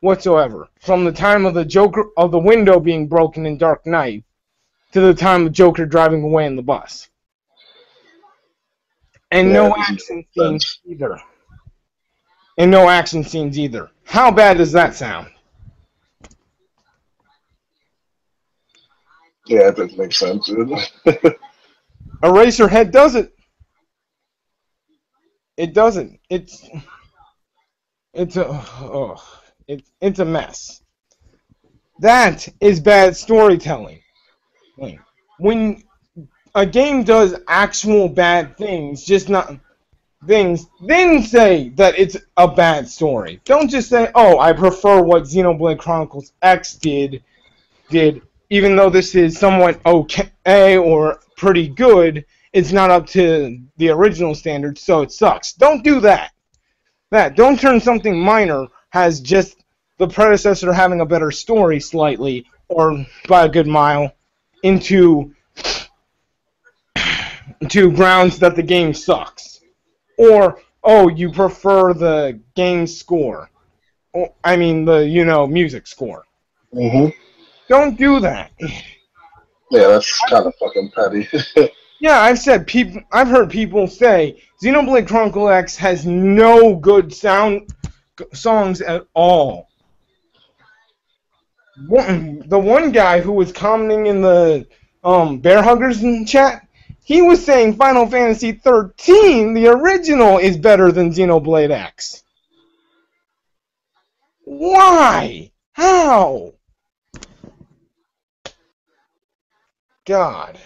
whatsoever. From the time of the window being broken in Dark Knight to the time of Joker driving away in the bus. And no action scenes either. How bad does that sound? Yeah, it doesn't make sense. Eraserhead does it. It doesn't. It's a mess. That is bad storytelling. When a game does actual bad things, just not things, then say that it's a bad story. Don't just say, oh, I prefer what Xenoblade Chronicles X did, even though this is somewhat okay or pretty good, it's not up to the original standards, so it sucks. Don't do that. Don't turn something minor has just the predecessor having a better story slightly, or by a good mile, into grounds that the game sucks. Or, oh, you prefer the game score. I mean, the, music score. Mm-hmm. Don't do that. Yeah, that's kind of fucking petty. Yeah, I've heard people say Xenoblade Chronicle X has no good songs at all. The one guy who was commenting in the Bear Huggers chat, he was saying Final Fantasy 13, the original, is better than Xenoblade X. Why? How? God.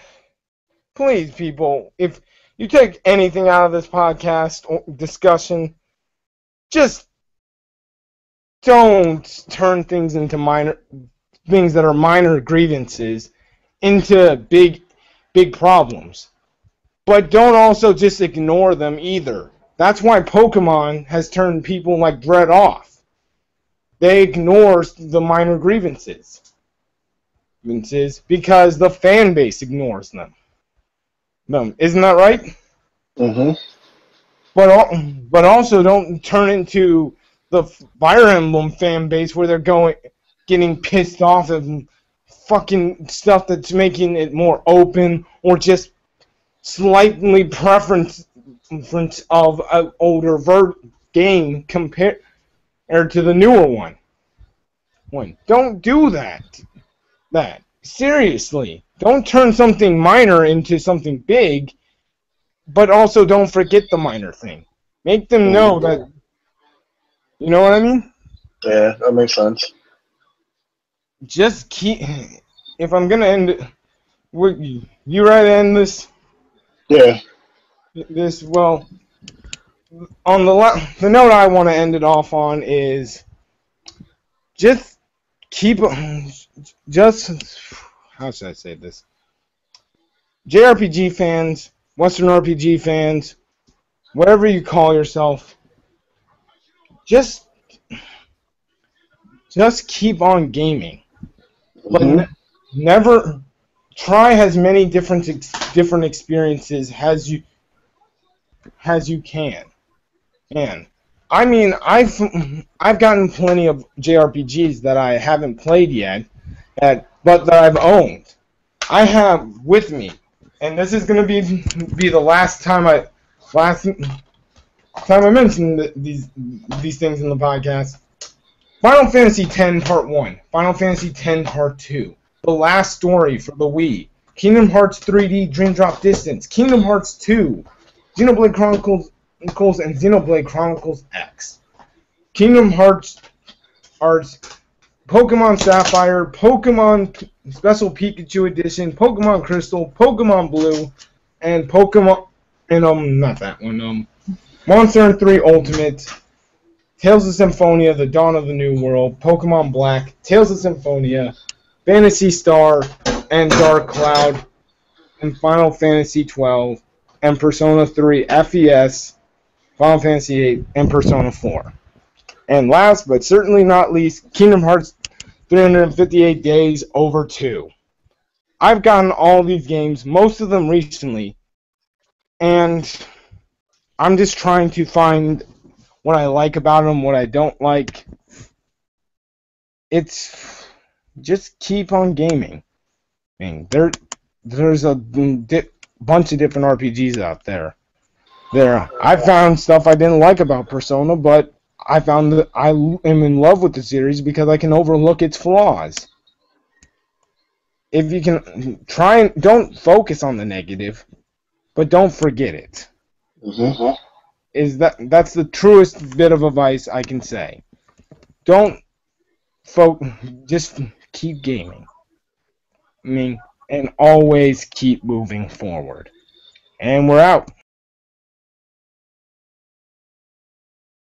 Please, people, if you take anything out of this podcast or discussion, just don't turn things that are minor grievances into big problems. But don't also just ignore them either. That's why Pokemon has turned people like Brett off. They ignore the minor grievances because the fan base ignores them. Isn't that right? Mm-hmm. But also don't turn into the Fire Emblem fan base where they're getting pissed off at fucking stuff that's making it more open, or just slightly preference of an older game compared to the newer one. Don't do that. Seriously. Don't turn something minor into something big, but also don't forget the minor thing. Make them know that. You know what I mean? Yeah, that makes sense. Just keep. If I'm gonna end it, you ready to end this? Yeah. On the note I want to end it off on is just keep. How should I say this? JRPG fans, Western RPG fans, whatever you call yourself, just keep on gaming. But never try as many different experiences as you can. And I mean, I've gotten plenty of JRPGs that I haven't played yet, but that I've owned. I have with me, and this is gonna be the last time I mention these things in the podcast. Final Fantasy X Part 1, Final Fantasy X Part 2, The Last Story for the Wii, Kingdom Hearts 3D Dream Drop Distance, Kingdom Hearts 2, Xenoblade Chronicles and Xenoblade Chronicles X, Kingdom Hearts, Pokemon Sapphire, Pokemon Special Pikachu Edition, Pokemon Crystal, Pokemon Blue, and Pokemon, and not that one, Monster Hunter 3 Ultimate, Tales of Symphonia, The Dawn of the New World, Pokemon Black, Tales of Symphonia, Phantasy Star, and Dark Cloud, and Final Fantasy XII, and Persona 3 FES, Final Fantasy VIII, and Persona 4. And last but certainly not least, Kingdom Hearts 358 Days Over 2. I've gotten all these games, most of them recently, and I'm just trying to find what I like about them, what I don't like. It's just keep on gaming. I mean, there's a bunch of different RPGs out there. I found stuff I didn't like about Persona, but I found that I am in love with the series because I can overlook its flaws. If you can try and don't focus on the negative, but don't forget it. That's the truest bit of advice I can say. Don't just keep gaming. I mean, and always keep moving forward. And we're out.